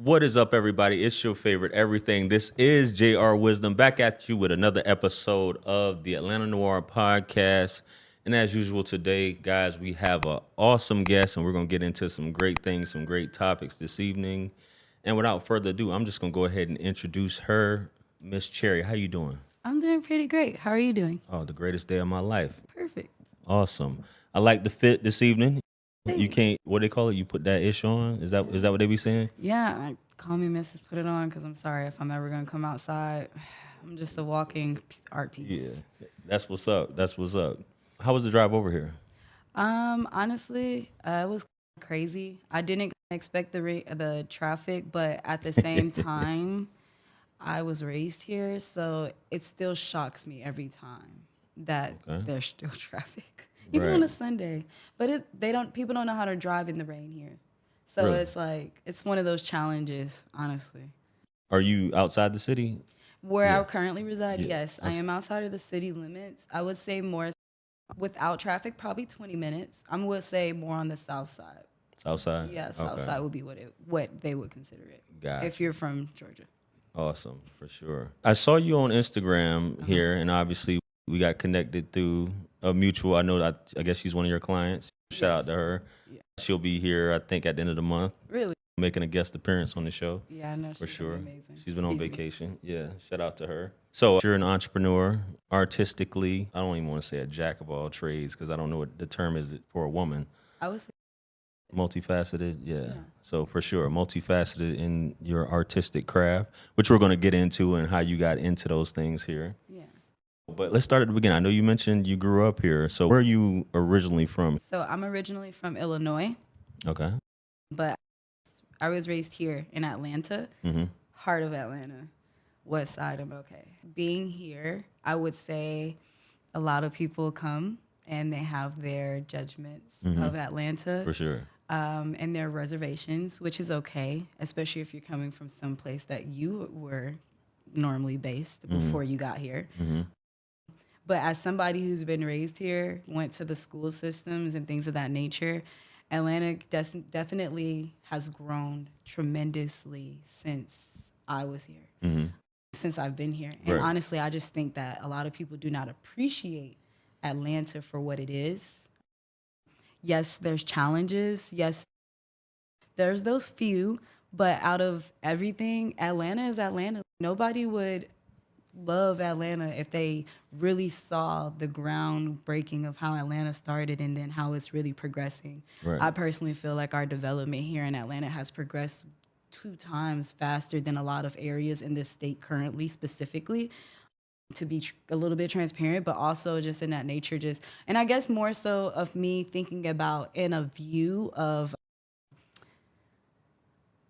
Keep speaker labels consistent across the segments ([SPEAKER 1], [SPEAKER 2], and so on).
[SPEAKER 1] What is up, everybody? It's your favorite everything. This is JR Wisdom back at you with another episode of the Atlanta Noir podcast. And as usual today, guys, we have an awesome guest, and we're going to get into some great things, some great topics this evening. And without further ado, I'm just going to go ahead and introduce her, Miss Cherry. How you doing?
[SPEAKER 2] I'm doing pretty great. How are you doing?
[SPEAKER 1] Oh, the greatest day of my life.
[SPEAKER 2] Perfect.
[SPEAKER 1] Awesome. I like the fit this evening. You
[SPEAKER 2] Thanks.
[SPEAKER 1] can't, what they call it? You put that ish on? Is that what they be saying?
[SPEAKER 2] Yeah, call me Mrs. Put It On because I'm sorry if I'm ever going to come outside. I'm just a walking art piece.
[SPEAKER 1] Yeah, that's what's up. That's what's up. How was the drive over here?
[SPEAKER 2] Honestly, it was crazy. I didn't expect the traffic, but at the same time, I was raised here, so it still shocks me every time that there's still traffic, even on a Sunday. But people don't know how to drive in the rain here, so
[SPEAKER 1] Really?
[SPEAKER 2] it's like it's one of those challenges, honestly.
[SPEAKER 1] Are you outside the city?
[SPEAKER 2] Where I currently reside,
[SPEAKER 1] Yeah.
[SPEAKER 2] yes, I am outside of the city limits. I would say more without traffic, probably 20 minutes. I would say more on the south side.
[SPEAKER 1] South side?
[SPEAKER 2] Yeah, south side would be what they would consider it.
[SPEAKER 1] Gotcha.
[SPEAKER 2] If you're from Georgia.
[SPEAKER 1] Awesome, for sure. I saw you on Instagram here, and obviously we got connected through a mutual. I know that I guess she's one of your clients. Shout out to her.
[SPEAKER 2] Yeah.
[SPEAKER 1] She'll be here, I think, at the end of the month,
[SPEAKER 2] Really?
[SPEAKER 1] making a guest appearance on the show.
[SPEAKER 2] Yeah, I know.
[SPEAKER 1] For
[SPEAKER 2] She's
[SPEAKER 1] sure.
[SPEAKER 2] amazing.
[SPEAKER 1] She's been on
[SPEAKER 2] Excuse me.
[SPEAKER 1] vacation. Yeah, shout out to her. So you're an entrepreneur, artistically. I don't even want to say a jack of all trades because I don't know what the term is for a woman.
[SPEAKER 2] I would say
[SPEAKER 1] Multifaceted, yeah. So for sure, multifaceted in your artistic craft, which we're going to get into and how you got into those things here.
[SPEAKER 2] yeah.
[SPEAKER 1] But let's start at the beginning. I know you mentioned you grew up here. So where are you originally from?
[SPEAKER 2] So I'm originally from Illinois,
[SPEAKER 1] Okay.
[SPEAKER 2] but I was raised here in Atlanta, heart of Atlanta, west side of okay. Being here, I would say a lot of people come and they have their judgments of Atlanta.
[SPEAKER 1] For sure.
[SPEAKER 2] And their reservations, which is okay, especially if you're coming from some place that you were normally based before you got here. But as somebody who's been raised here, went to the school systems and things of that nature, Atlanta definitely has grown tremendously since I was here, since I've been here. And honestly, I just think that a lot of people do not appreciate Atlanta for what it is. Yes, there's challenges. Yes, there's those few. But out of everything, Atlanta is Atlanta. Nobody would love Atlanta if they really saw the groundbreaking of how Atlanta started and then how it's really progressing.
[SPEAKER 1] Right.
[SPEAKER 2] I personally feel like our development here in Atlanta has progressed 2 times faster than a lot of areas in this state currently, specifically. To be a little bit transparent, but also just in that nature, and I guess more so of me thinking about in a view of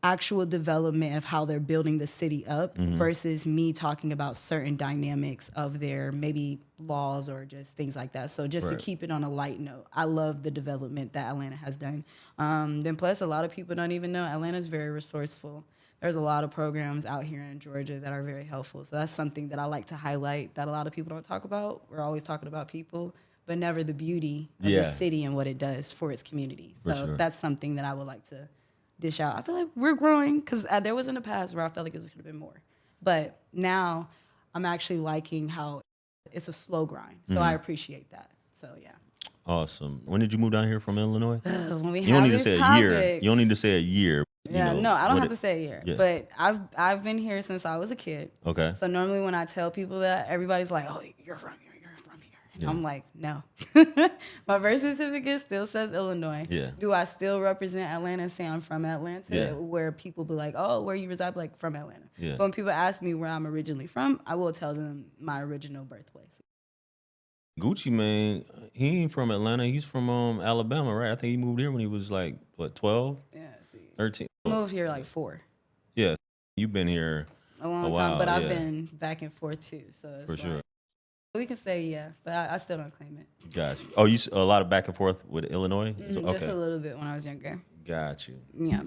[SPEAKER 2] actual development of how they're building the city up versus me talking about certain dynamics of their maybe laws or just things like that. So just to keep it on a light note, I love the development that Atlanta has done. Then plus a lot of people don't even know Atlanta's very resourceful. There's a lot of programs out here in Georgia that are very helpful. So that's something that I like to highlight that a lot of people don't talk about. We're always talking about people, but never the beauty of the city and what it does for its community. So that's something that I would like to dish out. I feel like we're growing because there was in the past where I felt like it could have been more. But now I'm actually liking how it's a slow grind. So I appreciate that. So, yeah.
[SPEAKER 1] Awesome. When did you move down here from Illinois?
[SPEAKER 2] When we
[SPEAKER 1] You don't
[SPEAKER 2] have
[SPEAKER 1] need to
[SPEAKER 2] these
[SPEAKER 1] say a
[SPEAKER 2] topics,
[SPEAKER 1] year. You don't need to say a year.
[SPEAKER 2] Yeah, no, I don't have to say a year.
[SPEAKER 1] Yeah.
[SPEAKER 2] But I've been here since I was a kid.
[SPEAKER 1] Okay.
[SPEAKER 2] So normally when I tell people that, everybody's like, "Oh, you're from here, you're from here," and I'm like, "No." My birth certificate still says Illinois.
[SPEAKER 1] Yeah.
[SPEAKER 2] Do I still represent Atlanta and say I'm from Atlanta?
[SPEAKER 1] Yeah.
[SPEAKER 2] Where people be like, "Oh, where you reside?" Like from Atlanta.
[SPEAKER 1] Yeah.
[SPEAKER 2] But when people ask me where I'm originally from, I will tell them my original birthplace.
[SPEAKER 1] Gucci Mane, he ain't from Atlanta. He's from Alabama, right? I think he moved here when he was like, what, 12,
[SPEAKER 2] Yeah, see.
[SPEAKER 1] 13?
[SPEAKER 2] I moved here like 4.
[SPEAKER 1] Yeah. You've been here
[SPEAKER 2] A long
[SPEAKER 1] while,
[SPEAKER 2] time, but I've
[SPEAKER 1] yeah.
[SPEAKER 2] been back and forth too. So it's
[SPEAKER 1] For
[SPEAKER 2] like,
[SPEAKER 1] sure.
[SPEAKER 2] we can say yeah, but I still don't claim it.
[SPEAKER 1] Gotcha. Oh, you a lot of back and forth with Illinois?
[SPEAKER 2] Just a little bit when I was younger.
[SPEAKER 1] Got you.
[SPEAKER 2] Yeah.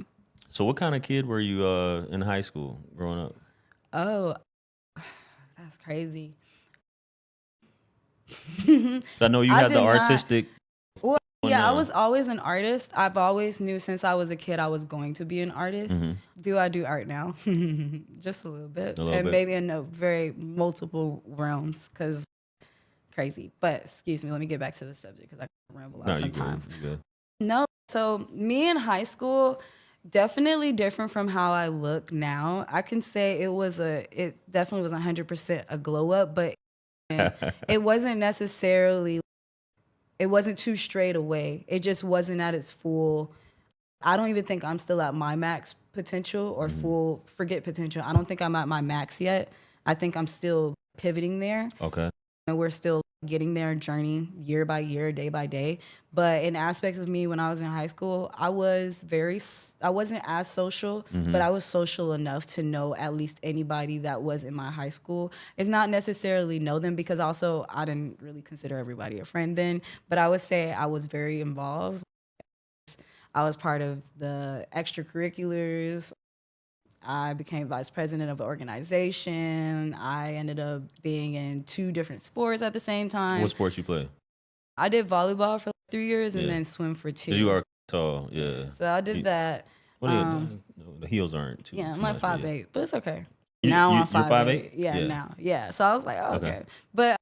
[SPEAKER 1] So what kind of kid were you in high school growing up?
[SPEAKER 2] Oh, that's crazy.
[SPEAKER 1] I know you
[SPEAKER 2] I
[SPEAKER 1] had the
[SPEAKER 2] did not-
[SPEAKER 1] artistic.
[SPEAKER 2] Well, Yeah, I was always an artist. I've always knew since I was a kid I was going to be an artist. Do I do art now? Just a little bit. Maybe in a very multiple realms because crazy. But excuse me, let me get back to the subject because I ramble out sometimes.
[SPEAKER 1] You good.
[SPEAKER 2] No, so me in high school, definitely different from how I look now. I can say it definitely was 100% a glow up, but it wasn't necessarily, it wasn't too straight away. It just wasn't at its full. I don't even think I'm still at my max potential or full, forget potential. I don't think I'm at my max yet. I think I'm still pivoting there.
[SPEAKER 1] Okay.
[SPEAKER 2] And we're still getting there, journey year by year, day by day. But in aspects of me when I was in high school, I wasn't as social, but I was social enough to know at least anybody that was in my high school. It's not necessarily know them because also I didn't really consider everybody a friend then, but I would say I was very involved. I was part of the extracurriculars. I became vice president of an organization. I ended up being in 2 different sports at the same time.
[SPEAKER 1] What sports you play?
[SPEAKER 2] I did volleyball for 3 years and then swim for 2.
[SPEAKER 1] You are tall, yeah.
[SPEAKER 2] So I did that.
[SPEAKER 1] The heels aren't too.
[SPEAKER 2] Yeah, I'm
[SPEAKER 1] too
[SPEAKER 2] like
[SPEAKER 1] much,
[SPEAKER 2] 5'8", but it's okay.
[SPEAKER 1] You're
[SPEAKER 2] 5'8". Yeah, now. Yeah, so I was like, oh, okay. But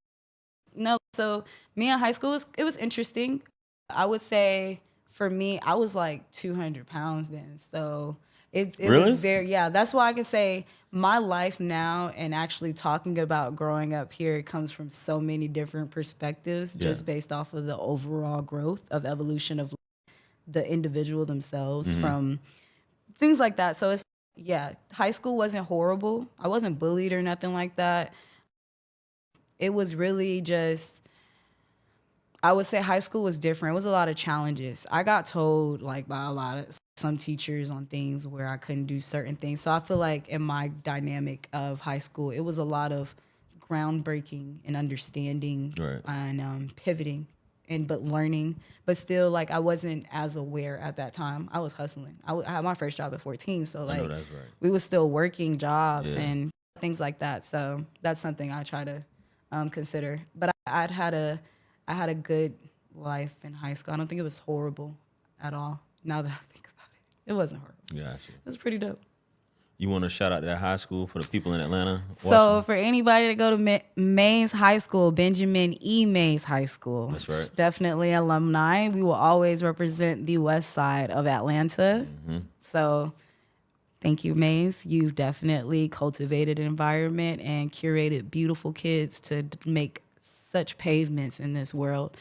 [SPEAKER 2] no, so me in high school, it was interesting. I would say for me, I was like 200 pounds then. So it was very, that's why I can say my life now and actually talking about growing up here, it comes from so many different perspectives just based off of the overall growth of evolution of the individual themselves from things like that. So it's, high school wasn't horrible. I wasn't bullied or nothing like that. It was really just, I would say high school was different. It was a lot of challenges. I got told like by some teachers on things where I couldn't do certain things. So I feel like in my dynamic of high school, it was a lot of groundbreaking and understanding and pivoting but learning. But still, like, I wasn't as aware at that time. I was hustling. I had my first job at 14. So like we were still working jobs and things like that. So that's something I try to consider. But I had a good life in high school. I don't think it was horrible at all. Now that I think about it, it wasn't horrible.
[SPEAKER 1] Gotcha.
[SPEAKER 2] It was pretty dope.
[SPEAKER 1] You want to shout out that high school for the people in Atlanta?
[SPEAKER 2] So for anybody to go to Mays High School, Benjamin E. Mays High School.
[SPEAKER 1] That's right.
[SPEAKER 2] Definitely alumni. We will always represent the west side of Atlanta. So thank you, Mays. You've definitely cultivated an environment and curated beautiful kids to make such pavements in this world.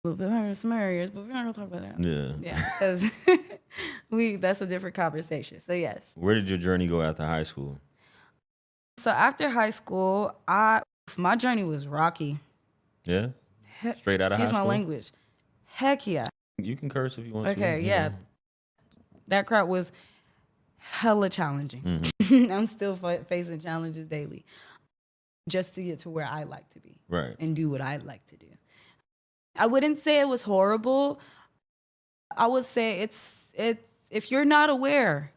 [SPEAKER 2] Some areas, but we're not gonna talk about that. Yeah, because that's a different conversation. So yes.
[SPEAKER 1] Where did your journey go after high school?
[SPEAKER 2] So after high school, my journey was rocky.
[SPEAKER 1] Yeah, straight out of high school.
[SPEAKER 2] Excuse my language. Heck yeah.
[SPEAKER 1] You can curse if you want to.
[SPEAKER 2] Okay, yeah. That crap was hella challenging. I'm still facing challenges daily, just to get to where I like to be, and do what I like to do. I wouldn't say it was horrible. I would say it's if you're not aware,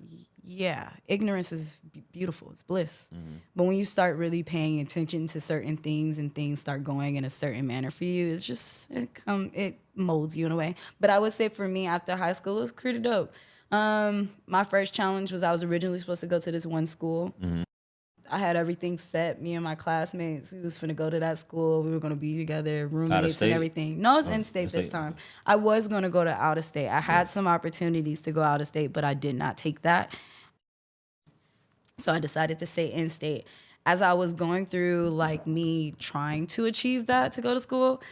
[SPEAKER 2] ignorance is beautiful. It's bliss. But when you start really paying attention to certain things and things start going in a certain manner for you, it's just it molds you in a way. But I would say for me after high school, it was pretty dope. My first challenge was I was originally supposed to go to this one school. I had everything set. Me and my classmates, we was finna go to that school. We were gonna be together, roommates and everything. No, it's in-state this time. I was gonna go to out of state. I had some opportunities to go out of state, but I did not take that. So I decided to stay in-state. As I was going through like me trying to achieve that to go to school,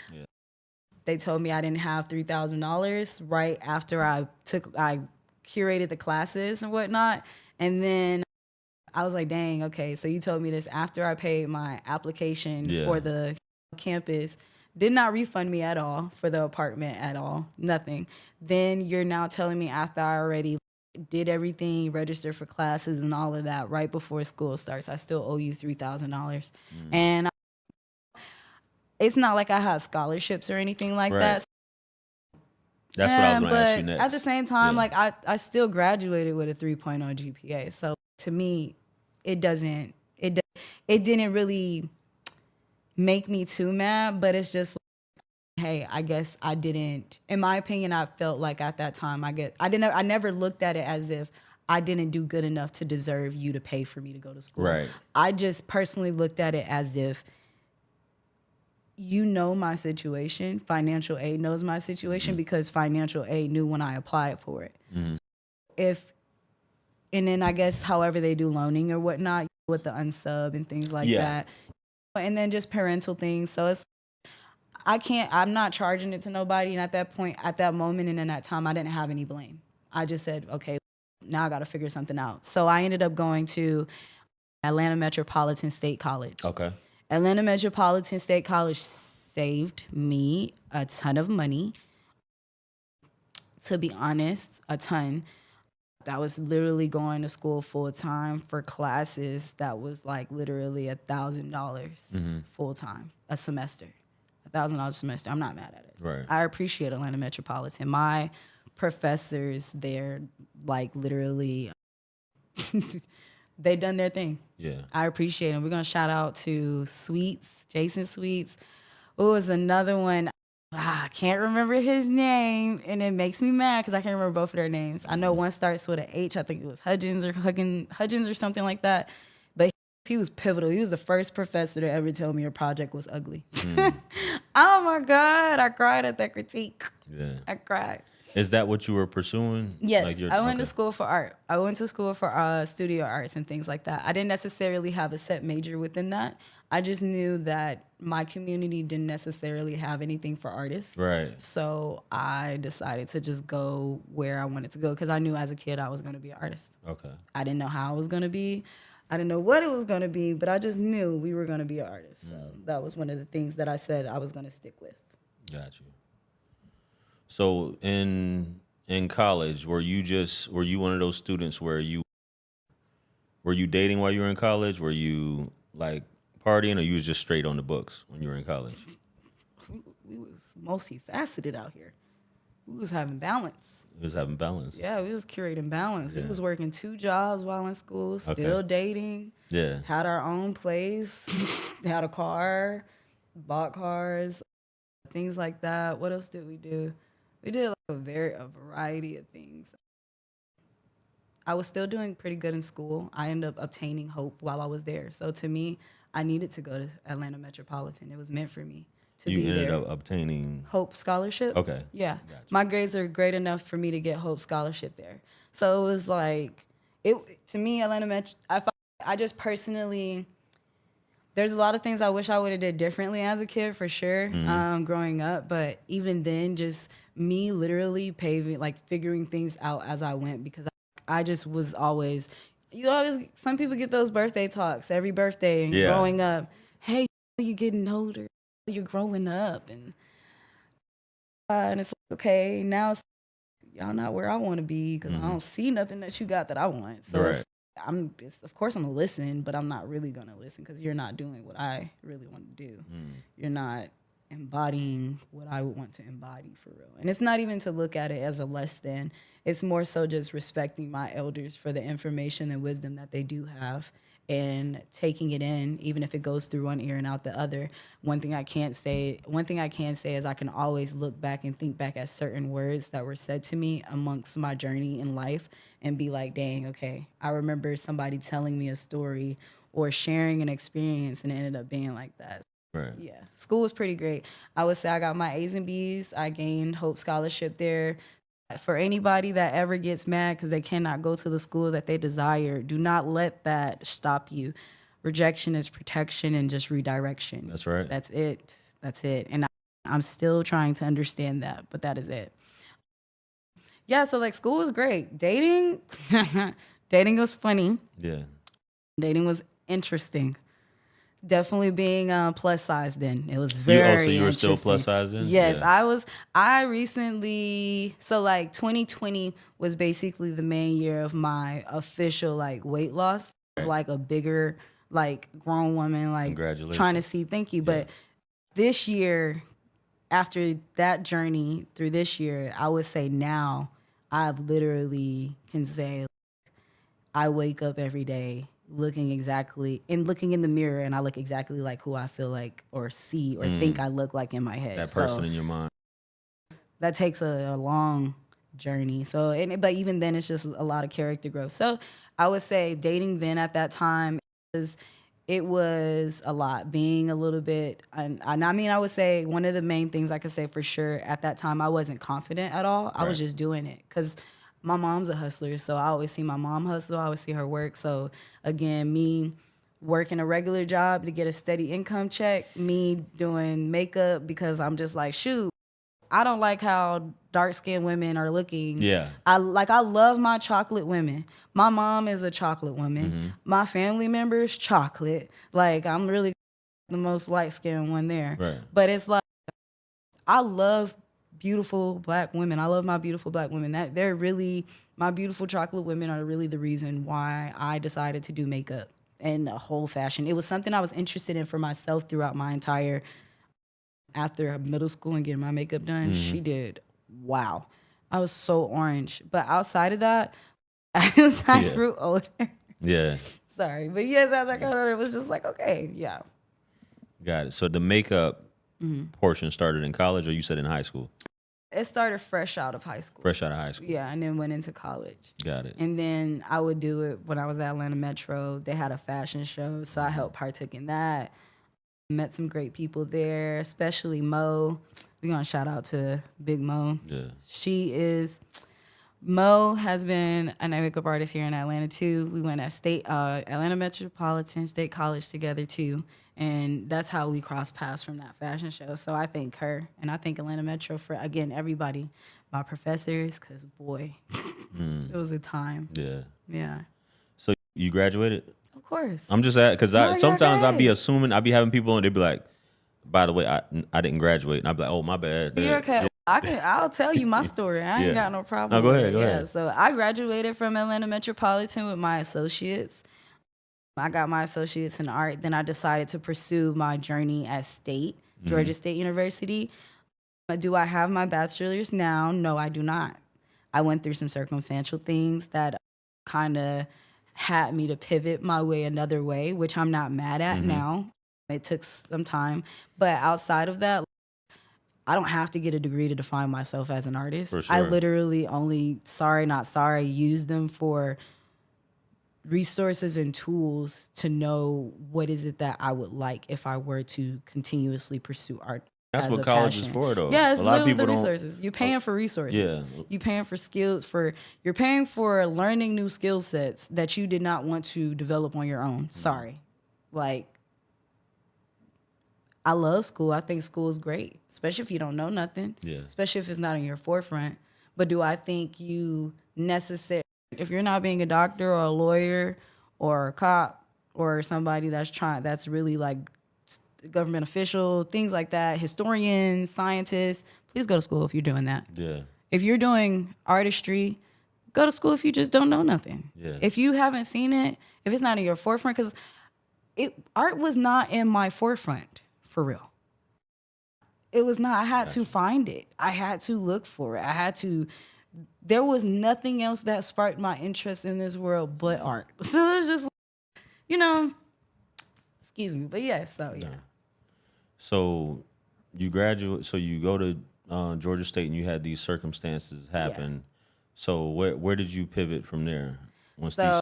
[SPEAKER 2] they told me I didn't have $3,000 right after I curated the classes and whatnot. And then I was like, dang, okay, so you told me this after I paid my application for the campus, did not refund me at all for the apartment at all, nothing. Then you're now telling me after I already did everything, registered for classes and all of that right before school starts, I still owe you $3,000. And it's not like I had scholarships or anything like that.
[SPEAKER 1] That's what I was going to ask you next.
[SPEAKER 2] At the same time, like I still graduated with a 3.0 GPA. So to me, it didn't really make me too mad, but it's just hey, I guess I didn't, in my opinion, I felt like at that time, I never looked at it as if I didn't do good enough to deserve you to pay for me to go to school.
[SPEAKER 1] Right.
[SPEAKER 2] I just personally looked at it as if you know my situation, financial aid knows my situation because financial aid knew when I applied for it. And then I guess however they do loaning or whatnot with the unsub and things like that. And then just parental things. So I'm not charging it to nobody. And at that point, at that moment and in that time, I didn't have any blame. I just said, okay, now I got to figure something out. So I ended up going to Atlanta Metropolitan State College.
[SPEAKER 1] Okay.
[SPEAKER 2] Atlanta Metropolitan State College saved me a ton of money. To be honest, a ton. I was literally going to school full time for classes that was like literally $1,000 full time a semester. $1,000 a semester. I'm not mad at it.
[SPEAKER 1] Right.
[SPEAKER 2] I appreciate Atlanta Metropolitan. My professors there, like literally, they done their thing.
[SPEAKER 1] Yeah.
[SPEAKER 2] I appreciate them. We're gonna shout out to Sweets, Jason Sweets. It was another one. I can't remember his name, and it makes me mad because I can't remember both of their names. I know one starts with an H. I think it was Hudgens or something like that. But he was pivotal. He was the first professor to ever tell me your project was ugly. Oh my God, I cried at that critique.
[SPEAKER 1] Yeah.
[SPEAKER 2] I cried.
[SPEAKER 1] Is that what you were pursuing?
[SPEAKER 2] Yes,
[SPEAKER 1] Like
[SPEAKER 2] I went to school for art. I went to school for studio arts and things like that. I didn't necessarily have a set major within that. I just knew that my community didn't necessarily have anything for artists.
[SPEAKER 1] Right.
[SPEAKER 2] So I decided to just go where I wanted to go because I knew as a kid I was going to be an artist.
[SPEAKER 1] Okay.
[SPEAKER 2] I didn't know how I was going to be. I didn't know what it was going to be, but I just knew we were going to be an artist. So that was one of the things that I said I was going to stick with.
[SPEAKER 1] Got you. So in college, were you one of those students where were you dating while you were in college? Were you like partying, or you was just straight on the books when you were in college?
[SPEAKER 2] We was multifaceted out here. We was having balance.
[SPEAKER 1] You was having balance.
[SPEAKER 2] Yeah, we was curating balance.
[SPEAKER 1] Yeah.
[SPEAKER 2] We was working 2 jobs while in school, still dating.
[SPEAKER 1] Yeah.
[SPEAKER 2] Had our own place, had a car, bought cars, things like that. What else did we do? We did like a variety of things. I was still doing pretty good in school. I ended up obtaining Hope while I was there. So to me, I needed to go to Atlanta Metropolitan. It was meant for me to be there.
[SPEAKER 1] You ended up obtaining
[SPEAKER 2] Hope Scholarship.
[SPEAKER 1] Okay.
[SPEAKER 2] Yeah.
[SPEAKER 1] Gotcha.
[SPEAKER 2] My grades are great enough for me to get Hope Scholarship there. So it was like, to me, Atlanta Metro, I just personally, there's a lot of things I wish I would have did differently as a kid for sure, growing up. But even then, just me literally figuring things out as I went because I just was always, some people get those birthday talks every birthday growing up. Hey, you're getting older, you're growing up. And it's like, okay, now it's y'all not where I want to be because I don't see nothing that you got that I want. So of course I'm gonna listen, but I'm not really gonna listen because you're not doing what I really want to do. You're not embodying what I would want to embody for real. And it's not even to look at it as a less than. It's more so just respecting my elders for the information and wisdom that they do have and taking it in, even if it goes through one ear and out the other. One thing I can say is I can always look back and think back at certain words that were said to me amongst my journey in life and be like, dang, okay, I remember somebody telling me a story or sharing an experience and it ended up being like that.
[SPEAKER 1] Right.
[SPEAKER 2] Yeah, school was pretty great. I would say I got my A's and B's. I gained Hope Scholarship there. For anybody that ever gets mad because they cannot go to the school that they desire, do not let that stop you. Rejection is protection and just redirection.
[SPEAKER 1] That's right.
[SPEAKER 2] That's it. That's it. And I'm still trying to understand that, but that is it. Yeah, so like school was great. Dating, dating was funny.
[SPEAKER 1] Yeah.
[SPEAKER 2] Dating was interesting. Definitely being plus size then. It was very
[SPEAKER 1] you were still plus size then?
[SPEAKER 2] Yes,
[SPEAKER 1] Yeah.
[SPEAKER 2] I recently, so like 2020 was basically the main year of my official like weight loss. Like a bigger, like grown woman, like
[SPEAKER 1] Congratulations.
[SPEAKER 2] trying to see, thank you. But this year, after that journey through this year, I would say now I've literally can say I wake up every day looking in the mirror, and I look exactly like who I feel like or see or think I look like in my head.
[SPEAKER 1] That person in your mind.
[SPEAKER 2] That takes a long journey. So, but even then, it's just a lot of character growth. So I would say dating then at that time it was a lot. Being a little bit, and I mean, I would say one of the main things I could say for sure at that time, I wasn't confident at all. I was just doing it because my mom's a hustler, so I always see my mom hustle. I always see her work. So again, me working a regular job to get a steady income check, me doing makeup because I'm just like, shoot, I don't like how dark-skinned women are looking.
[SPEAKER 1] Yeah.
[SPEAKER 2] I love my chocolate women. My mom is a chocolate woman. My family members, chocolate. Like, I'm really the most light-skinned one there.
[SPEAKER 1] Right.
[SPEAKER 2] But it's like, I love beautiful black women. I love my beautiful black women. My beautiful chocolate women are really the reason why I decided to do makeup and a whole fashion. It was something I was interested in for myself throughout my entire after middle school and getting my makeup done. She did. Wow. I was so orange. But outside of that, as I grew older.
[SPEAKER 1] Yeah.
[SPEAKER 2] Sorry. But yes, as I got older, it was just like, okay, yeah.
[SPEAKER 1] Got it. So the makeup portion started in college, or you said in high school?
[SPEAKER 2] It started fresh out of high school.
[SPEAKER 1] Fresh out of high school.
[SPEAKER 2] Yeah, and then went into college.
[SPEAKER 1] Got it.
[SPEAKER 2] And then I would do it when I was at Atlanta Metro. They had a fashion show, so I helped partake in that. Met some great people there, especially Mo. We're going to shout out to Big Mo.
[SPEAKER 1] Yeah.
[SPEAKER 2] Mo has been a makeup artist here in Atlanta too. We went at Atlanta Metropolitan State College together too. And that's how we crossed paths from that fashion show. So I thank her, and I thank Atlanta Metro for, again, everybody, my professors, because boy, it was a time.
[SPEAKER 1] Yeah.
[SPEAKER 2] Yeah.
[SPEAKER 1] So you graduated?
[SPEAKER 2] Of course.
[SPEAKER 1] I'm just at, because sometimes I'll be assuming, I'll be having people and they'll be like, by the way, I didn't graduate. And I'll be like, oh, my bad.
[SPEAKER 2] You're okay. Yeah. I'll tell you my story. I ain't got no problem.
[SPEAKER 1] No, go ahead.
[SPEAKER 2] So I graduated from Atlanta Metropolitan with my associates. I got my associates in art. Then I decided to pursue my journey at Georgia State University. Do I have my bachelor's now? No, I do not. I went through some circumstantial things that kind of had me to pivot my way another way, which I'm not mad at now. It took some time. But outside of that, I don't have to get a degree to define myself as an artist.
[SPEAKER 1] For sure.
[SPEAKER 2] I literally only, use them for resources and tools to know what is it that I would like if I were to continuously pursue art.
[SPEAKER 1] That's what college is for, though.
[SPEAKER 2] Yeah, it's
[SPEAKER 1] a lot
[SPEAKER 2] literally
[SPEAKER 1] of people
[SPEAKER 2] the resources. You're paying for resources.
[SPEAKER 1] Yeah.
[SPEAKER 2] You're paying for skills, you're paying for learning new skill sets that you did not want to develop on your own. Sorry. Like, I love school. I think school is great, especially if you don't know nothing.
[SPEAKER 1] Yeah.
[SPEAKER 2] Especially if it's not in your forefront. But do I think if you're not being a doctor or a lawyer or a cop or somebody that's really like government official, things like that, historians, scientists, please go to school if you're doing that.
[SPEAKER 1] Yeah.
[SPEAKER 2] If you're doing artistry, go to school if you just don't know nothing.
[SPEAKER 1] Yeah.
[SPEAKER 2] If you haven't seen it, if it's not in your forefront, because art was not in my forefront, for real. It was not. I had to find it. I had to look for it. There was nothing else that sparked my interest in this world but art. So it's just, excuse me, but yes, so yeah.
[SPEAKER 1] So you graduate, so you go to Georgia State and you had these circumstances happen. Yeah. So where did you pivot from there? Once
[SPEAKER 2] the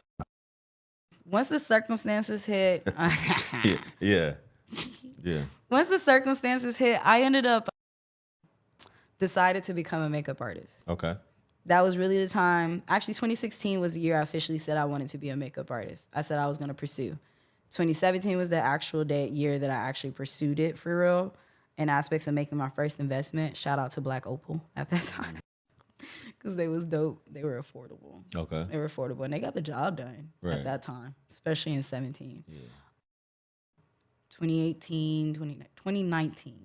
[SPEAKER 2] circumstances hit.
[SPEAKER 1] Yeah.
[SPEAKER 2] Once the circumstances hit, I ended up decided to become a makeup artist.
[SPEAKER 1] Okay.
[SPEAKER 2] That was really the time. Actually, 2016 was the year I officially said I wanted to be a makeup artist. I said I was going to pursue. 2017 was the actual year that I actually pursued it for real in aspects of making my first investment. Shout out to Black Opal at that time because they was dope. They were affordable.
[SPEAKER 1] Okay.
[SPEAKER 2] They were affordable, and they got the job done at that time, especially in 17.
[SPEAKER 1] Yeah.
[SPEAKER 2] 2019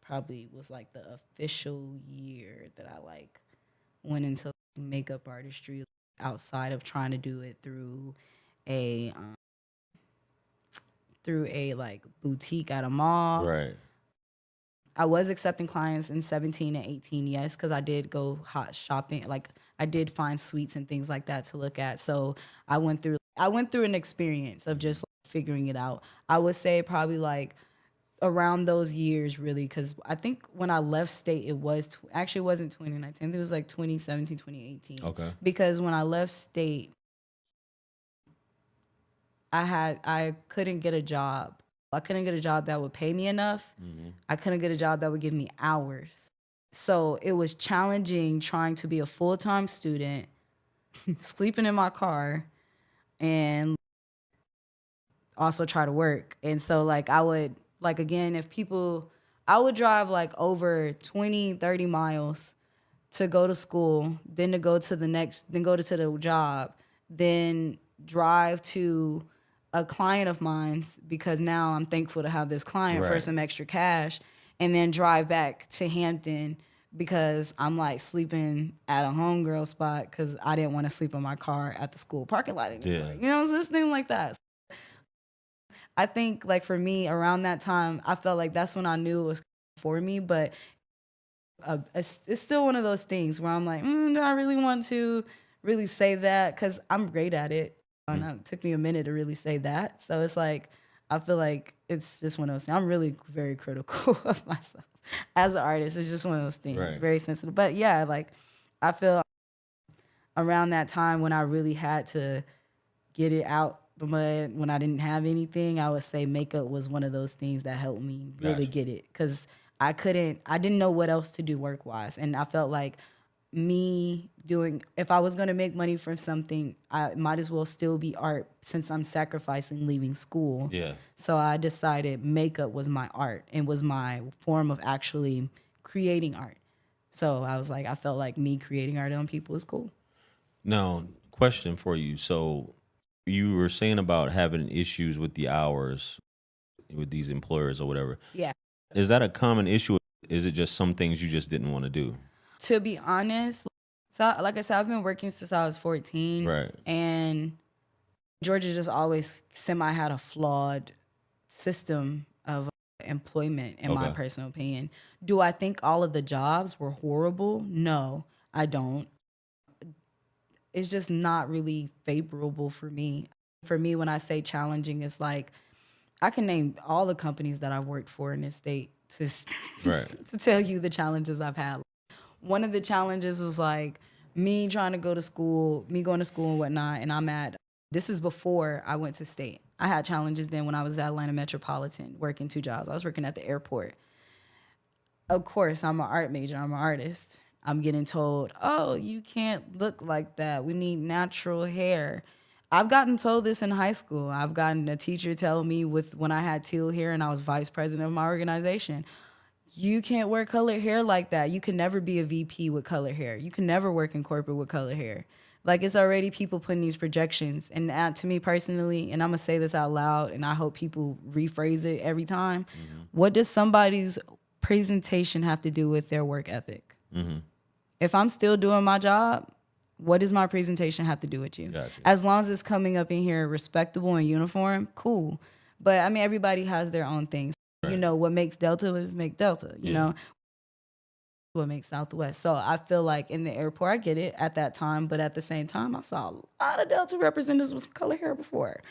[SPEAKER 2] probably was like the official year that I like went into makeup artistry outside of trying to do it through a like boutique at a mall.
[SPEAKER 1] Right.
[SPEAKER 2] I was accepting clients in 17 and 18, yes, because I did go hot shopping. Like I did find suites and things like that to look at. So I went through I went through an experience of just figuring it out. I would say probably like around those years, really, because I think when I left state, it was actually it wasn't 2019. It was like 2017, 2018.
[SPEAKER 1] Okay.
[SPEAKER 2] Because when I left state, I couldn't get a job. I couldn't get a job that would pay me enough. I couldn't get a job that would give me hours. So it was challenging trying to be a full-time student, sleeping in my car, and also try to work. And so like I would, like again, I would drive like over 20, 30 miles to go to school, then to go to the job, then drive to a client of mine's, because now I'm thankful to have this client for
[SPEAKER 1] Right.
[SPEAKER 2] some extra cash, and then drive back to Hampton because I'm like sleeping at a homegirl spot because I didn't want to sleep in my car at the school parking lot anymore.
[SPEAKER 1] Yeah.
[SPEAKER 2] You know, so it's things like that. I think like for me around that time, I felt like that's when I knew it was for me, but it's still one of those things where I'm like, do I really want to really say that? Because I'm great at it. And it took me a minute to really say that. So it's like, I feel like it's just one of those things. I'm really very critical of myself as an artist. It's just one of those things.
[SPEAKER 1] Right.
[SPEAKER 2] Very sensitive. But yeah, like I feel around that time when I really had to get it out the mud, when I didn't have anything, I would say makeup was one of those things that helped me really
[SPEAKER 1] Gotcha.
[SPEAKER 2] get it. Because I didn't know what else to do work-wise. And I felt like if I was going to make money from something, I might as well still be art since I'm sacrificing leaving school.
[SPEAKER 1] Yeah.
[SPEAKER 2] So I decided makeup was my art and was my form of actually creating art. So I was like, I felt like me creating art on people is cool.
[SPEAKER 1] Now, question for you. So you were saying about having issues with the hours with these employers or whatever.
[SPEAKER 2] Yeah.
[SPEAKER 1] Is that a common issue? Is it just some things you just didn't want to do?
[SPEAKER 2] To be honest, so like I said, I've been working since I was 14.
[SPEAKER 1] Right.
[SPEAKER 2] And Georgia just always had a flawed system of employment, in my
[SPEAKER 1] Okay.
[SPEAKER 2] personal opinion. Do I think all of the jobs were horrible? No, I don't. It's just not really favorable for me. For me, when I say challenging, it's like I can name all the companies that I've worked for in this state
[SPEAKER 1] Right.
[SPEAKER 2] to tell you the challenges I've had. One of the challenges was like me trying to go to school, me going to school and whatnot, and this is before I went to state. I had challenges then when I was at Atlanta Metropolitan, working 2 jobs. I was working at the airport. Of course, I'm an art major, I'm an artist. I'm getting told, oh, you can't look like that. We need natural hair. I've gotten told this in high school. I've gotten a teacher tell me when I had teal hair and I was vice president of my organization, you can't wear colored hair like that. You can never be a VP with colored hair. You can never work in corporate with colored hair. Like, it's already people putting these projections. And to me personally, and I'm going to say this out loud, and I hope people rephrase it every time. What does somebody's presentation have to do with their work ethic? If I'm still doing my job, what does my presentation have to do with you?
[SPEAKER 1] Gotcha.
[SPEAKER 2] As long as it's coming up in here respectable and uniform, cool. But I mean, everybody has their own things.
[SPEAKER 1] Right.
[SPEAKER 2] You know, what makes Delta is make Delta, you know, what makes Southwest. So I feel like in the airport, I get it at that time. But at the same time, I saw a lot of Delta representatives with color hair before.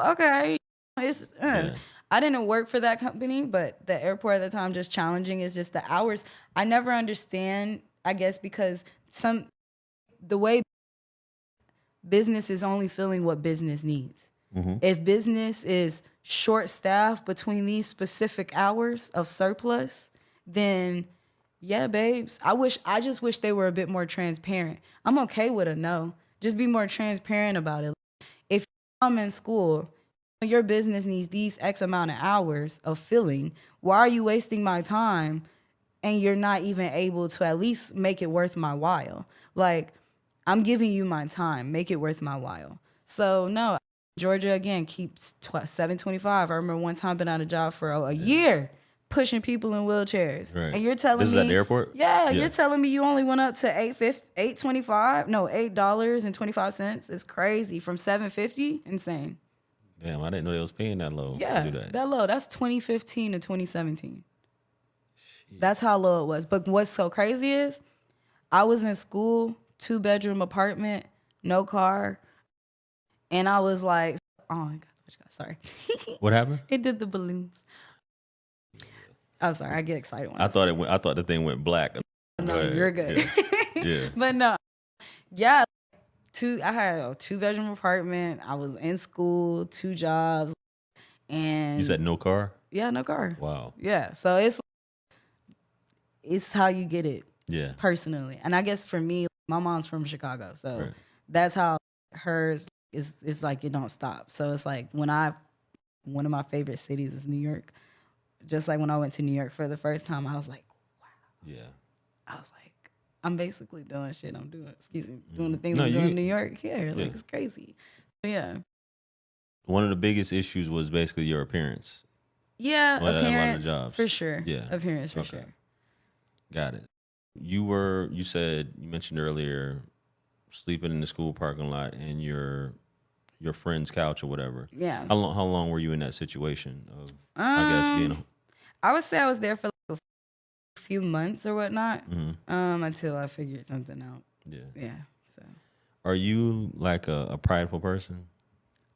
[SPEAKER 2] Okay. I didn't work for that company, but the airport at the time, just challenging is just the hours. I never understand, I guess, because the way business is only filling what business needs. If business is short staffed between these specific hours of surplus, then yeah, babes, I just wish they were a bit more transparent. I'm okay with a no. Just be more transparent about it. If I'm in school, your business needs these X amount of hours of filling, why are you wasting my time and you're not even able to at least make it worth my while? Like, I'm giving you my time. Make it worth my while. So, no, Georgia, again, keeps $7.25. I remember one time been out of job for a year pushing people in wheelchairs.
[SPEAKER 1] Right.
[SPEAKER 2] And you're telling me...
[SPEAKER 1] This is at the airport?
[SPEAKER 2] Yeah, you're telling me you only went up to $8.25? No, $8.25. It's crazy. From $7.50? Insane.
[SPEAKER 1] Damn, I didn't know they was paying that low
[SPEAKER 2] Yeah,
[SPEAKER 1] to do that.
[SPEAKER 2] that low. That's 2015 to 2017. That's how low it was. But what's so crazy is I was in school, 2-bedroom apartment, no car. And I was like, oh my God, sorry.
[SPEAKER 1] What happened?
[SPEAKER 2] It did the balloons. I'm sorry, I get excited when
[SPEAKER 1] I thought it went. I thought the thing went black.
[SPEAKER 2] No, you're good.
[SPEAKER 1] Yeah.
[SPEAKER 2] But no, yeah, I had a 2-bedroom apartment. I was in school, 2 jobs, and
[SPEAKER 1] You said no car?
[SPEAKER 2] yeah, no car.
[SPEAKER 1] Wow.
[SPEAKER 2] Yeah, so it's how you get it.
[SPEAKER 1] Yeah.
[SPEAKER 2] Personally, and I guess for me, my mom's from Chicago, so
[SPEAKER 1] Right.
[SPEAKER 2] that's how hers is. It's like it don't stop. So it's like one of my favorite cities is New York. Just like when I went to New York for the first time, I was like, wow.
[SPEAKER 1] Yeah.
[SPEAKER 2] I was like, I'm basically doing shit I'm doing. Doing the things
[SPEAKER 1] No,
[SPEAKER 2] I'm doing in New York here. Like
[SPEAKER 1] Yeah.
[SPEAKER 2] it's crazy. But yeah.
[SPEAKER 1] One of the biggest issues was basically your appearance.
[SPEAKER 2] Yeah,
[SPEAKER 1] Well, a lot of
[SPEAKER 2] appearance
[SPEAKER 1] jobs.
[SPEAKER 2] for sure.
[SPEAKER 1] Yeah.
[SPEAKER 2] Appearance for
[SPEAKER 1] Okay.
[SPEAKER 2] sure.
[SPEAKER 1] Got it. You mentioned earlier sleeping in the school parking lot and your friend's couch or whatever.
[SPEAKER 2] Yeah.
[SPEAKER 1] How long were you in that situation of I guess being
[SPEAKER 2] I would say I was there for like a few months or whatnot.
[SPEAKER 1] Mhm.
[SPEAKER 2] Until I figured something out.
[SPEAKER 1] Yeah.
[SPEAKER 2] Yeah. So
[SPEAKER 1] Are you like a prideful person?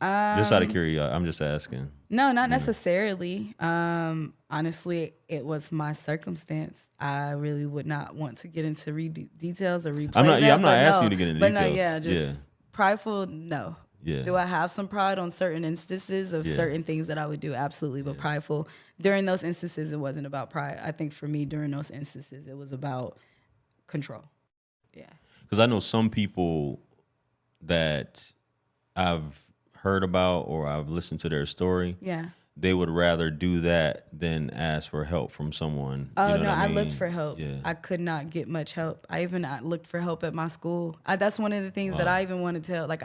[SPEAKER 1] Just out of curiosity, I'm just asking.
[SPEAKER 2] No, not necessarily. Honestly, it was my circumstance. I really would not want to get into details or replay
[SPEAKER 1] I'm not
[SPEAKER 2] that,
[SPEAKER 1] asking you to get into
[SPEAKER 2] but
[SPEAKER 1] details.
[SPEAKER 2] No, yeah, just prideful. No.
[SPEAKER 1] Yeah.
[SPEAKER 2] Do I have some pride on certain instances of certain things that I would do? Absolutely, but prideful. During those instances, it wasn't about pride. I think for me, during those instances, it was about control. Yeah.
[SPEAKER 1] Because I know some people that I've heard about or I've listened to their story.
[SPEAKER 2] Yeah.
[SPEAKER 1] They would rather do that than ask for help from someone.
[SPEAKER 2] Oh,
[SPEAKER 1] you know
[SPEAKER 2] no,
[SPEAKER 1] what I
[SPEAKER 2] I
[SPEAKER 1] mean?
[SPEAKER 2] looked for help.
[SPEAKER 1] Yeah.
[SPEAKER 2] I could not get much help. I looked for help at my school. That's one of the things that I even want to tell. Like,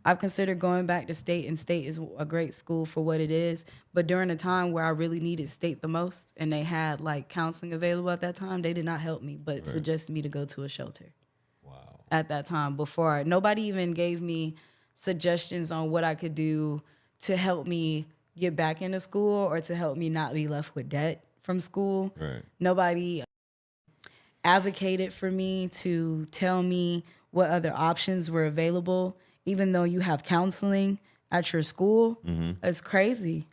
[SPEAKER 2] I've considered going back to state, and state is a great school for what it is. But during a time where I really needed state the most, and they had like counseling available at that time, they did not help me, but suggested me to go to a shelter.
[SPEAKER 1] Wow.
[SPEAKER 2] At that time, before nobody even gave me suggestions on what I could do to help me get back into school or to help me not be left with debt from school.
[SPEAKER 1] Right.
[SPEAKER 2] Nobody advocated for me to tell me what other options were available, even though you have counseling at your school. It's crazy.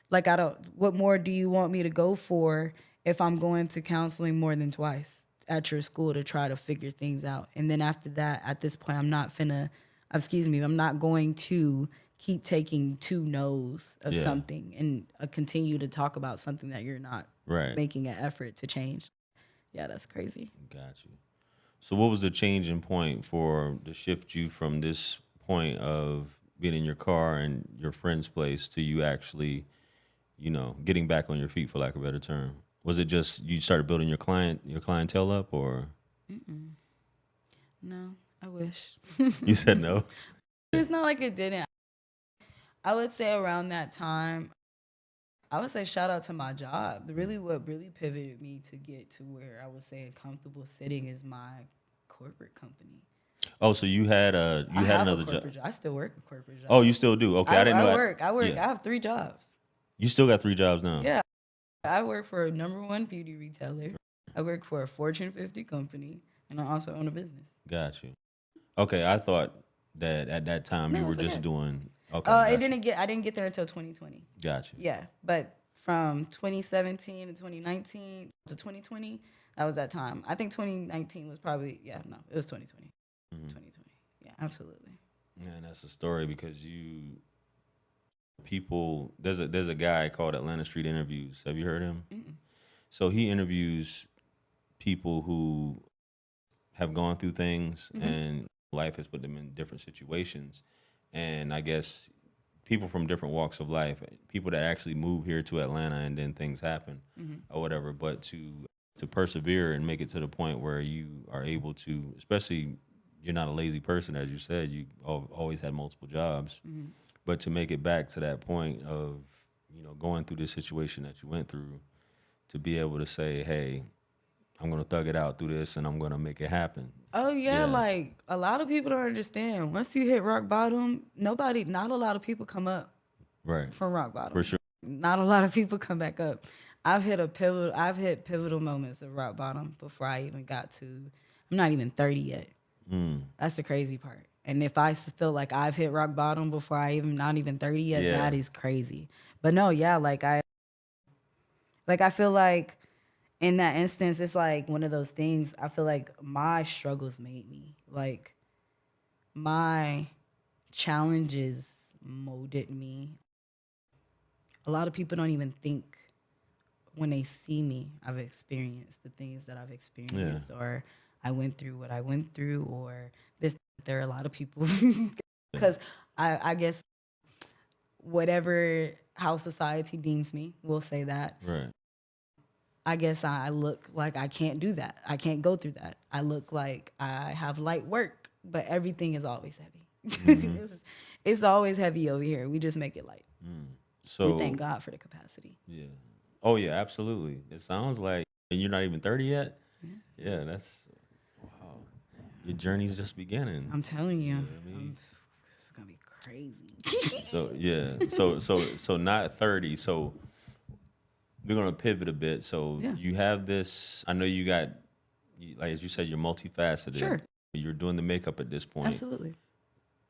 [SPEAKER 2] What more do you want me to go for if I'm going to counseling more than twice at your school to try to figure things out? And then after that, at this point, I'm not going to keep taking 2 no's of something and continue to talk about something that you're not making an effort to change. Yeah, that's crazy.
[SPEAKER 1] Got you. So what was the changing point to shift you from this point of being in your car and your friend's place to you actually, getting back on your feet, for lack of a better term? Was it just you started building your clientele up, or?
[SPEAKER 2] No, I wish.
[SPEAKER 1] You said no?
[SPEAKER 2] It's not like it didn't. I would say around that time, I would say shout out to my job. What really pivoted me to get to where I would say comfortable sitting is my corporate company.
[SPEAKER 1] Oh, so you had another job.
[SPEAKER 2] I still work a corporate job.
[SPEAKER 1] Oh, you still do? Okay, I didn't know.
[SPEAKER 2] I work.
[SPEAKER 1] Yeah.
[SPEAKER 2] I have 3 jobs.
[SPEAKER 1] You still got 3 jobs now?
[SPEAKER 2] Yeah. I work for a #1 beauty retailer. I work for a Fortune 50 company, and I also own a business.
[SPEAKER 1] Got you. Okay, I thought that at that time you were just doing. Okay.
[SPEAKER 2] I didn't get there until 2020.
[SPEAKER 1] Got you.
[SPEAKER 2] Yeah, but from 2017 to 2019 to 2020, that was that time. I think 2019 was probably it was 2020. 2020. Yeah, absolutely.
[SPEAKER 1] Man, that's a story because there's a guy called Atlanta Street Interviews. Have you heard him? So he interviews people who have gone through things and life has put them in different situations. And I guess people from different walks of life, people that actually move here to Atlanta and then things happen or whatever, but to persevere and make it to the point where you are able to, especially you're not a lazy person, as you said, you always had multiple jobs, but to make it back to that point of, going through this situation that you went through, to be able to say, hey, I'm going to thug it out through this and I'm going to make it happen.
[SPEAKER 2] Oh, yeah, like a lot of people don't understand. Once you hit rock bottom, not a lot of people come up from rock bottom.
[SPEAKER 1] For sure.
[SPEAKER 2] Not a lot of people come back up. I've hit pivotal moments of rock bottom before I even got to, I'm not even 30 yet. That's the crazy part. And if I feel like I've hit rock bottom before not even 30 yet, that is crazy. But no, yeah, I feel like in that instance, it's like one of those things. I feel like my struggles made me. Like my challenges molded me. A lot of people don't even think when they see me, I've experienced the things that I've experienced, or I went through what I went through, or this. There are a lot of people because I guess whatever how society deems me, we'll say that.
[SPEAKER 1] Right.
[SPEAKER 2] I guess I look like I can't do that. I can't go through that. I look like I have light work, but everything is always heavy. It's always heavy over here. We just make it light.
[SPEAKER 1] So
[SPEAKER 2] we thank God for the capacity.
[SPEAKER 1] Yeah. Oh yeah, absolutely. It sounds like and you're not even 30 yet. Yeah, that's wow. Your journey's just beginning.
[SPEAKER 2] I'm telling you,
[SPEAKER 1] I mean?
[SPEAKER 2] this is gonna be crazy.
[SPEAKER 1] So yeah, so not 30. So we're gonna pivot a bit. So you have this. I know you got, like as you said, you're multifaceted.
[SPEAKER 2] Sure.
[SPEAKER 1] You're doing the makeup at this point.
[SPEAKER 2] Absolutely.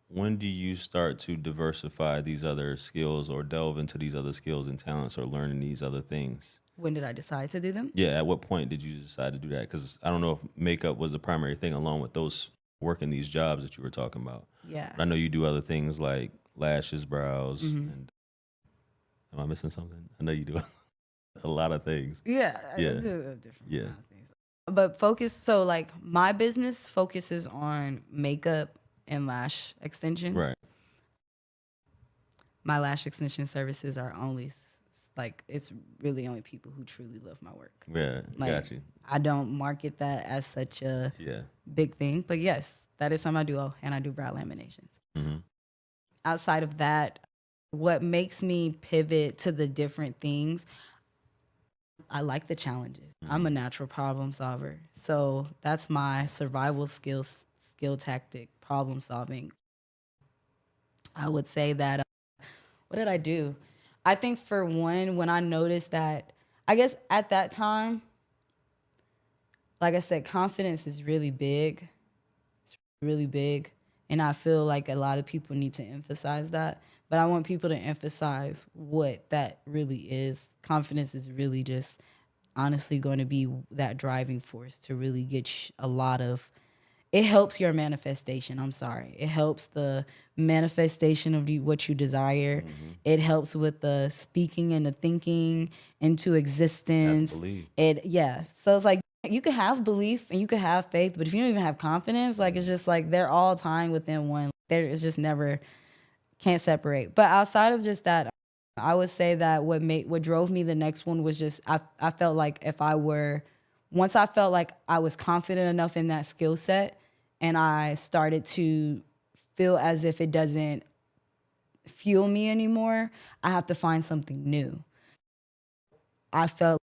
[SPEAKER 1] When do you start to diversify these other skills or delve into these other skills and talents or learning these other things?
[SPEAKER 2] When did I decide to do them?
[SPEAKER 1] Yeah, at what point did you decide to do that? Because I don't know if makeup was the primary thing along with those working these jobs that you were talking about.
[SPEAKER 2] Yeah.
[SPEAKER 1] But I know you do other things like lashes, brows, and am I missing something? I know you do a lot of things.
[SPEAKER 2] Yeah.
[SPEAKER 1] Yeah.
[SPEAKER 2] I do a different
[SPEAKER 1] Yeah.
[SPEAKER 2] amount of things. But so like my business focuses on makeup and lash extensions.
[SPEAKER 1] Right.
[SPEAKER 2] My lash extension services are only like it's really only people who truly love my work.
[SPEAKER 1] Yeah,
[SPEAKER 2] Like,
[SPEAKER 1] got you.
[SPEAKER 2] I don't market that as such a big thing, but yes, that is something I do. And I do brow laminations. Outside of that, what makes me pivot to the different things, I like the challenges. I'm a natural problem solver. So that's my survival skill tactic, problem solving. I would say that, what did I do? I think for one, when I noticed that, I guess at that time, like I said, confidence is really big. It's really big. And I feel like a lot of people need to emphasize that. But I want people to emphasize what that really is. Confidence is really just honestly going to be that driving force to really get a lot of, it helps your manifestation. I'm sorry. It helps the manifestation of what you desire. It helps with the speaking and the thinking into existence.
[SPEAKER 1] Believe.
[SPEAKER 2] So it's like you can have belief and you can have faith, but if you don't even have confidence, like it's just like they're all tying within one. It's just never can't separate. But outside of just that, I would say that what drove me the next one was just I felt like once I felt like I was confident enough in that skill set and I started to feel as if it doesn't fuel me anymore, I have to find something new. I felt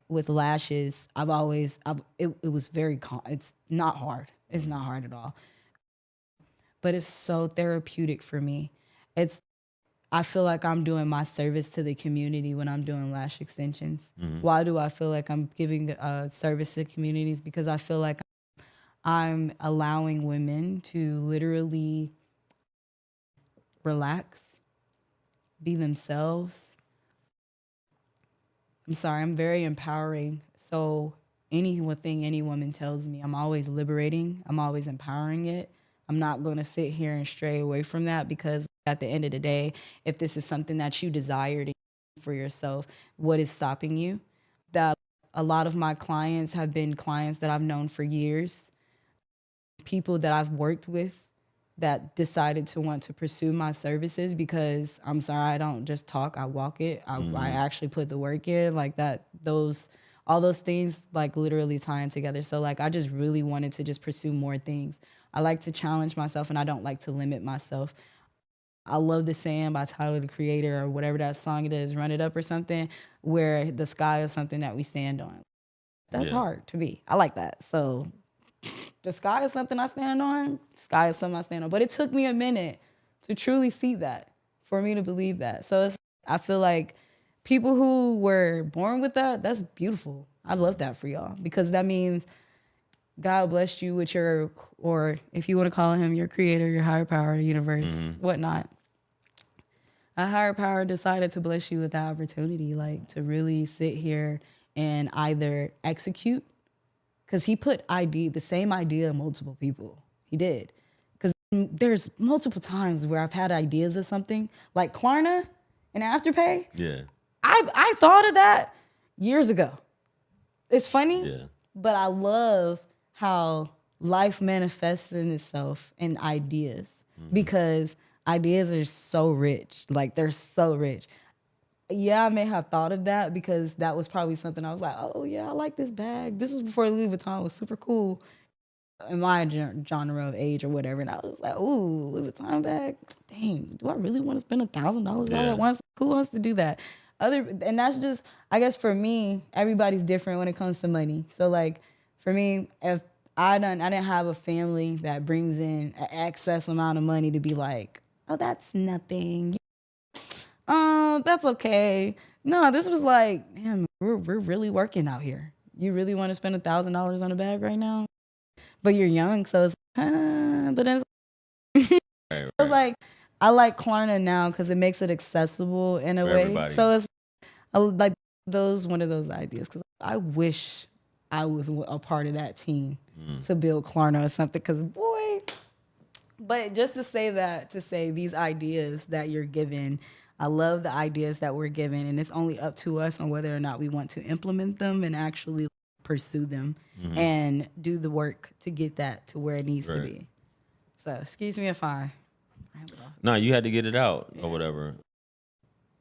[SPEAKER 2] with lashes, it was it's not hard. It's not hard at all. But it's so therapeutic for me. I feel like I'm doing my service to the community when I'm doing lash extensions. Why do I feel like I'm giving service to communities? Because I feel like I'm allowing women to literally relax, be themselves. I'm sorry, I'm very empowering. So anything any woman tells me, I'm always liberating. I'm always empowering it. I'm not going to sit here and stray away from that because at the end of the day, if this is something that you desire to for yourself, what is stopping you? That a lot of my clients have been clients that I've known for years, people that I've worked with that decided to want to pursue my services because I'm sorry, I don't just talk, I walk it. I actually put the work in, like that, all those things like literally tying together. So like I just really wanted to just pursue more things. I like to challenge myself and I don't like to limit myself. I love the saying by Tyler, the Creator, or whatever that song it is, Run It Up or something, where the sky is something that we stand on. That's hard to be. I like that. So the sky is something I stand on. The sky is something I stand on. But it took me a minute to truly see that, for me to believe that. So I feel like people who were born with that, that's beautiful. I love that for y'all because that means God blessed you with your, or if you want to call him your creator, your higher power, the universe, whatnot. A higher power decided to bless you with that opportunity, like to really sit here and either execute, because he put the same idea in multiple people. He did. Because there's multiple times where I've had ideas of something, like Klarna and Afterpay.
[SPEAKER 1] Yeah.
[SPEAKER 2] I thought of that years ago. It's funny,
[SPEAKER 1] Yeah.
[SPEAKER 2] but I love how life manifests in itself in ideas, because ideas are so rich. Like, they're so rich. Yeah, I may have thought of that because that was probably something I was like, oh, yeah, I like this bag. This is before Louis Vuitton was super cool in my genre of age or whatever. And I was like, ooh, Louis Vuitton bag. Dang, do I really want to spend $1,000 all
[SPEAKER 1] Yeah.
[SPEAKER 2] at once? Who wants to do that? And that's just, I guess for me, everybody's different when it comes to money. So like for me, if I didn't have a family that brings in an excess amount of money to be like, oh, that's nothing. Oh, that's okay. No, this was like, damn, we're really working out here. You really want to spend $1,000 on a bag right now? But you're young, so it's but then it's like, I like Klarna now because it makes it accessible in a
[SPEAKER 1] For
[SPEAKER 2] way.
[SPEAKER 1] everybody.
[SPEAKER 2] So it's like one of those ideas, because I wish I was a part of that team to build Klarna or something. Because boy, but just to say these ideas that you're given, I love the ideas that we're given, and it's only up to us on whether or not we want to implement them and actually pursue them and do the work to get that to where it needs to be. So, excuse me if I rambled off.
[SPEAKER 1] No, you had to get it out or whatever.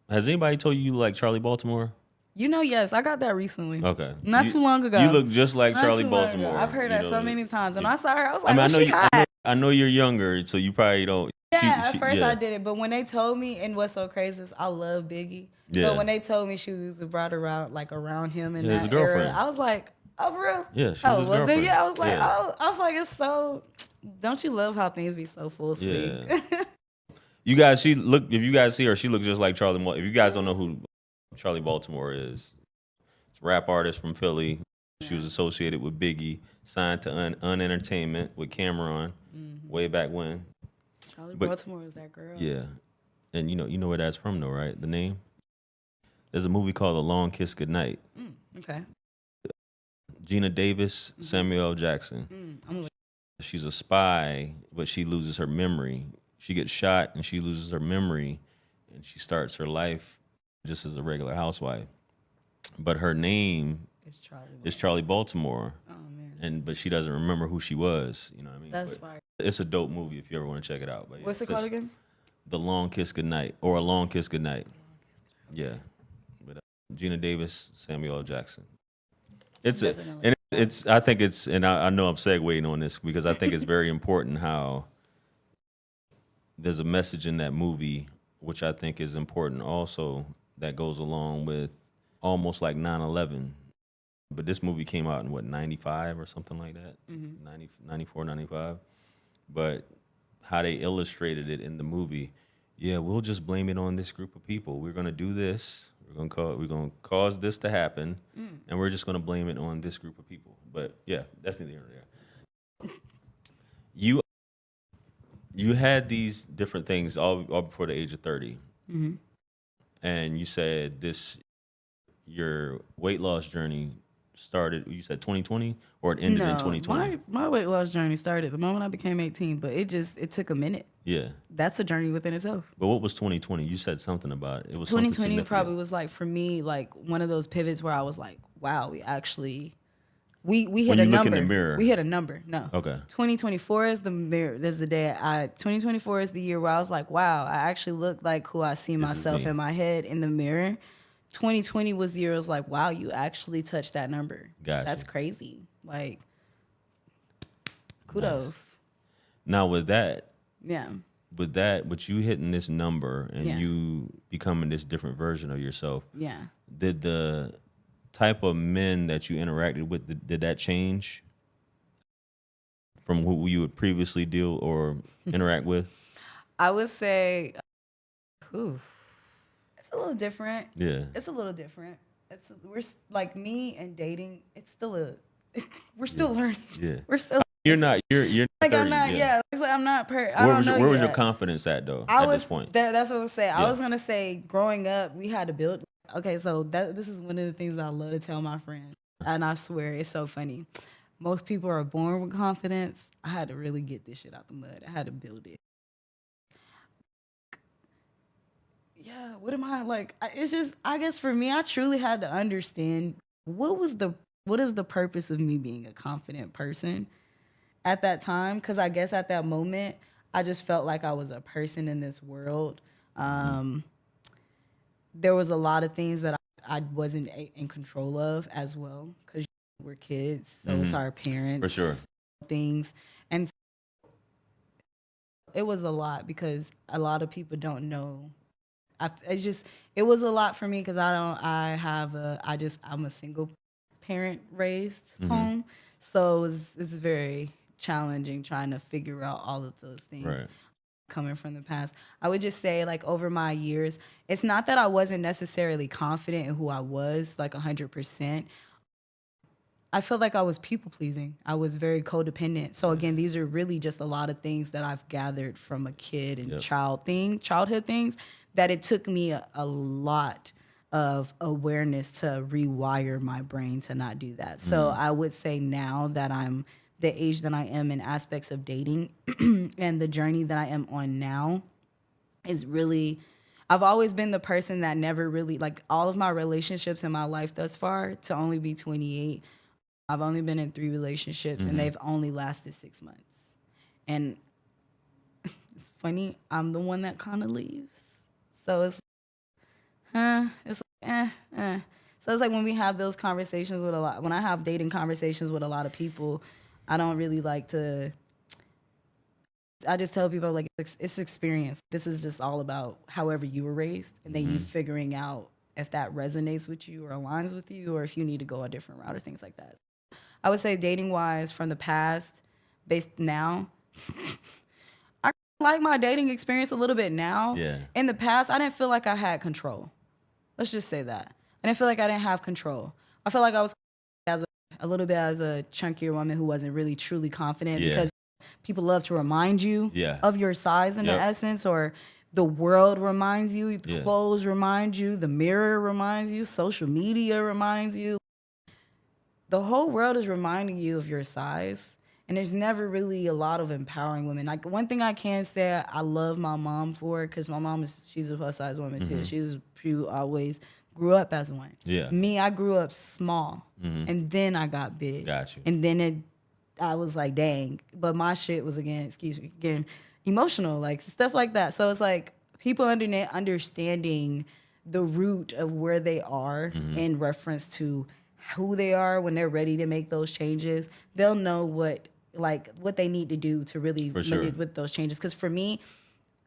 [SPEAKER 1] Has anybody told you like Charlie Baltimore?
[SPEAKER 2] Yes, I got that recently.
[SPEAKER 1] Okay.
[SPEAKER 2] Not too long ago.
[SPEAKER 1] You look just like
[SPEAKER 2] Not
[SPEAKER 1] Charlie
[SPEAKER 2] too long
[SPEAKER 1] Baltimore.
[SPEAKER 2] ago. I've heard that so many times. And I saw her, I was
[SPEAKER 1] I
[SPEAKER 2] like,
[SPEAKER 1] mean,
[SPEAKER 2] she hot.
[SPEAKER 1] I know you're younger, so you probably don't.
[SPEAKER 2] Yeah, at first I did it. But when they told me, and what's so crazy is I love Biggie.
[SPEAKER 1] Yeah.
[SPEAKER 2] So when they told me she was brought around him in
[SPEAKER 1] his
[SPEAKER 2] that
[SPEAKER 1] girlfriend.
[SPEAKER 2] era, I was like, oh, for real?
[SPEAKER 1] Yeah, she was his girlfriend.
[SPEAKER 2] Then, yeah, I was like,
[SPEAKER 1] Yeah.
[SPEAKER 2] I was like, it's so, don't you love how things be so full speak?
[SPEAKER 1] Yeah. You guys, if you guys see her, she looks just like Charlie. If you guys don't know who Charlie Baltimore is, it's a rap artist from Philly. She was associated with Biggie, signed to Un Entertainment with Cameron way back when.
[SPEAKER 2] Charlie Baltimore is that girl.
[SPEAKER 1] Yeah. And you know where that's from though, right? The name? There's a movie called A Long Kiss Goodnight.
[SPEAKER 2] Okay.
[SPEAKER 1] Gina Davis, Samuel L. Jackson. She's a spy, but she loses her memory. She gets shot and she loses her memory, and she starts her life just as a regular housewife. But her name is Charlie Baltimore.
[SPEAKER 2] Oh man.
[SPEAKER 1] But she doesn't remember who she was. You know what I mean?
[SPEAKER 2] That's fire.
[SPEAKER 1] It's a dope movie if you ever want to check it out. But
[SPEAKER 2] What's it called again?
[SPEAKER 1] The Long Kiss Goodnight, or A Long Kiss Goodnight. Yeah. But Gina Davis, Samuel L. Jackson. I think it's, and I know I'm segueing on this because I think it's very important how there's a message in that movie, which I think is important also, that goes along with almost like 9/11. But this movie came out in 95 or something like that, 94, 95. But how they illustrated it in the movie, yeah, we'll just blame it on this group of people. We're gonna do this. We're gonna cause this to happen, and we're just gonna blame it on this group of people. But yeah, that's neither here nor there. You had these different things all before the age of 30, and you said your weight loss journey started. You said 2020, or it ended in 2020.
[SPEAKER 2] My weight loss journey started the moment I became 18, but it took a minute.
[SPEAKER 1] Yeah,
[SPEAKER 2] that's a journey within itself.
[SPEAKER 1] But what was 2020? You said something about it. It was
[SPEAKER 2] 2020 probably was like, for me, like one of those pivots where I was like, wow, we actually we hit a number. Look in the mirror. We hit a number. No.
[SPEAKER 1] Okay. 2024
[SPEAKER 2] is the mirror. There's the day 2024 is the year where I was like, wow, I actually look like who I see myself in my head in the mirror. 2020 was the year I was like, wow, you actually touched that number.
[SPEAKER 1] Gotcha.
[SPEAKER 2] That's crazy. Like, kudos. Nice.
[SPEAKER 1] Now with that,
[SPEAKER 2] with
[SPEAKER 1] you hitting this number and you becoming this different version of yourself, did the type of men that you interacted with, did that change from who you would previously deal or interact with?
[SPEAKER 2] I would say, it's a little different.
[SPEAKER 1] Yeah.
[SPEAKER 2] It's a little different. We're like, me and dating, it's still we're still learning.
[SPEAKER 1] Yeah.
[SPEAKER 2] We're still
[SPEAKER 1] You're not 30.
[SPEAKER 2] I'm not. Yeah. It's like I'm not. I don't know
[SPEAKER 1] Where was your
[SPEAKER 2] yet.
[SPEAKER 1] confidence at though?
[SPEAKER 2] I
[SPEAKER 1] at
[SPEAKER 2] was
[SPEAKER 1] this point,
[SPEAKER 2] that's what I was saying.
[SPEAKER 1] Yeah.
[SPEAKER 2] I was gonna say, growing up, we had to build. Okay, so this is one of the things I love to tell my friends, and I swear it's so funny. Most people are born with confidence. I had to really get this shit out the mud. I had to build it. Yeah, what am I like? It's just, I guess for me, I truly had to understand what is the purpose of me being a confident person at that time, because I guess at that moment I just felt like I was a person in this world. There was a lot of things that I wasn't in control of as well, because we're kids, so it's our parents
[SPEAKER 1] For sure.
[SPEAKER 2] things, and it was a lot because a lot of people don't know. It was a lot for me because I'm a single parent raised home, so it's very challenging trying to figure out all of those things.
[SPEAKER 1] Right.
[SPEAKER 2] Coming from the past, I would just say, like, over my years, it's not that I wasn't necessarily confident in who I was, like 100%. I felt like I was people pleasing. I was very codependent. So again, these are really just a lot of things that I've gathered from a kid and childhood things, that it took me a lot of awareness to rewire my brain to not do that. So I would say now that I'm the age that I am in aspects of dating and the journey that I am on now is really, I've always been the person that never really, like, all of my relationships in my life thus far, to only be 28, I've only been in 3 relationships and they've only lasted 6 months. And it's funny, I'm the one that kind of leaves. So it's, it's like, So it's like when we have those conversations when I have dating conversations with a lot of people, I don't really like to, I just tell people, like, it's experience. This is just all about however you were raised, and then you figuring out if that resonates with you or aligns with you, or if you need to go a different route or things like that. I would say dating wise from the past, based now, I like my dating experience a little bit now.
[SPEAKER 1] Yeah.
[SPEAKER 2] In the past, I didn't feel like I had control. Let's just say that. I didn't feel like I didn't have control. I felt like I was a little bit as a chunkier woman who wasn't really truly confident, because people love to remind you of your size in the essence, or the world reminds you, clothes remind you, the mirror reminds you, social media reminds you. The whole world is reminding you of your size, and there's never really a lot of empowering women. Like, one thing I can say I love my mom for, because my mom she's a plus size woman too. She always grew up as one.
[SPEAKER 1] Yeah.
[SPEAKER 2] Me, I grew up small, and then I got big.
[SPEAKER 1] Got you.
[SPEAKER 2] And then I was like, dang. But my shit was again emotional, like stuff like that. So it's like people understanding the root of where they are in reference to who they are when they're ready to make those changes. They'll know what they need to do to really with those changes. Because for me,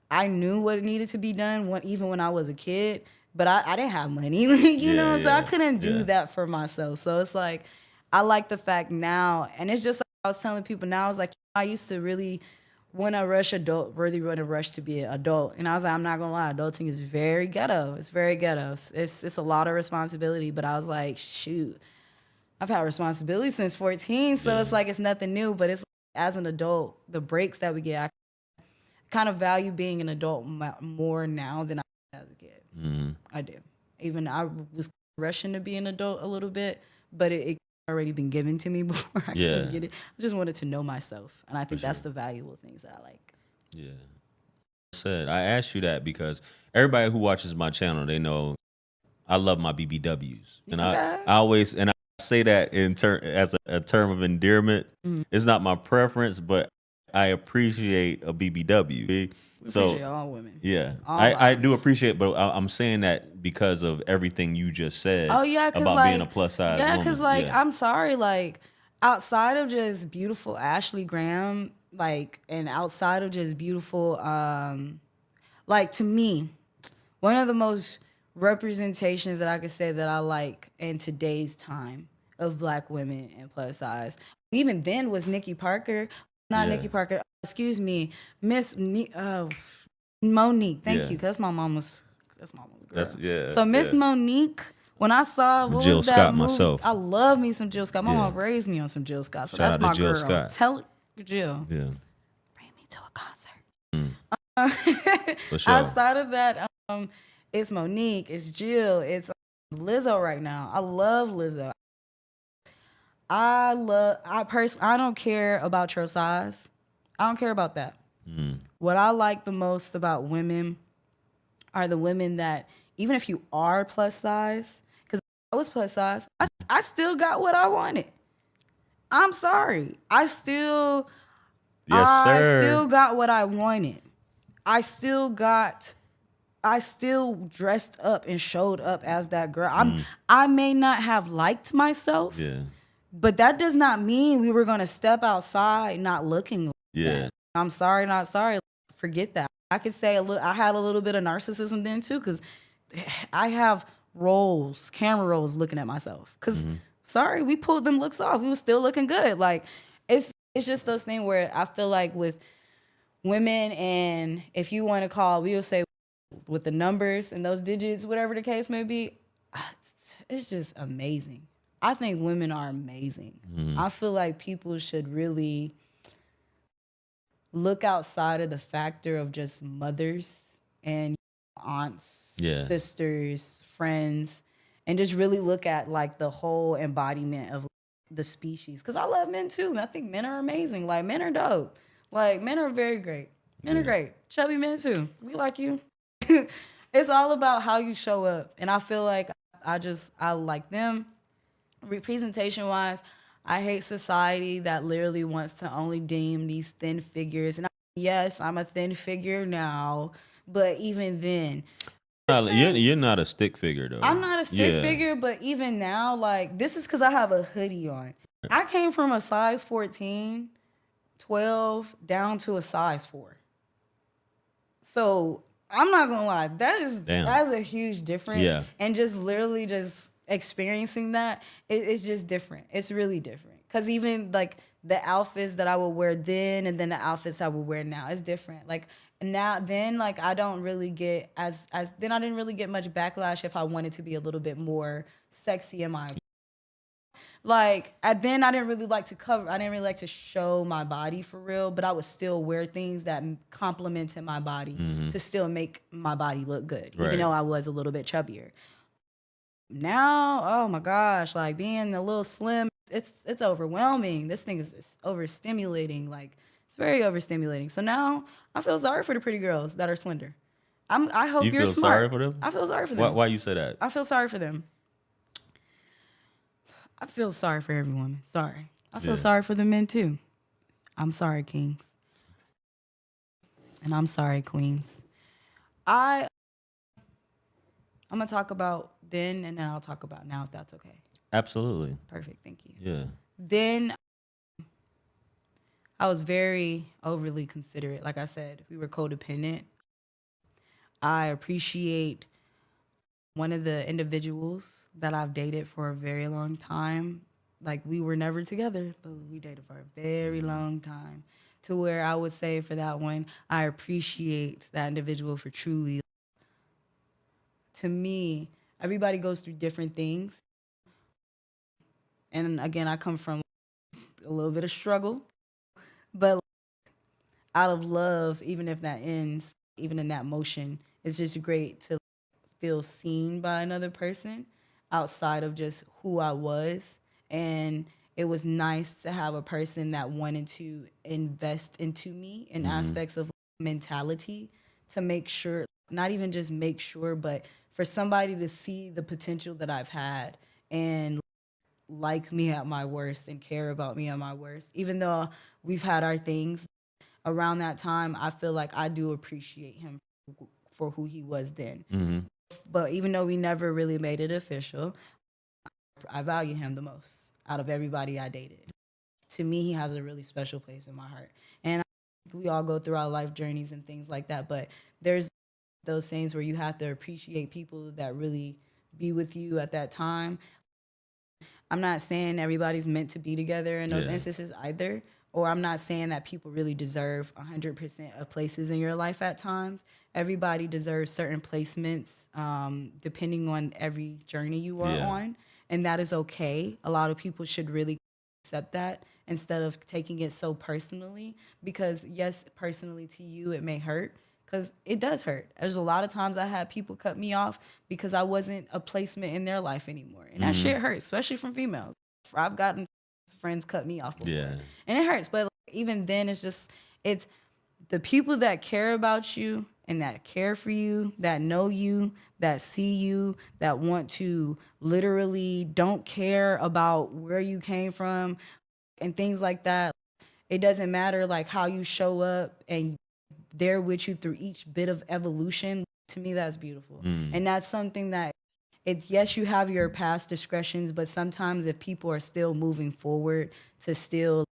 [SPEAKER 2] I knew what needed to be done even when I was a kid, but I didn't have money, so I couldn't do that for myself. So it's like, I like the fact now, and it's just like I was telling people now, I was like, I used to really want to rush to be an adult. And I was like, I'm not gonna lie, adulting is very ghetto. It's very ghetto. It's a lot of responsibility, but I was like, shoot, I've had responsibility since 14, so it's like, it's nothing new. But it's like, as an adult, the breaks that we get, I kind of value being an adult more now than I did as a kid. I do. Even I was rushing to be an adult a little bit, but it already been given to me before I could get it. I just wanted to know myself, and I think that's the valuable things that I like.
[SPEAKER 1] Yeah. I asked you that because everybody who watches my channel, they know I love my BBWs, and I always say that as a term of endearment. It's not my preference, but I appreciate a BBW.
[SPEAKER 2] We appreciate all women.
[SPEAKER 1] Yeah, I do appreciate, but I'm saying that because of everything you just said.
[SPEAKER 2] Oh yeah,
[SPEAKER 1] about being a plus size woman.
[SPEAKER 2] Yeah, because I'm sorry, like, outside of just beautiful Ashley Graham, like, and outside of just beautiful, like, to me, one of the most representations that I could say that I like in today's time of Black women and plus size, even then, was Nikki Parker. Not Nikki Parker. Excuse me, Miss Monique. Thank you, because that's my mama's girl. So Miss Monique When I saw what
[SPEAKER 1] Jill
[SPEAKER 2] was that
[SPEAKER 1] Scott
[SPEAKER 2] movie,
[SPEAKER 1] myself.
[SPEAKER 2] I love me some Jill Scott. My
[SPEAKER 1] Yeah.
[SPEAKER 2] mom raised me on some Jill Scott, so
[SPEAKER 1] Shout
[SPEAKER 2] that's
[SPEAKER 1] out to
[SPEAKER 2] my
[SPEAKER 1] Jill
[SPEAKER 2] girl.
[SPEAKER 1] Scott.
[SPEAKER 2] Tell Jill,
[SPEAKER 1] Yeah,
[SPEAKER 2] bring me to a concert.
[SPEAKER 1] for sure.
[SPEAKER 2] Outside of that, it's Monique, it's Jill, it's Lizzo right now. I love Lizzo. I don't care about your size. I don't care about that. What I like the most about women are the women that, even if you are plus size, because I was plus size, I still got what I wanted. I'm sorry.
[SPEAKER 1] Yes,
[SPEAKER 2] I
[SPEAKER 1] sir.
[SPEAKER 2] still got what I wanted. I still dressed up and showed up as that girl. I may not have liked myself,
[SPEAKER 1] Yeah,
[SPEAKER 2] but that does not mean we were gonna step outside not looking like
[SPEAKER 1] yeah,
[SPEAKER 2] that. I'm sorry, not sorry. Forget that. I could say I had a little bit of narcissism then too, because I have camera rolls looking at myself. Because sorry, we pulled them looks off. We was still looking good. Like it's just those things where I feel like with women, and if you want to call, we will say with the numbers and those digits, whatever the case may be, it's just amazing. I think women are amazing. I feel like people should really look outside of the factor of just mothers and aunts, sisters, friends, and just really look at like the whole embodiment of the species. Because I love men too. I think men are amazing. Like men are dope. Like men are very great. Men are great. Chubby men too. We like you. It's all about how you show up. And I feel like I like them. Representation wise, I hate society that literally wants to only deem these thin figures. And yes, I'm a thin figure now, but even then,
[SPEAKER 1] you're not a stick figure though.
[SPEAKER 2] I'm not a stick figure, but even now, like this is because I have a hoodie on. I came from a size 14, 12 down to a size 4. So I'm not gonna lie, that's a huge difference.
[SPEAKER 1] Yeah.
[SPEAKER 2] And just literally just experiencing that, it's just different. It's really different. Cause even like the outfits that I would wear then and then the outfits I would wear now, it's different. Like then like I don't really get as then I didn't really get much backlash if I wanted to be a little bit more sexy in my like then I didn't really like to show my body for real, but I would still wear things that complemented my body to still make my body look good, even though I was a little bit chubbier. Now, oh my gosh, like being a little slim, it's overwhelming. This thing is overstimulating. Like it's very overstimulating. So now I feel sorry for the pretty girls that are slender. I hope
[SPEAKER 1] you
[SPEAKER 2] you're
[SPEAKER 1] feel
[SPEAKER 2] smart.
[SPEAKER 1] sorry for them?
[SPEAKER 2] I feel sorry for them.
[SPEAKER 1] Why you say that?
[SPEAKER 2] I feel sorry for them. I feel sorry for every woman. Sorry. I feel sorry for the men too. I'm sorry, kings. And I'm sorry, queens. I'm going to talk about then and then I'll talk about now if that's okay.
[SPEAKER 1] Absolutely.
[SPEAKER 2] Perfect. Thank you.
[SPEAKER 1] Yeah.
[SPEAKER 2] Then I was very overly considerate. Like I said, we were codependent. I appreciate one of the individuals that I've dated for a very long time. Like we were never together, but we dated for a very long time. To where I would say for that one, I appreciate that individual for truly. To me, everybody goes through different things. And again, I come from a little bit of struggle, but out of love, even if that ends, even in that motion, it's just great to feel seen by another person outside of just who I was. And it was nice to have a person that wanted to invest into me in aspects of mentality to make sure, not even just make sure, but for somebody to see the potential that I've had and like me at my worst and care about me at my worst. Even though we've had our things around that time, I feel like I do appreciate him for who he was then.
[SPEAKER 1] Mm-hmm.
[SPEAKER 2] But even though we never really made it official, I value him the most out of everybody I dated. To me, he has a really special place in my heart. And we all go through our life journeys and things like that, but there's those things where you have to appreciate people that really be with you at that time. I'm not saying everybody's meant to be together in those instances either, or I'm not saying that people really deserve 100% of places in your life at times. Everybody deserves certain placements, depending on every journey you are
[SPEAKER 1] Yeah.
[SPEAKER 2] on, and that is okay. A lot of people should really accept that instead of taking it so personally, because yes, personally to you it may hurt, because it does hurt. There's a lot of times I had people cut me off because I wasn't a placement in their life anymore, and that shit hurts, especially from females. I've gotten friends cut me off before,
[SPEAKER 1] Yeah.
[SPEAKER 2] and it hurts. But like, even then, it's the people that care about you and that care for you, that know you, that see you, that want to literally don't care about where you came from and things like that. It doesn't matter like how you show up, and they're with you through each bit of evolution. To me, that's beautiful. And that's something that it's, yes, you have your past discretions, but sometimes if people are still moving forward to still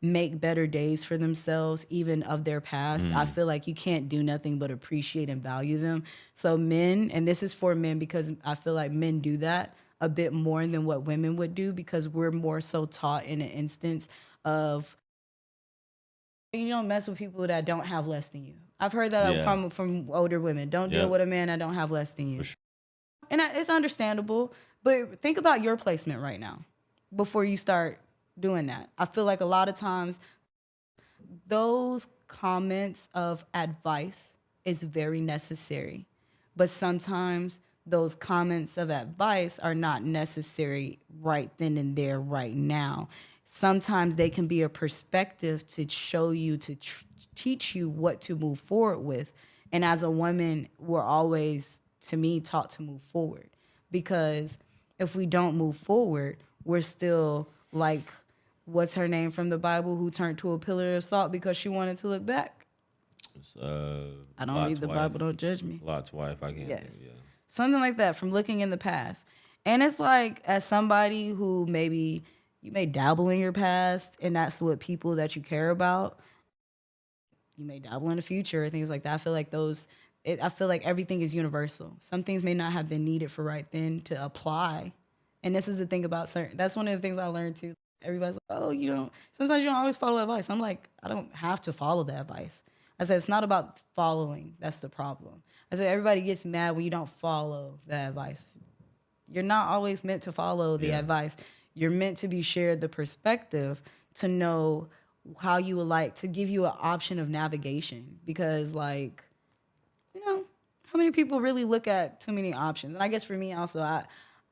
[SPEAKER 2] make better days for themselves, even of their past, I feel like you can't do nothing but appreciate and value them. So men, and this is for men because I feel like men do that a bit more than what women would do, because we're more so taught in an instance of you don't mess with people that don't have less than you. I've heard that
[SPEAKER 1] Yeah.
[SPEAKER 2] from older women. Don't deal
[SPEAKER 1] Yep.
[SPEAKER 2] with a man that don't have less than you.
[SPEAKER 1] For sure.
[SPEAKER 2] And it's understandable, but think about your placement right now before you start doing that. I feel like a lot of times those comments of advice is very necessary, but sometimes those comments of advice are not necessary right then and there right now. Sometimes they can be a perspective to show you, to teach you what to move forward with. And as a woman, we're always, to me, taught to move forward, because if we don't move forward, we're still like, what's her name from the Bible who turned to a pillar of salt because she wanted to look back?
[SPEAKER 1] It's,
[SPEAKER 2] I don't
[SPEAKER 1] Lot's
[SPEAKER 2] read the
[SPEAKER 1] wife.
[SPEAKER 2] Bible, don't judge me.
[SPEAKER 1] Lot's wife. I can't
[SPEAKER 2] Yes.
[SPEAKER 1] think. Yeah.
[SPEAKER 2] Something like that, from looking in the past. And it's like, as somebody who maybe you may dabble in your past and that's what people that you care about, you may dabble in the future, things like that. I feel like I feel like everything is universal. Some things may not have been needed for right then to apply. And this is the thing about certain, that's one of the things I learned too. Everybody's like, oh, sometimes you don't always follow advice. I'm like, I don't have to follow the advice. I said, it's not about following. That's the problem. I said, everybody gets mad when you don't follow the advice. You're not always meant to follow the advice. You're meant to be shared the perspective to know how you would like to give you an option of navigation. Because, like, how many people really look at too many options? And I guess for me also,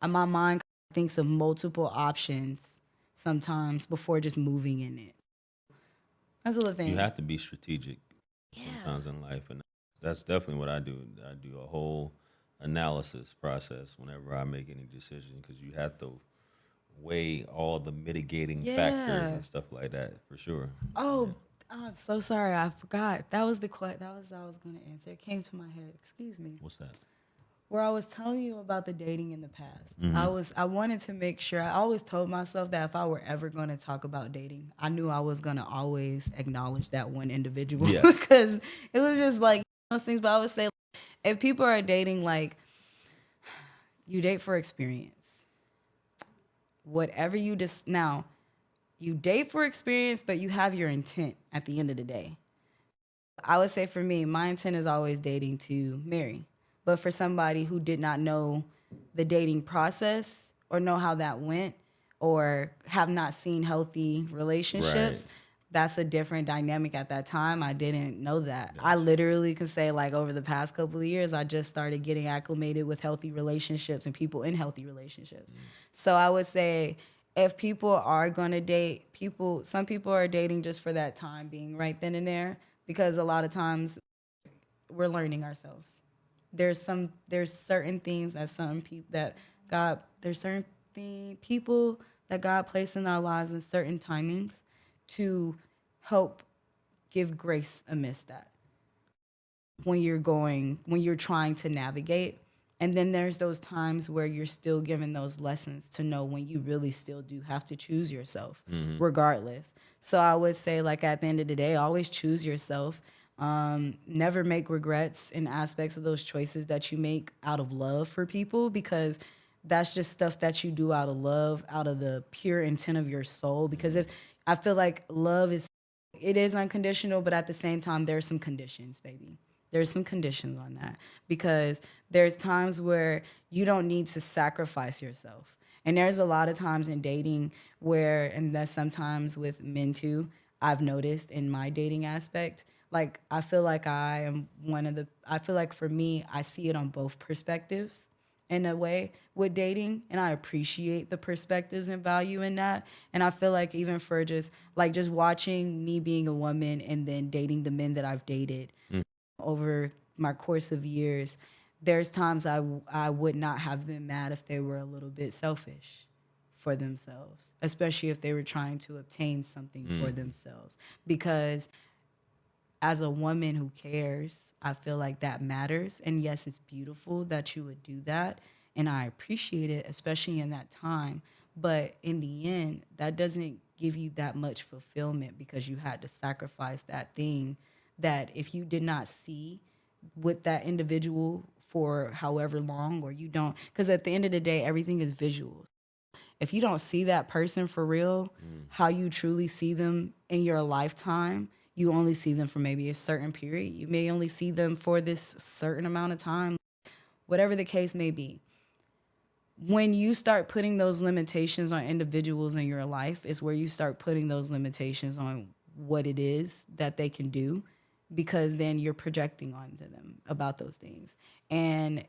[SPEAKER 2] my mind thinks of multiple options sometimes before just moving in it. That's a little thing.
[SPEAKER 1] You have to be strategic sometimes in life, and that's definitely what I do. I do a whole analysis process whenever I make any decision, because you have to weigh all the mitigating factors and stuff like that, for sure.
[SPEAKER 2] Oh, I'm so sorry. I forgot. That was that was I was going to answer. It came to my head. Excuse me.
[SPEAKER 1] What's that?
[SPEAKER 2] Where I was telling you about the dating in the past. I wanted to make sure. I always told myself that if I were ever going to talk about dating, I knew I was going to always acknowledge that one individual.
[SPEAKER 1] Yes.
[SPEAKER 2] Because it was just like those things. But I would say, if people are dating, like, you date for experience. Whatever you just now, you date for experience, but you have your intent at the end of the day. I would say for me, my intent is always dating to marry. But for somebody who did not know the dating process or know how that went or have not seen healthy relationships, that's a different dynamic at that time. I didn't know that. I literally can say, like, over the past couple of years, I just started getting acclimated with healthy relationships and people in healthy relationships. So I would say, if people are going to date, some people are dating just for that time being right then and there, because a lot of times we're learning ourselves. There's certain things that people that God placed in our lives in certain timings to help give grace amidst that when you're trying to navigate. And then there's those times where you're still given those lessons to know when you really still do have to choose yourself, regardless. So I would say, like, at the end of the day, always choose yourself. Never make regrets in aspects of those choices that you make out of love for people, because that's just stuff that you do out of love, out of the pure intent of your soul. Because if I feel like love is unconditional, but at the same time, there's some conditions, baby. There's some conditions on that because there's times where you don't need to sacrifice yourself. And there's a lot of times in dating where, and that's sometimes with men too, I've noticed in my dating aspect, like I feel like I feel like for me, I see it on both perspectives in a way with dating, and I appreciate the perspectives and value in that. And I feel like even for just watching me being a woman and then dating the men that I've dated over my course of years, there's times I would not have been mad if they were a little bit selfish for themselves, especially if they were trying to obtain something for themselves. Because as a woman who cares, I feel like that matters. And yes, it's beautiful that you would do that. And I appreciate it, especially in that time. But in the end, that doesn't give you that much fulfillment because you had to sacrifice that thing that if you did not see with that individual for however long, or you don't, because at the end of the day, everything is visual. If you don't see that person for real, how you truly see them in your lifetime, you only see them for maybe a certain period. You may only see them for this certain amount of time, whatever the case may be. When you start putting those limitations on individuals in your life is where you start putting those limitations on what it is that they can do, because then you're projecting onto them about those things. And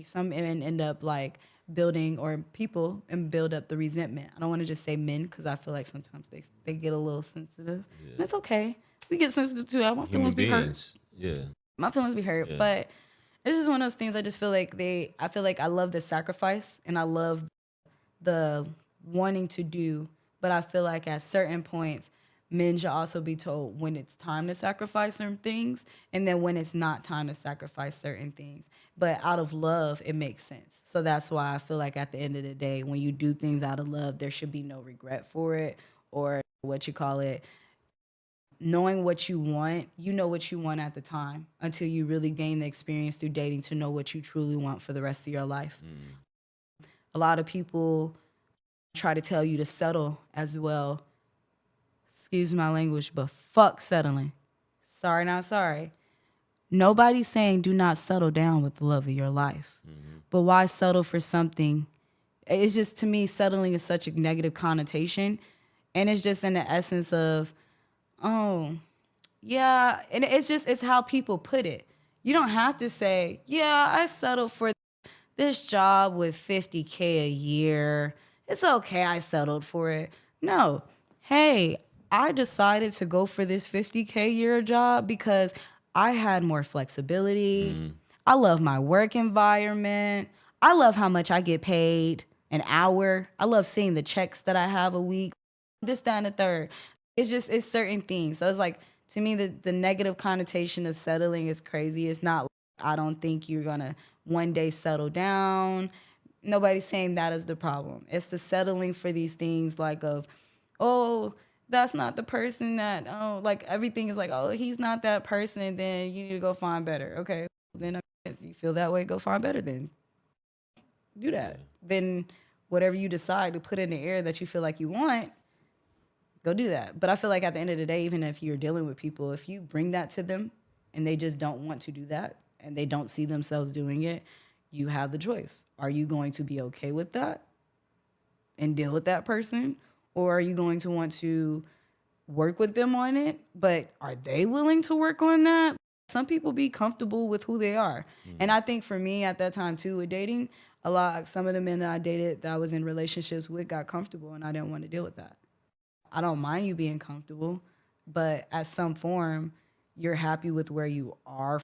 [SPEAKER 2] some men end up like building, or people, and build up the resentment. I don't want to just say men because I feel like sometimes they get a little sensitive. And it's okay. We get sensitive too. My
[SPEAKER 1] Human
[SPEAKER 2] feelings be hurt.
[SPEAKER 1] beings. Yeah.
[SPEAKER 2] My feelings be hurt.
[SPEAKER 1] Yeah.
[SPEAKER 2] But it's just one of those things I just feel like I feel like I love the sacrifice and I love the wanting to do, but I feel like at certain points, men should also be told when it's time to sacrifice certain things and then when it's not time to sacrifice certain things. But out of love, it makes sense. So that's why I feel like at the end of the day, when you do things out of love, there should be no regret for it, or what you call it, knowing what you want. You know what you want at the time until you really gain the experience through dating to know what you truly want for the rest of your life. A lot of people try to tell you to settle as well. Excuse my language, but fuck settling. Sorry, not sorry. Nobody's saying do not settle down with the love of your life. But why settle for something? It's just, to me, settling is such a negative connotation. And it's just in the essence of, oh, yeah. And it's how people put it. You don't have to say, yeah, I settled for this job with $50K a year. It's okay, I settled for it. No. Hey, I decided to go for this $50K a year job because I had more flexibility. I love my work environment. I love how much I get paid an hour. I love seeing the checks that I have a week. This, that, and the third. It's certain things. So it's like, to me, the negative connotation of settling is crazy. It's not, I don't think you're going to one day settle down. Nobody's saying that is the problem. It's the settling for these things like of, oh, that's not the person that, oh, like everything is like, oh, he's not that person, then you need to go find better. Okay, then if you feel that way, go find better then. Do that. Then whatever you decide to put in the air that you feel like you want, go do that. But I feel like at the end of the day, even if you're dealing with people, if you bring that to them and they just don't want to do that and they don't see themselves doing it, you have the choice. Are you going to be okay with that and deal with that person? Or are you going to want to work with them on it? But are they willing to work on that? Some people be comfortable with who they are. And I think for me at that time too with dating, some of the men that I dated that I was in relationships with got comfortable and I didn't want to deal with that. I don't mind you being comfortable, but at some form, you're happy with where you are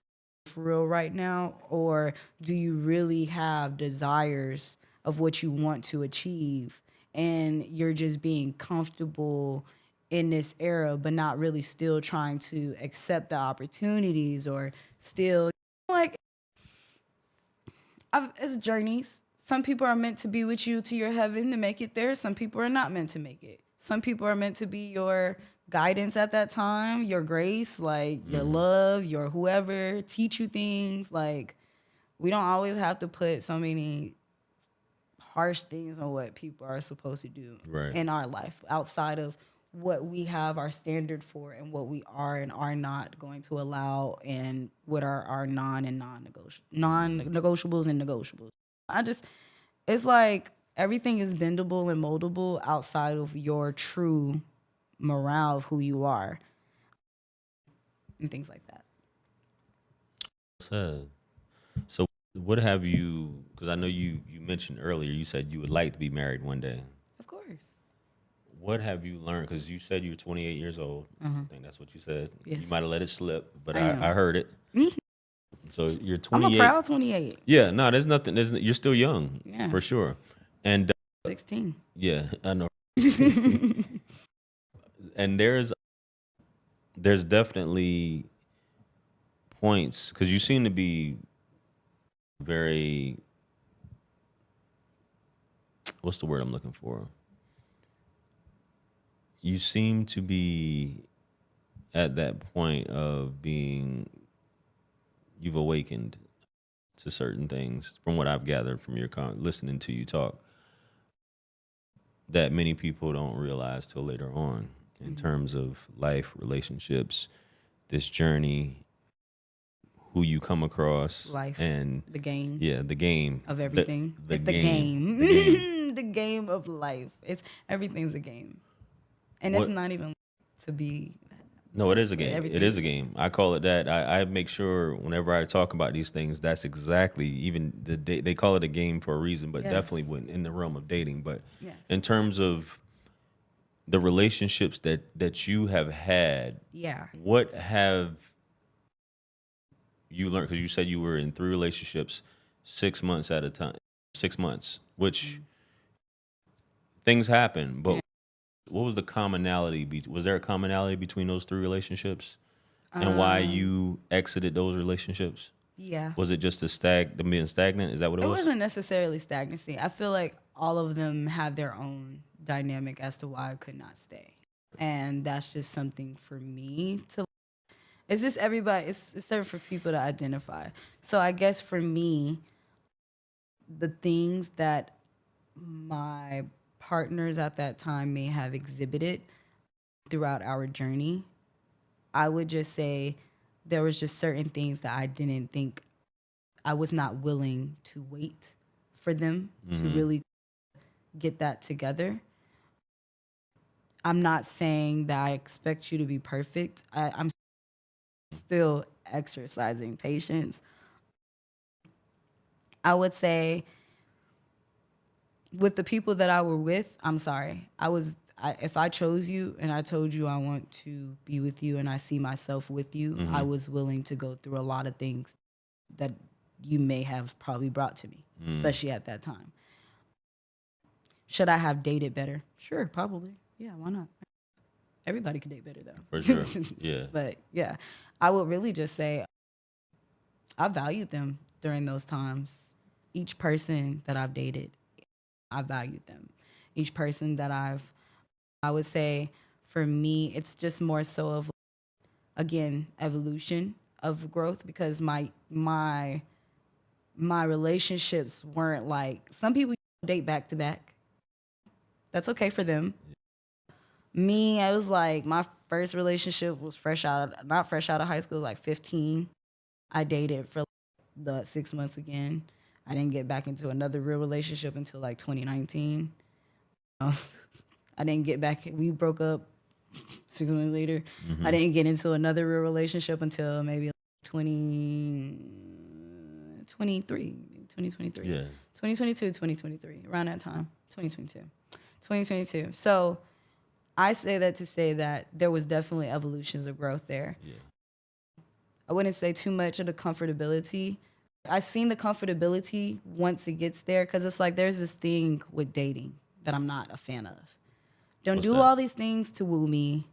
[SPEAKER 2] for real right now? Or do you really have desires of what you want to achieve and you're just being comfortable in this era, but not really still trying to accept the opportunities or still like, it's journeys. Some people are meant to be with you to your heaven to make it there. Some people are not meant to make it. Some people are meant to be your guidance at that time, your grace, like your love, your whoever, teach you things. Like, we don't always have to put so many harsh things on what people are supposed to do in our life outside of what we have our standard for and what we are and are not going to allow, and what are our non-negotiables and negotiables. It's like everything is bendable and moldable outside of your true morale of who you are and things like that.
[SPEAKER 1] Said. So what have you? Because I know you mentioned earlier. You said you would like to be married one day.
[SPEAKER 2] Of course.
[SPEAKER 1] What have you learned? Because you said you're 28 years old. I think that's what you said.
[SPEAKER 2] Yes.
[SPEAKER 1] You might have let it slip, but
[SPEAKER 2] I am.
[SPEAKER 1] I heard it. So you're
[SPEAKER 2] I'm
[SPEAKER 1] 28.
[SPEAKER 2] a proud 28.
[SPEAKER 1] Yeah, no, there's nothing. You're still young,
[SPEAKER 2] Yeah.
[SPEAKER 1] for sure. And
[SPEAKER 2] 16.
[SPEAKER 1] yeah, I know. And there's definitely points because you seem to be very, what's the word I'm looking for? You seem to be at that point of being, you've awakened to certain things from what I've gathered from your listening to you talk, that many people don't realize till later on in terms of life, relationships, this journey, who you come across,
[SPEAKER 2] Life,
[SPEAKER 1] and
[SPEAKER 2] the game.
[SPEAKER 1] Yeah, the game
[SPEAKER 2] Of everything. It's the
[SPEAKER 1] game.
[SPEAKER 2] game.
[SPEAKER 1] The game.
[SPEAKER 2] The game of life. Everything's a game. And
[SPEAKER 1] What-
[SPEAKER 2] it's not even to be.
[SPEAKER 1] No, it is a game.
[SPEAKER 2] Everything
[SPEAKER 1] It is
[SPEAKER 2] is
[SPEAKER 1] a
[SPEAKER 2] a
[SPEAKER 1] game. I call it that. I make sure whenever I talk about these things, that's exactly, even they call it a game for a reason, but
[SPEAKER 2] Yes.
[SPEAKER 1] definitely when in the realm of dating. But
[SPEAKER 2] Yes.
[SPEAKER 1] in terms of the relationships that you have had,
[SPEAKER 2] Yeah.
[SPEAKER 1] what have you learned? Because you said you were in 3 relationships 6 months at a time, 6 months, which things happen. But what was the commonality? Was there a commonality between those 3 relationships, and why you exited those relationships?
[SPEAKER 2] Yeah.
[SPEAKER 1] Was it just the being stagnant? Is that what it
[SPEAKER 2] It
[SPEAKER 1] was?
[SPEAKER 2] wasn't necessarily stagnancy. I feel like all of them had their own dynamic as to why I could not stay. And that's just something for me to. It's just everybody, it's certain for people to identify. So I guess for me, the things that my partners at that time may have exhibited throughout our journey, I would just say there was just certain things that I didn't think, I was not willing to wait for them to really get that together. I'm not saying that I expect you to be perfect. I'm still exercising patience. I would say with the people that I were with, I'm sorry. If I chose you and I told you I want to be with you and I see myself with you, I was willing to go through a lot of things that you may have probably brought to me, especially at that time. Should I have dated better? Sure, probably. Yeah, why not? Everybody could date better though.
[SPEAKER 1] For sure. Yeah.
[SPEAKER 2] But yeah, I would really just say I valued them during those times. Each person that I've dated, I valued them. Each person that I would say for me, it's just more so of, again, evolution of growth, because my relationships weren't like, some people date back to back. That's okay for them. Me, I was like, my first relationship was not fresh out of high school, like 15. I dated for the 6 months again. I didn't get back into another real relationship until like 2019. I didn't get back, we broke up 6 months later. I didn't get into another real relationship until maybe 2023.
[SPEAKER 1] Yeah.
[SPEAKER 2] 2022, 2023, around that time, 2022. So I say that to say that there was definitely evolutions of growth there.
[SPEAKER 1] Yeah.
[SPEAKER 2] I wouldn't say too much of the comfortability. I've seen the comfortability once it gets there, because it's like there's this thing with dating that I'm not a fan of. Don't
[SPEAKER 1] What's
[SPEAKER 2] do
[SPEAKER 1] that?
[SPEAKER 2] all these things to woo me.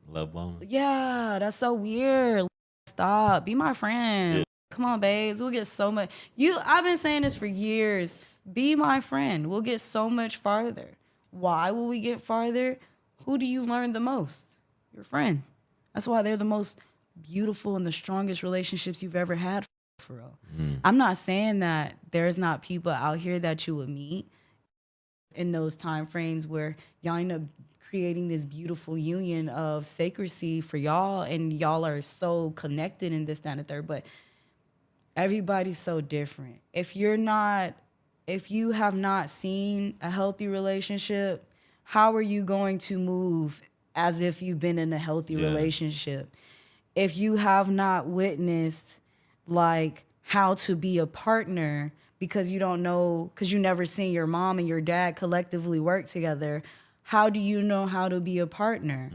[SPEAKER 1] Love bomb.
[SPEAKER 2] Yeah, that's so weird. Stop. Be my friend.
[SPEAKER 1] Yeah.
[SPEAKER 2] Come on, babes. We'll get so much. I've been saying this for years. Be my friend. We'll get so much farther. Why will we get farther? Who do you learn the most? Your friend. That's why they're the most beautiful and the strongest relationships you've ever had, for real. I'm not saying that there's not people out here that you would meet in those time frames where y'all end up creating this beautiful union of sacredcy for y'all, and y'all are so connected in this, that, and the third. But everybody's so different. If you have not seen a healthy relationship, how are you going to move as if you've been in a healthy relationship? If you have not witnessed like how to be a partner because you don't know, because you never seen your mom and your dad collectively work together, how do you know how to be a partner?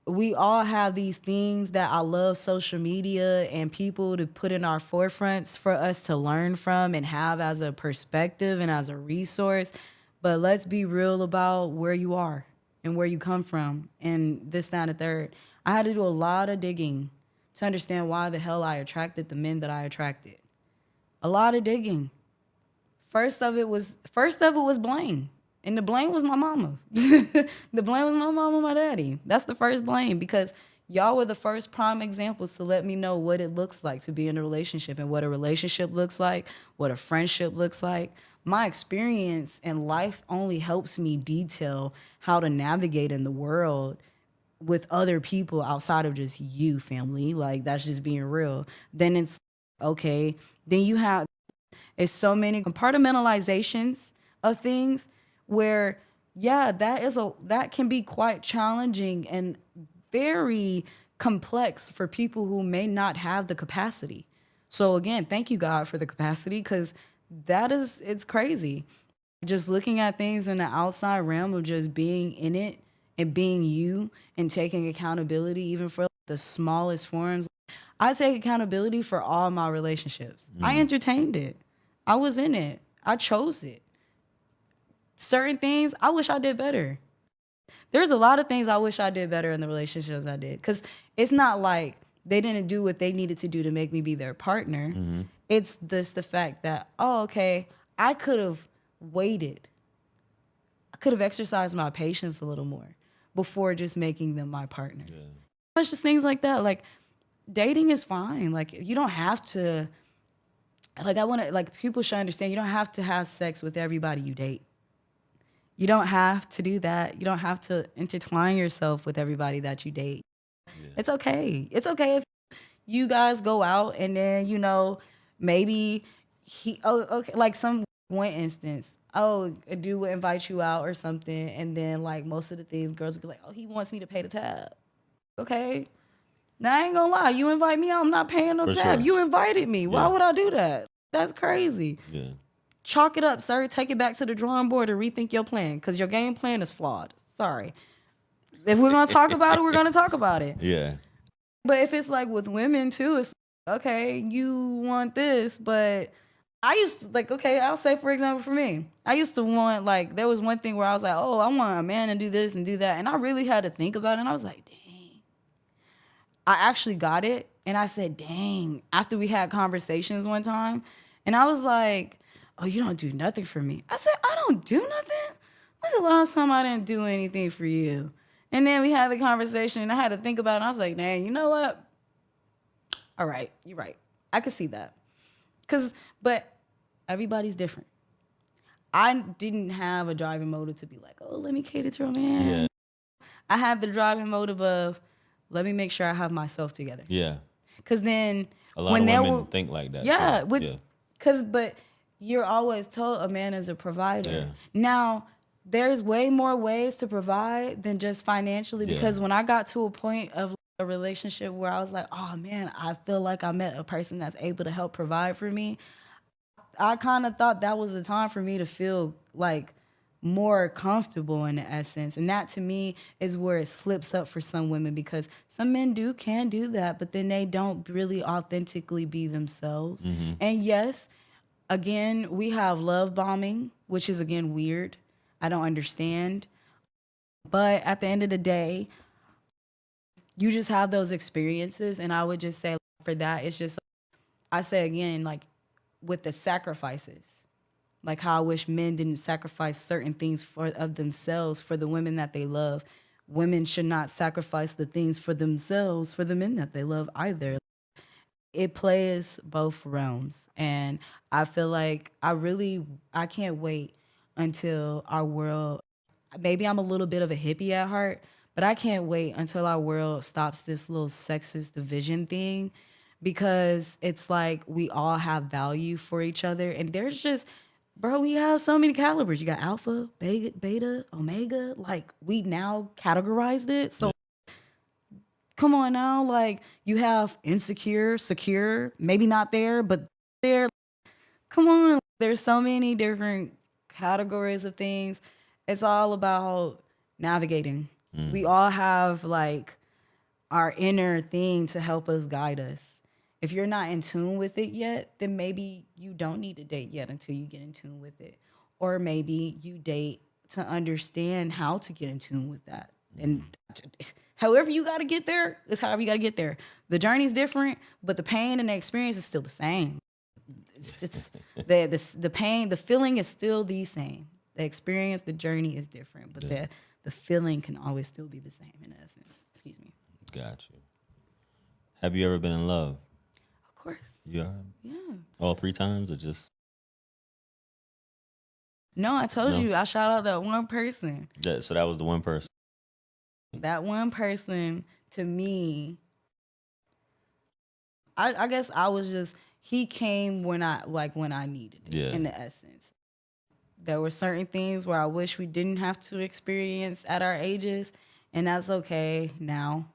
[SPEAKER 2] We all have these things that I love social media and people to put in our forefronts for us to learn from and have as a perspective and as a resource. But let's be real about where you are and where you come from and this, that, and the third. I had to do a lot of digging to understand why the hell I attracted the men that I attracted. A lot of digging. First of it was blame. And the blame was my mama. The blame was my mama and my daddy. That's the first blame, because y'all were the first prime examples to let me know what it looks like to be in a relationship and what a relationship looks like, what a friendship looks like. My experience in life only helps me detail how to navigate in the world with other people outside of just you, family. Like, that's just being real. Then it's okay. Then you have, it's so many compartmentalizations of things where, yeah, that can be quite challenging and very complex for people who may not have the capacity. So again, thank you, God, for the capacity, because it's crazy. Just looking at things in the outside realm of just being in it and being you and taking accountability even for the smallest forms. I take accountability for all my relationships. I entertained it. I was in it. I chose it. Certain things I wish I did better. There's a lot of things I wish I did better in the relationships I did. Because it's not like they didn't do what they needed to do to make me be their partner. It's the fact that, oh, okay, I could have waited. I could have exercised my patience a little more before just making them my partner. It's just things like that. Like, dating is fine. Like, you don't have to, people should understand, you don't have to have sex with everybody you date. You don't have to do that. You don't have to intertwine yourself with everybody that you date. It's okay. It's okay if you guys go out and then, maybe like some one instance, a dude would invite you out or something, and then like most of the things girls would be like, oh, he wants me to pay the tab. Okay. Now I ain't gonna lie, you invite me out, I'm not paying no tab. Sure. You invited me. Why would I do that? That's crazy. Yeah. Chalk it up, sir. Take it back to the drawing board and rethink your plan, because your game plan is flawed. Sorry. If we're going to talk about it, we're going to talk about it. Yeah. But if it's like with women too, it's okay, you want this, but I used to, okay, I'll say, for example, for me, I used to want, there was one thing where I was like, oh, I want a man to do this and do that. And I really had to think about it. And I was like, dang. I actually got it. And I said, dang, after we had conversations one time. And I was like, oh, you don't do nothing for me. I said, I don't do nothing? When's the last time I didn't do anything for you? And then we had the conversation, and I had to think about it. And I was like, man, you know what? All right, you're right. I could see that. But everybody's different. I didn't have a driving motive to be like, oh, let me cater to a man. Yeah. I had the driving motive of, let me make sure I have myself together. Yeah. Because then
[SPEAKER 1] a lot of women think like that.
[SPEAKER 2] Yeah. But you're always told a man is a provider. Yeah. Now, there's way more ways to provide than just financially, because when I got to a point of a relationship where I was like, oh man, I feel like I met a person that's able to help provide for me, I kind of thought that was the time for me to feel like more comfortable in the essence. And that to me is where it slips up for some women, because some men can do that, but then they don't really authentically be themselves. Mm-hmm. And yes, again, we have love bombing, which is, again, weird. I don't understand. But at the end of the day, you just have those experiences. And I would just say for that, it's just, I say again, with the sacrifices, how I wish men didn't sacrifice certain things of themselves for the women that they love. Women should not sacrifice the things for themselves for the men that they love either. It plays both realms. And I feel like I can't wait until our world maybe I'm a little bit of a hippie at heart, but I can't wait until our world stops this little sexist division thing, because it's like we all have value for each other. And there's just, bro, we have so many calibers. You got alpha, beta, omega. Like, we now categorized it. So come on now. Like, you have insecure, secure, maybe not there, but there. Come on. There's so many different categories of things. It's all about navigating. We all have like our inner thing to help us guide us. If you're not in tune with it yet, then maybe you don't need to date yet until you get in tune with it. Or maybe you date to understand how to get in tune with that. And however you got to get there is however you got to get there. The journey's different, but the pain and the experience is still the same. It's the pain, the feeling is still the same. The experience, the journey is different, but the feeling can always still be the same in essence. Excuse me.
[SPEAKER 1] Got you. Have you ever been in love?
[SPEAKER 2] Of course.
[SPEAKER 1] You are?
[SPEAKER 2] Yeah.
[SPEAKER 1] All 3 times, or just?
[SPEAKER 2] No, I told
[SPEAKER 1] No?
[SPEAKER 2] you. I shout out that one person.
[SPEAKER 1] So that was the one person.
[SPEAKER 2] That one person, to me, I guess I was just, he came when I needed it.
[SPEAKER 1] Yeah.
[SPEAKER 2] In the essence. There were certain things where I wish we didn't have to experience at our ages, and that's okay now.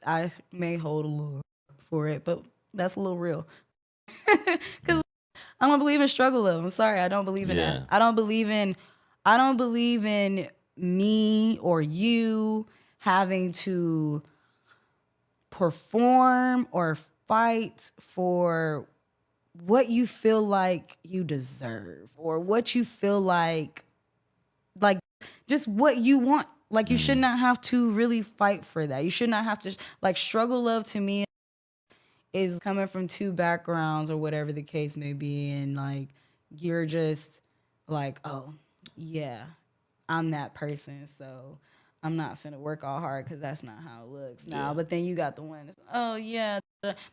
[SPEAKER 2] I may hold a little for it, but that's a little real. Because I don't believe in struggle love. I'm sorry, I don't believe in that. I don't believe in me or you having to perform or fight for what you feel like you deserve, or what you feel like just what you want. Like, you should not have to really fight for that. You should not have to, like, struggle love to me is coming from 2 backgrounds or whatever the case may be, and like, you're just like, oh yeah, I'm that person, so I'm not finna work all hard because that's not how it looks now. But then you got the one that's, oh yeah,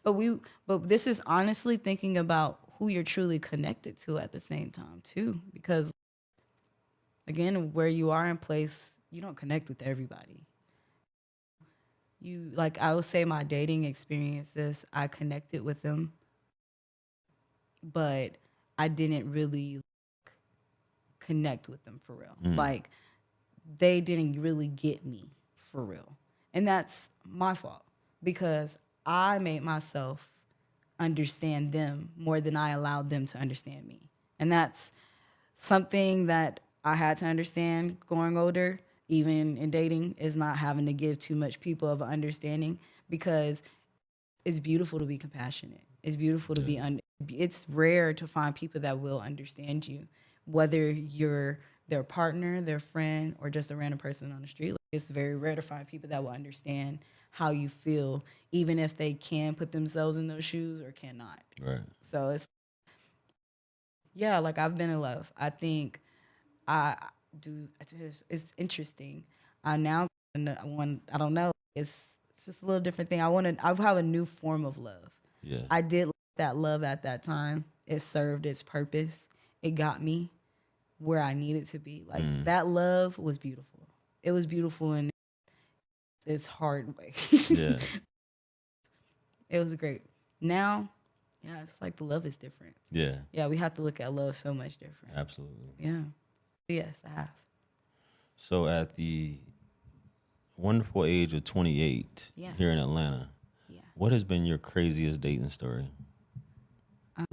[SPEAKER 2] but this is honestly thinking about who you're truly connected to at the same time too, because again, where you are in place, you don't connect with everybody. You, like, I would say my dating experiences, I connected with them, but I didn't really connect with them for real. Like, they didn't really get me for real. And that's my fault, because I made myself understand them more than I allowed them to understand me. And that's something that I had to understand going older, even in dating, is not having to give too much people of an understanding, because it's beautiful to be compassionate. It's beautiful to be, it's rare to find people that will understand you, whether you're their partner, their friend, or just a random person on the street. Like, it's very rare to find people that will understand how you feel, even if they can put themselves in those shoes or cannot.
[SPEAKER 1] Right.
[SPEAKER 2] So it's, yeah, like, I've been in love. I think I do. It's interesting. I now want. I don't know. It's just a little different thing. I have a new form of love.
[SPEAKER 1] Yeah.
[SPEAKER 2] I did that love at that time. It served its purpose. It got me where I needed to be. Like, that love was beautiful. It was beautiful in its hard way.
[SPEAKER 1] Yeah.
[SPEAKER 2] It was great. Now, yeah, it's like the love is different.
[SPEAKER 1] Yeah.
[SPEAKER 2] Yeah, we have to look at love so much different.
[SPEAKER 1] Absolutely.
[SPEAKER 2] Yeah. Yes, I have.
[SPEAKER 1] So at the wonderful age of 28 here in Atlanta, what has been your craziest dating story?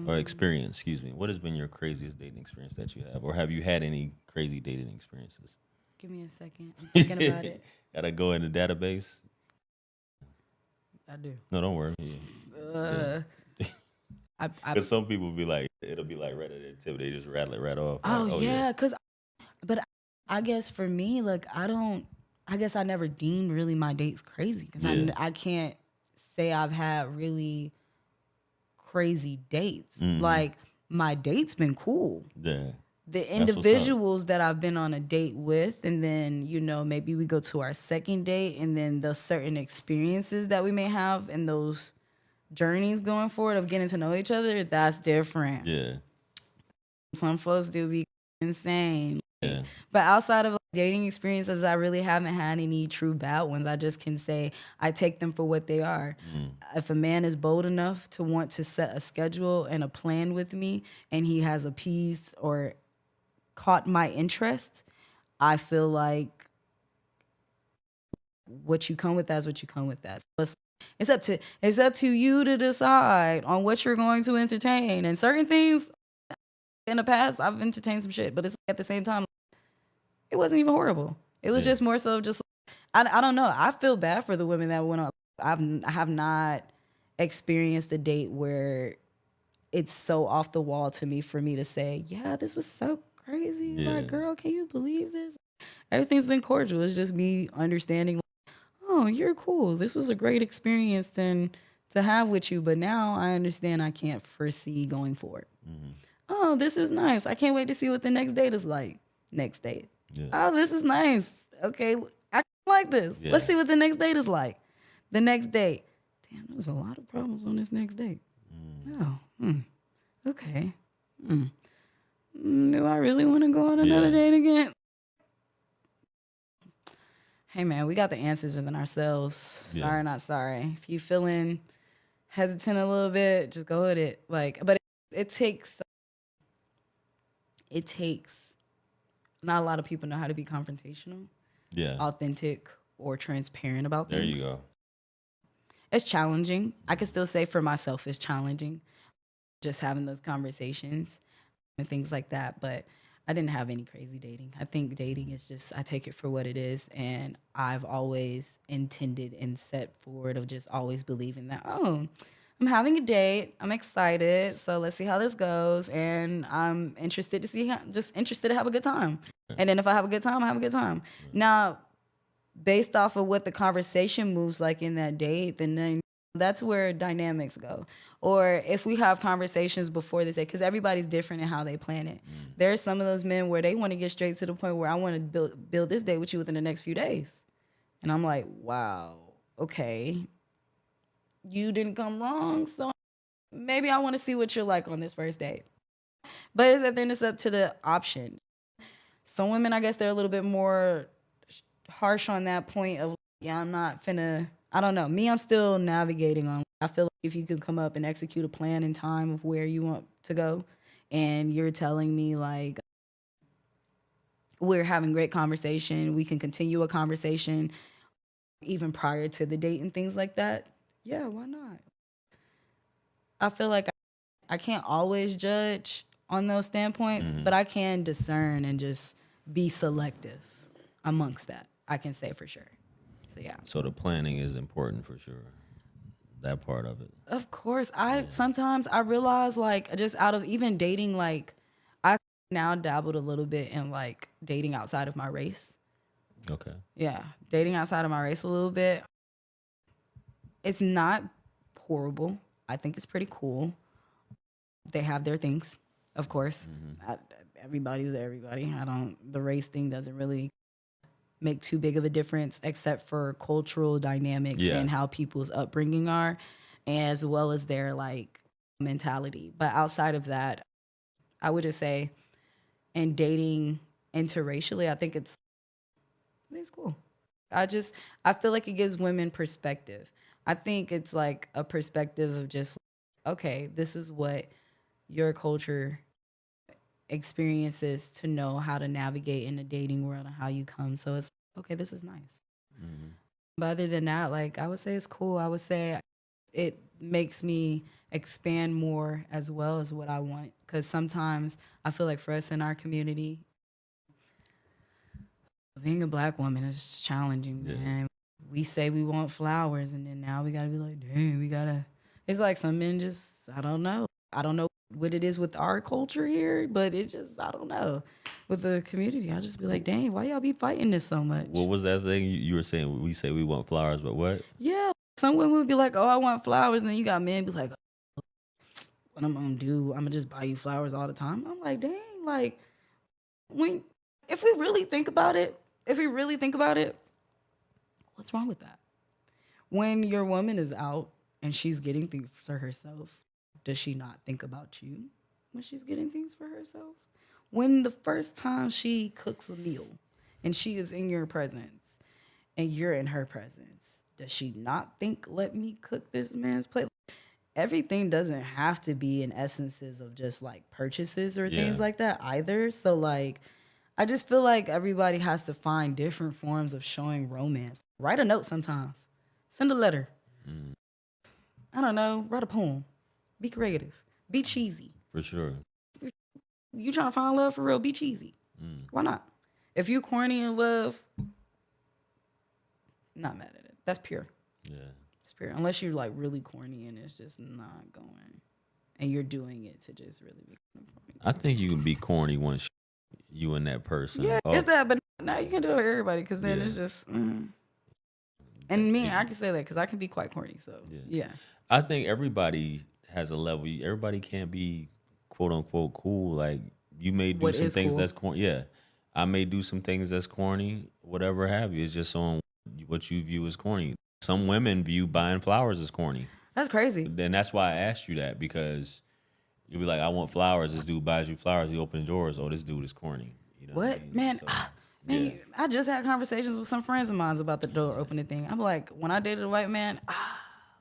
[SPEAKER 1] Or experience, excuse me. What has been your craziest dating experience that you have? Or have you had any crazy dating experiences?
[SPEAKER 2] Give me a second. I'm thinking about it.
[SPEAKER 1] Gotta go in the database?
[SPEAKER 2] I do.
[SPEAKER 1] No, don't worry. Because some people be like, it'll be like right at the tip, they just rattle it right off.
[SPEAKER 2] Oh,
[SPEAKER 1] like,
[SPEAKER 2] yeah, but I guess for me, like, I guess I never deemed really my dates crazy, because I can't say I've had really crazy dates. Like, my date's been cool.
[SPEAKER 1] Yeah.
[SPEAKER 2] The individuals that I've been on a date with, and then, you know, maybe we go to our second date, and then the certain experiences that we may have in those journeys going forward of getting to know each other, that's different.
[SPEAKER 1] Yeah.
[SPEAKER 2] Some folks do be insane.
[SPEAKER 1] Yeah.
[SPEAKER 2] But outside of like, dating experiences, I really haven't had any true bad ones. I just can say I take them for what they are. If a man is bold enough to want to set a schedule and a plan with me, and he has appeased or caught my interest, I feel like what you come with, that's what you come with. That so it's up to you to decide on what you're going to entertain. And certain things in the past, I've entertained some shit, but it's at the same time, it wasn't even horrible. It was just more so just I don't know. I feel bad for the women that went on. I have not experienced a date where it's so off the wall to me for me to say, yeah, this was so crazy.
[SPEAKER 1] Yeah.
[SPEAKER 2] Like, girl, can you believe this? Everything's been cordial. It's just me understanding, oh, you're cool. This was a great experience to have with you. But now I understand I can't foresee going forward. Oh, this is nice. I can't wait to see what the next date is like. Next date.
[SPEAKER 1] Yeah.
[SPEAKER 2] Oh, this is nice. Okay, I like this.
[SPEAKER 1] Yeah.
[SPEAKER 2] Let's see what the next date is like. The next date. Damn, there was a lot of problems on this next date. Oh, okay. Do I really want to go on another date again? Hey, man, we got the answers within ourselves. Sorry, not sorry. If you feeling hesitant a little bit, just go with it. Like, but it takes not a lot of people know how to be confrontational, authentic, or transparent about things.
[SPEAKER 1] There you go.
[SPEAKER 2] It's challenging. I can still say for myself it's challenging just having those conversations and things like that. But I didn't have any crazy dating. I think dating is just, I take it for what it is. And I've always intended and set forward of just always believing that, oh, I'm having a date. I'm excited. So let's see how this goes. And I'm interested to see, just interested to have a good time. And then if I have a good time, I have a good time. Now, based off of what the conversation moves like in that date, then that's where dynamics go. Or if we have conversations before this date, because everybody's different in how they plan it. There's some of those men where they want to get straight to the point where I want to build this date with you within the next few days. And I'm like, wow, okay. You didn't come wrong, so maybe I want to see what you're like on this first date. But then it's up to the option. Some women, I guess they're a little bit more harsh on that point of, yeah, I'm not finna, I don't know. Me, I'm still navigating on. I feel like if you can come up and execute a plan in time of where you want to go, and you're telling me like, we're having great conversation, we can continue a conversation even prior to the date and things like that, yeah, why not? I feel like I can't always judge on those standpoints, but I can discern and just be selective amongst that. I can say for sure. So yeah.
[SPEAKER 1] So the planning is important for sure. That part of it.
[SPEAKER 2] Of course. Sometimes I realize like just out of even dating, like I now dabbled a little bit in like dating outside of my race.
[SPEAKER 1] Okay.
[SPEAKER 2] Yeah. Dating outside of my race a little bit. It's not horrible. I think it's pretty cool. They have their things, of course. Everybody's everybody. The race thing doesn't really make too big of a difference except for cultural dynamics and how people's upbringing are, as well as their like mentality. But outside of that, I would just say in dating interracially, I think it's cool. I feel like it gives women perspective. I think it's like a perspective of just, okay, this is what your culture experiences to know how to navigate in the dating world and how you come. So it's okay, this is nice. But other than that, like I would say it's cool. I would say it makes me expand more as well as what I want. Because sometimes I feel like for us in our community, being a Black woman is challenging, man. We say we want flowers, and then now we gotta be like, dang, it's like some men just, I don't know what it is with our culture here, but it just, I don't know. With the community, I'll just be like, dang, why y'all be fighting this so much?
[SPEAKER 1] What was that thing you were saying? We say we want flowers, but what?
[SPEAKER 2] Yeah, some women would be like, oh, I want flowers, and then you got men be like, oh, what I'm gonna do? I'm gonna just buy you flowers all the time. I'm like, dang, like, if we really think about it, what's wrong with that? When your woman is out and she's getting things for herself, does she not think about you when she's getting things for herself? when the first time she cooks a meal and she is in your presence and you're in her presence, does she not think, let me cook this man's plate? Everything doesn't have to be in essences of just like purchases or things like that either. So like, I just feel like everybody has to find different forms of showing romance. Write a note sometimes. Send a letter. I don't know. Write a poem. Be creative. Be cheesy.
[SPEAKER 1] For sure.
[SPEAKER 2] You trying to find love for real? Be cheesy. Why not? If you corny in love, not mad at it. That's pure.
[SPEAKER 1] Yeah.
[SPEAKER 2] It's pure. Unless you're like really corny and it's just not going, and you're doing it to just really be corny.
[SPEAKER 1] I think you can be corny once you and that person.
[SPEAKER 2] Yeah, it's that, but now you can do it with everybody because then it's just. And me, I can say that because I can be quite corny. So yeah.
[SPEAKER 1] I think everybody has a level. Everybody can't be quote unquote cool. Like you may do some things cool. That's corny. Yeah, I may do some things that's corny. Whatever have you. It's just on what you view as corny. Some women view buying flowers as corny.
[SPEAKER 2] That's crazy.
[SPEAKER 1] And that's why I asked you that, because you'll be like, I want flowers. This dude buys you flowers. You open the doors. Oh, this dude is corny. You know
[SPEAKER 2] what I mean? Man?
[SPEAKER 1] So,
[SPEAKER 2] man, I just had conversations with some friends of mine about the door opening thing. I'm like, when I dated a white man,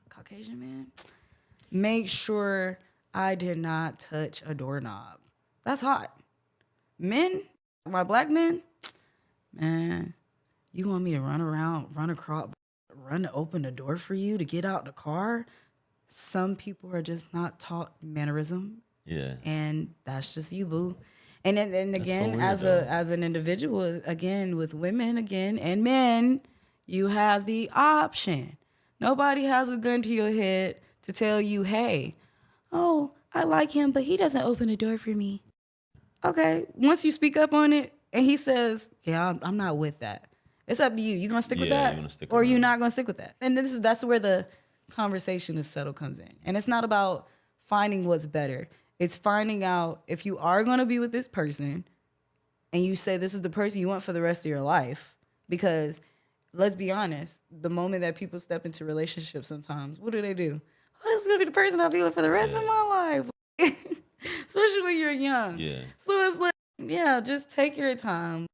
[SPEAKER 2] Caucasian man, make sure I did not touch a doorknob. That's hot. Men, my black men, man, you want me to run around, run to open the door for you to get out the car? Some people are just not taught mannerism.
[SPEAKER 1] Yeah.
[SPEAKER 2] And that's just you, boo. And then again, so weird, as an individual, again, with women, again, and men, you have the option. Nobody has a gun to your head to tell you, hey, oh, I like him, but he doesn't open the door for me. Okay, once you speak up on it, and he says, yeah, I'm not with that. It's up to you. You gonna stick with that, or you not gonna stick with that? And that's where the conversation is settled comes in. And it's not about finding what's better. It's finding out if you are going to be with this person and you say this is the person you want for the rest of your life. Because let's be honest, the moment that people step into relationships sometimes, what do? Oh, this is going to be the person I'll be with for the rest of my life. Especially when you're young.
[SPEAKER 1] Yeah.
[SPEAKER 2] So it's like, yeah, just take your time.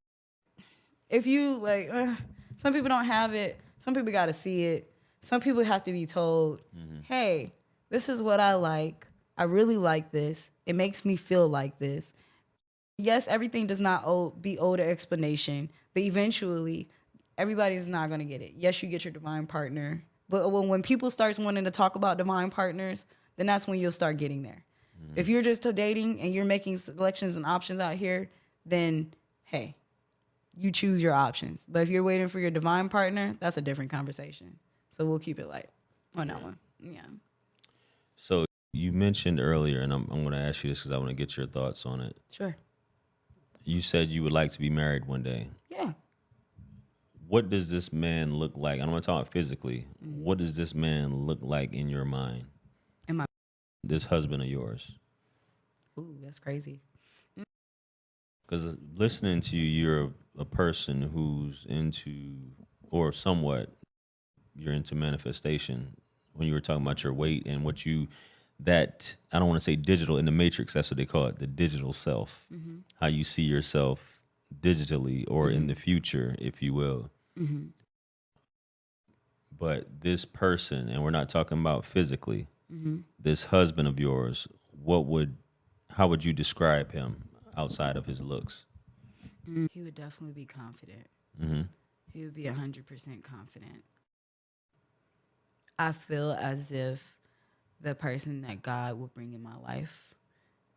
[SPEAKER 2] If you like, some people don't have it. Some people got to see it. Some people have to be told, hey, this is what I like. I really like this. It makes me feel like this. Yes, everything does not be owed an explanation, but eventually everybody's not going to get it. Yes, you get your divine partner. But when people start wanting to talk about divine partners, then that's when you'll start getting there. If you're just dating and you're making selections and options out here, then, hey, you choose your options. But if you're waiting for your divine partner, that's a different conversation. So we'll keep it light on that one. Yeah.
[SPEAKER 1] So you mentioned earlier, and I'm going to ask you this because I want to get your thoughts on it.
[SPEAKER 2] Sure.
[SPEAKER 1] You said you would like to be married one day.
[SPEAKER 2] Yeah.
[SPEAKER 1] What does this man look like? I don't want to talk physically. What does this man look like in your mind? This husband of yours.
[SPEAKER 2] Ooh, that's crazy.
[SPEAKER 1] Because listening to you, you're a person who's into, or somewhat, you're into manifestation. When you were talking about your weight and what you, that, I don't want to say digital, in the matrix, that's what they call it, the digital self. How you see yourself digitally or in the future, if you will. But this person, and we're not talking about physically, this husband of yours, how would you describe him outside of his looks?
[SPEAKER 2] He would definitely be confident. He would be 100% confident. I feel as if the person that God would bring in my life,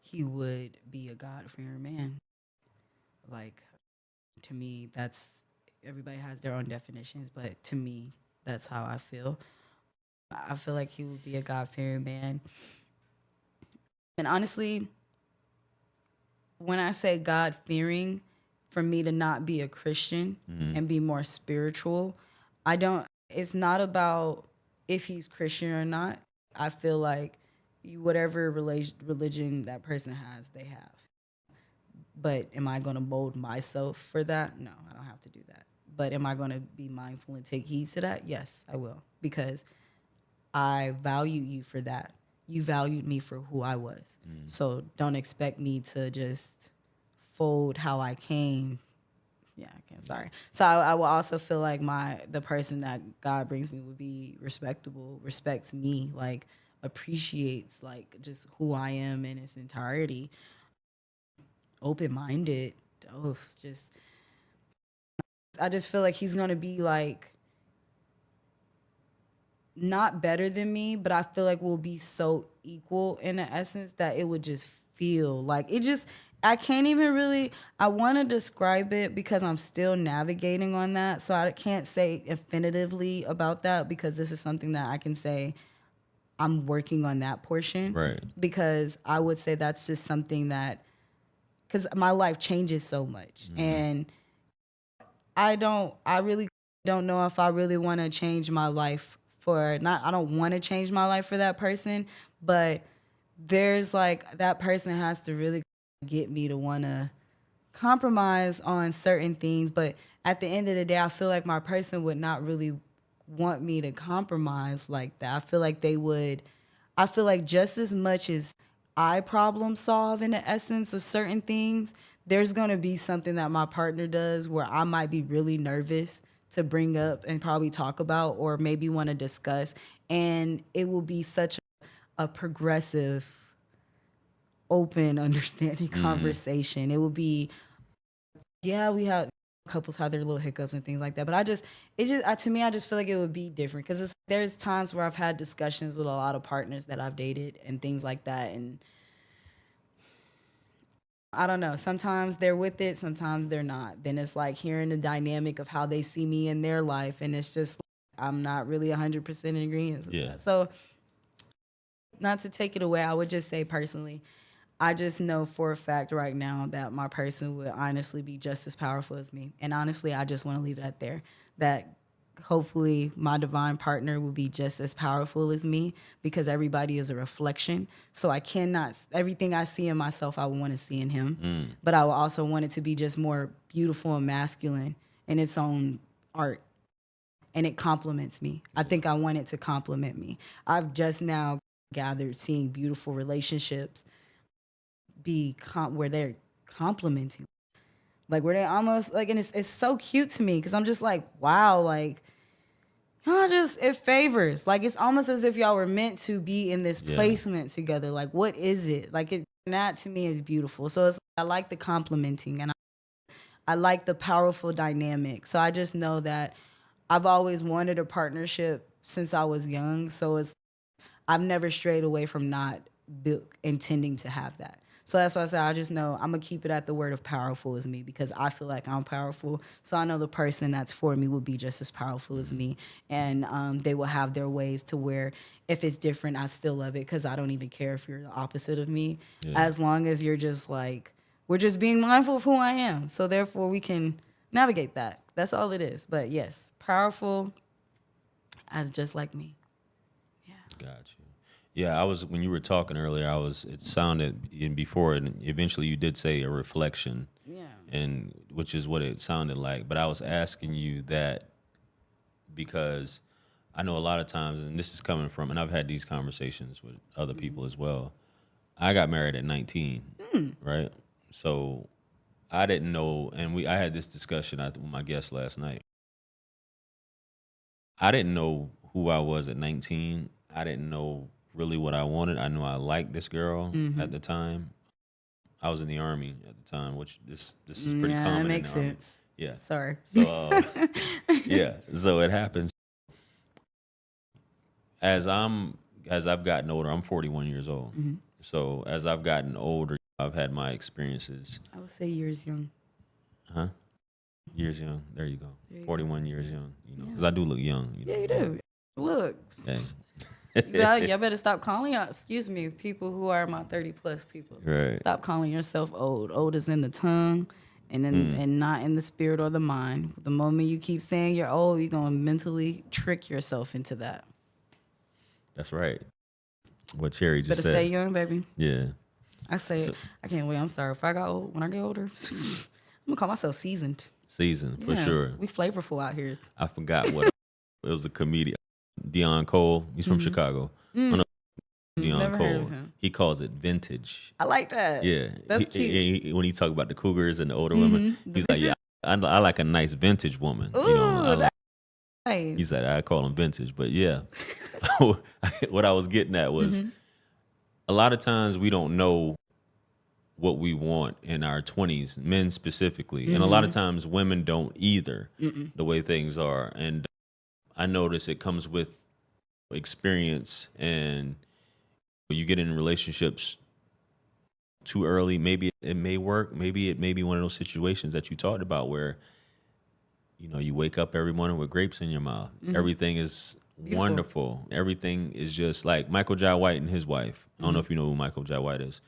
[SPEAKER 2] he would be a God-fearing man. Like, to me, everybody has their own definitions, but to me, that's how I feel. I feel like he would be a God-fearing man. And honestly, when I say God-fearing, for me to not be a Christian and be more spiritual, it's not about if he's Christian or not. I feel like whatever religion that person has, they have. But am I going to mold myself for that? No, I don't have to do that. But am I going to be mindful and take heed to that? Yes, I will. Because I value you for that. You valued me for who I was. So don't expect me to just fold how I came. Yeah, okay, sorry. So I will also feel like the person that God brings me would be respectable, respects me, like appreciates like just who I am in its entirety, open-minded. Oh, just I just feel like he's gonna be like not better than me, but I feel like we'll be so equal in the essence that it would just feel like it just, I can't even really, I want to describe it because I'm still navigating on that. So I can't say definitively about that because this is something that I can say I'm working on that portion.
[SPEAKER 1] Right.
[SPEAKER 2] Because I would say that's just something that, because my life changes so much. And I really don't know if I really want to change my life I don't want to change my life for that person, but there's like, that person has to really get me to want to compromise on certain things. But at the end of the day, I feel like my person would not really want me to compromise like that. I feel like just as much as I problem solve in the essence of certain things, there's going to be something that my partner does where I might be really nervous to bring up and probably talk about or maybe want to discuss. And it will be such a progressive, open, understanding conversation. It will be, yeah, we have couples have their little hiccups and things like that. But to me, I just feel like it would be different because there's times where I've had discussions with a lot of partners that I've dated and things like that. And I don't know. Sometimes they're with it, sometimes they're not. Then it's like hearing the dynamic of how they see me in their life, and it's just I'm not really 100% in agreement with that. So, not to take it away, I would just say personally, I just know for a fact right now that my person would honestly be just as powerful as me. And honestly, I just want to leave it at there. That hopefully my divine partner will be just as powerful as me because everybody is a reflection. So everything I see in myself, I want to see in him. But I will also want it to be just more beautiful and masculine in its own art. And it complements me. I think I want it to complement me. I've just now gathered seeing beautiful relationships where they're complimenting, like where they almost like, and it's so cute to me because I'm just like, wow, like it favors, like it's almost as if y'all were meant to be in this placement together. Like, what is it? Like that to me is beautiful. So I like the complimenting and I like the powerful dynamic. So I just know that I've always wanted a partnership since I was young. So I've never strayed away from not intending to have that. So that's why I say I just know I'm going to keep it at the word of powerful as me because I feel like I'm powerful. So I know the person that's for me will be just as powerful as me. And they will have their ways to where if it's different, I still love it because I don't even care if you're the opposite of me. As long as you're just like, we're just being mindful of who I am. So therefore we can navigate that. That's all it is. But yes, powerful as just like me. Yeah.
[SPEAKER 1] Got you. Yeah, when you were talking earlier, it sounded before, and eventually you did say a reflection.
[SPEAKER 2] Yeah.
[SPEAKER 1] And which is what it sounded like. But I was asking you that because I know a lot of times, and this is coming from, and I've had these conversations with other people as well. I got married at 19, right? So I didn't know, and I had this discussion with my guest last night. I didn't know who I was at 19. I didn't know really what I wanted. I knew I liked this girl at the time. I was in the Army at the time, which this is pretty common.
[SPEAKER 2] Yeah, that makes sense.
[SPEAKER 1] Yeah.
[SPEAKER 2] Sorry.
[SPEAKER 1] So yeah, so it happens. As I've gotten older, I'm 41 years old. So as I've gotten older, I've had my experiences.
[SPEAKER 2] I would say years young.
[SPEAKER 1] Huh? Years young. There you go. 41 years young. You know, because
[SPEAKER 2] Yeah.
[SPEAKER 1] I do look young. You know?
[SPEAKER 2] Yeah, you do. Look.
[SPEAKER 1] Hey.
[SPEAKER 2] Y'all better stop calling out, excuse me, people who are my 30 plus people.
[SPEAKER 1] Right.
[SPEAKER 2] Stop calling yourself old. Old is in the tongue and not in the spirit or the mind. The moment you keep saying you're old, you're going to mentally trick yourself into that.
[SPEAKER 1] That's right. What Cherry just said.
[SPEAKER 2] Better stay young, baby.
[SPEAKER 1] Yeah.
[SPEAKER 2] I say, I can't wait. I'm sorry. If I got old, when I get older, I'm going to call myself seasoned.
[SPEAKER 1] Seasoned, for sure.
[SPEAKER 2] We flavorful out here.
[SPEAKER 1] I forgot what it was, a comedian. Dion Cole. He's from Chicago. Dion
[SPEAKER 2] Never heard of
[SPEAKER 1] Cole.
[SPEAKER 2] him.
[SPEAKER 1] He calls it vintage.
[SPEAKER 2] I like that.
[SPEAKER 1] Yeah,
[SPEAKER 2] That's cute.
[SPEAKER 1] when he talk about the cougars and the older women,
[SPEAKER 2] The
[SPEAKER 1] he's like, yeah, I like a nice vintage woman. You know, I
[SPEAKER 2] Ooh,
[SPEAKER 1] like.
[SPEAKER 2] that's nice.
[SPEAKER 1] He said I call them vintage, but yeah, what I was getting at was a lot of times we don't know what we want in our 20s, men specifically, and a lot of times women don't either. The way things are, and I notice it comes with experience, and when you get in relationships too early, maybe it may work, maybe it may be one of those situations that you talked about where you wake up every morning with grapes in your mouth. Everything is
[SPEAKER 2] Beautiful.
[SPEAKER 1] wonderful. Everything is just like Michael Jai White and his wife. I don't know if you know who Michael Jai White is.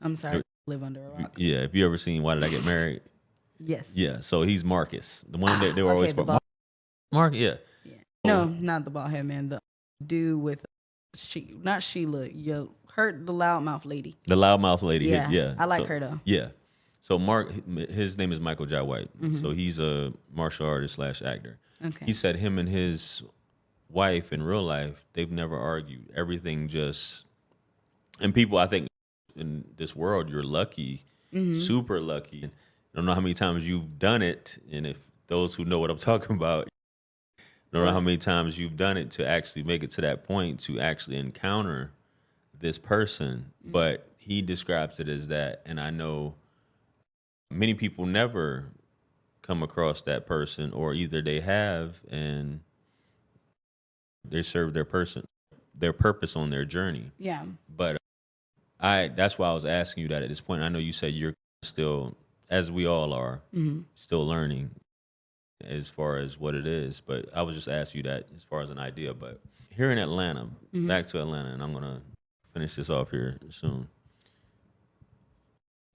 [SPEAKER 2] I'm sorry. I live under a rock.
[SPEAKER 1] Yeah, if you ever seen Why Did I Get Married?
[SPEAKER 2] Yes.
[SPEAKER 1] Yeah, so he's Marcus, the one that they were always
[SPEAKER 2] the bald.
[SPEAKER 1] Mark. Yeah,
[SPEAKER 2] Yeah. No, not the bald head man. The dude with not Sheila. You heard the loudmouth lady.
[SPEAKER 1] the loudmouth lady.
[SPEAKER 2] Yeah, I like her though.
[SPEAKER 1] Yeah, so Mark, his name is Michael Jai White. So he's a martial artist / actor.
[SPEAKER 2] Okay.
[SPEAKER 1] He said him and his wife in real life, they've never argued. Everything just, and people, I think in this world, you're lucky, super lucky. I don't know how many times you've done it, and if those who know what I'm talking about, I don't know how many times you've done it to actually make it to that point to actually encounter this person. But he describes it as that, and I know many people never come across that person, or either they have and they serve their purpose on their journey.
[SPEAKER 2] Yeah.
[SPEAKER 1] But that's why I was asking you that at this point. I know you said you're still, as we all are, still learning as far as what it is. But I was just asking you that as far as an idea. But here in Atlanta, back to Atlanta, and I'm gonna finish this off here soon.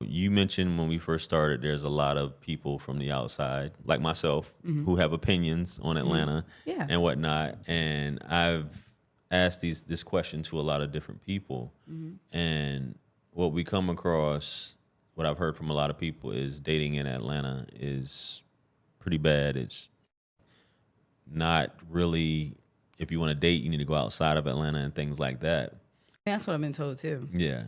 [SPEAKER 1] You mentioned when we first started, there's a lot of people from the outside, like myself, who have opinions on Atlanta
[SPEAKER 2] Yeah.
[SPEAKER 1] and whatnot. And I've asked this question to a lot of different people. And what we come across, what I've heard from a lot of people is dating in Atlanta is pretty bad. It's not really, if you want to date, you need to go outside of Atlanta and things like that.
[SPEAKER 2] That's what I've been told too.
[SPEAKER 1] Yeah.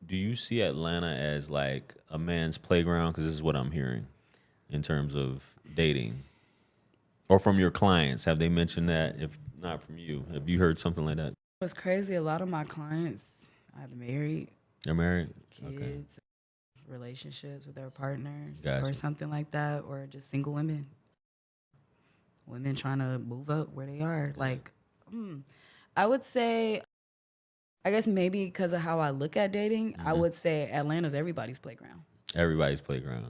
[SPEAKER 1] Do you see Atlanta as like a man's playground? Because this is what I'm hearing in terms of dating. Or from your clients. Have they mentioned that? If not from you, have you heard something like that?
[SPEAKER 2] What's crazy, a lot of my clients either married,
[SPEAKER 1] They're married?
[SPEAKER 2] kids, relationships with their partners,
[SPEAKER 1] Gotcha.
[SPEAKER 2] or something like that, or just single women. Women trying to move up where they are. Like, I would say, I guess maybe because of how I look at dating, I would say Atlanta's everybody's playground.
[SPEAKER 1] Everybody's playground.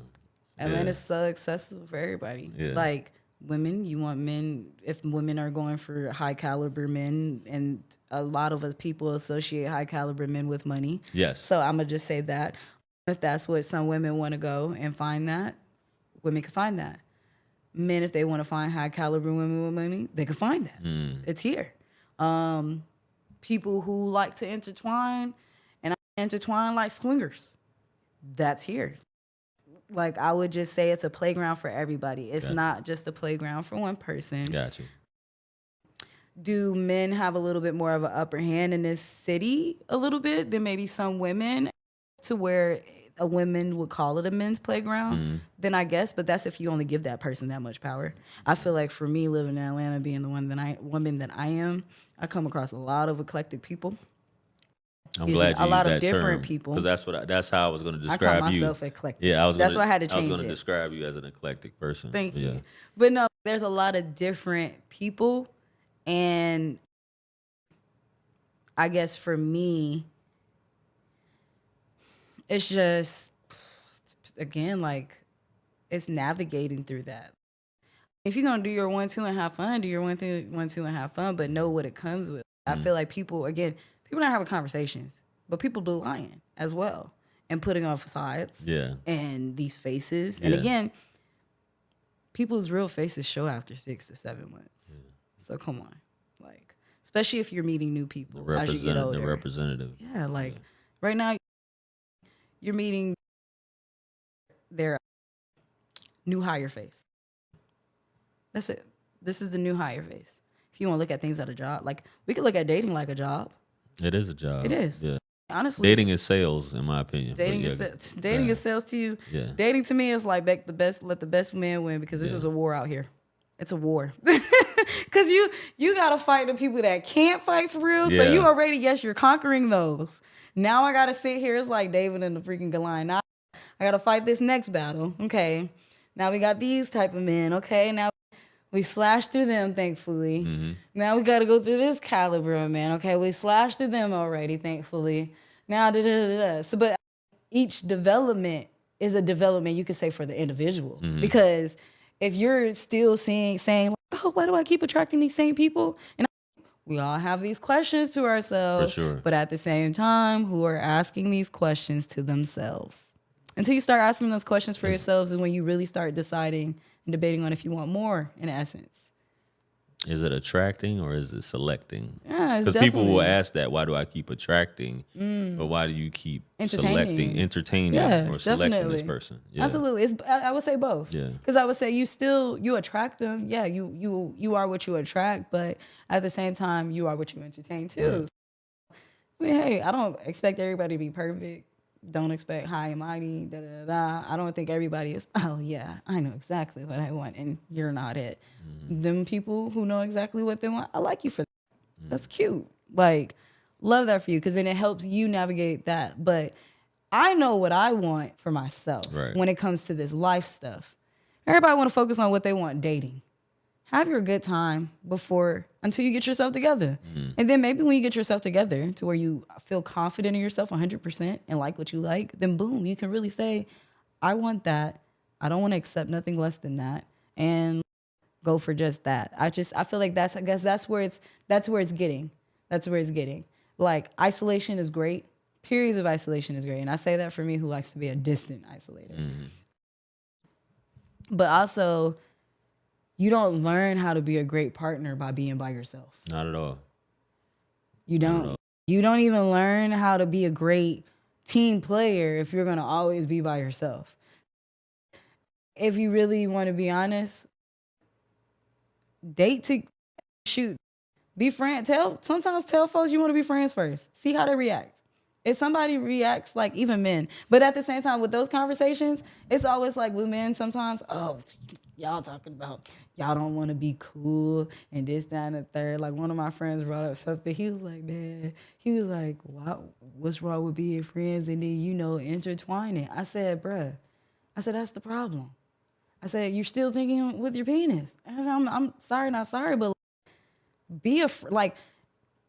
[SPEAKER 2] Atlanta's so accessible for everybody.
[SPEAKER 1] Yeah.
[SPEAKER 2] Like, women, you want men, if women are going for high caliber men, and a lot of us people associate high caliber men with money.
[SPEAKER 1] Yes.
[SPEAKER 2] So I'm going to just say that. If that's what some women want to go and find that, women can find that. Men, if they want to find high caliber women with money, they can find that. It's here. People who like to intertwine, and I intertwine like swingers, that's here. Like, I would just say it's a playground for everybody. It's not just a playground for one person.
[SPEAKER 1] Gotcha.
[SPEAKER 2] Do men have a little bit more of an upper hand in this city a little bit than maybe some women, to where a woman would call it a men's playground? Then I guess, but that's if you only give that person that much power. I feel like for me, living in Atlanta, being the woman that I am, I come across a lot of eclectic people.
[SPEAKER 1] I'm glad you
[SPEAKER 2] a lot
[SPEAKER 1] used
[SPEAKER 2] of
[SPEAKER 1] that
[SPEAKER 2] different
[SPEAKER 1] term,
[SPEAKER 2] people.
[SPEAKER 1] because that's how I was going to
[SPEAKER 2] I
[SPEAKER 1] describe
[SPEAKER 2] call
[SPEAKER 1] you.
[SPEAKER 2] myself eclectic.
[SPEAKER 1] Yeah,
[SPEAKER 2] That's why I had to
[SPEAKER 1] I was
[SPEAKER 2] change
[SPEAKER 1] going to
[SPEAKER 2] it.
[SPEAKER 1] describe you as an eclectic person.
[SPEAKER 2] Thank you. But no, there's a lot of different people, and I guess for me, it's just, again, like, it's navigating through that. If you're gonna do your 1, 2, and have fun, do your 1, 2, and have fun, but know what it comes with. I feel like people not having conversations, but people do lying as well and putting on facades.
[SPEAKER 1] Yeah.
[SPEAKER 2] And these faces, and again, people's real faces show after 6 to 7 months. So come on, like, especially if you're meeting new people as you get older.
[SPEAKER 1] The representative.
[SPEAKER 2] Yeah, like right now, you're meeting their new hire face. That's it. This is the new hire face. if you want to look at things at a job, like we could look at dating like a job.
[SPEAKER 1] It is a job.
[SPEAKER 2] It is.
[SPEAKER 1] Yeah.
[SPEAKER 2] Honestly,
[SPEAKER 1] Dating is sales, in my opinion.
[SPEAKER 2] dating
[SPEAKER 1] But
[SPEAKER 2] is dating is sales to you.
[SPEAKER 1] Yeah.
[SPEAKER 2] Dating to me is like let the best man win, because this is a war out here. It's a war. Cause you gotta fight the people that can't fight for real. So you already, yes, you're conquering those. Now I gotta sit here. It's like David and the freaking Goliath. Now I gotta fight this next battle. Okay. Now we got these type of men. Okay. Now we slashed through them, thankfully.
[SPEAKER 1] Mm-hmm.
[SPEAKER 2] Now we gotta go through this caliber of man. Okay. We slashed through them already, thankfully. Now So, but each development is a development, you could say, for the individual.
[SPEAKER 1] Mm-hmm.
[SPEAKER 2] Because if you're still saying, oh, why do I keep attracting these same people? And we all have these questions to ourselves.
[SPEAKER 1] For sure.
[SPEAKER 2] But at the same time, who are asking these questions to themselves? Until you start asking those questions for yourselves, and when you really start deciding and debating on if you want more, in essence.
[SPEAKER 1] Is it attracting or is it selecting?
[SPEAKER 2] Yeah,
[SPEAKER 1] because people will ask that. Why do I keep attracting? But why do you keep entertaining, or selecting this person? Yeah.
[SPEAKER 2] Absolutely. I would say both.
[SPEAKER 1] Yeah.
[SPEAKER 2] Because I would say you attract them. Yeah, you are what you attract, but at the same time, you are what you entertain too. Yeah. I mean, hey, I don't expect everybody to be perfect. Don't expect high and mighty. I don't think everybody is, oh yeah, I know exactly what I want, and you're not it. Mm-hmm. Them people who know exactly what they want, I like you for that. Mm-hmm. That's cute. Like, love that for you, because then it helps you navigate that. But I know what I want for myself when it comes to this life stuff. Everybody want to focus on what they want dating. Have your good time until you get yourself together. Mm. And then maybe when you get yourself together to where you feel confident in yourself 100% and like what you like, then boom, you can really say, I want that. I don't want to accept nothing less than that, and go for just that. I feel like that's where it's getting. That's where it's getting. Like, isolation is great. Periods of isolation is great. And I say that for me, who likes to be a distant isolator. Mm. But also, you don't learn how to be a great partner by being by yourself.
[SPEAKER 1] Not at all.
[SPEAKER 2] You don't. You don't even learn how to be a great team player if you're going to always be by yourself. If you really want to be honest, date to shoot. Be friend. Sometimes tell folks you want to be friends first. See how they react. If somebody reacts, like, even men, but at the same time with those conversations, it's always like with men sometimes, oh, y'all talking about y'all don't want to be cool and this, that, and the third. Like, one of my friends brought up something. He was like, man, wow, what's wrong with being friends and then, intertwining? I said, bruh, that's the problem. I said, you're still thinking with your penis. I said, I'm sorry, not sorry, but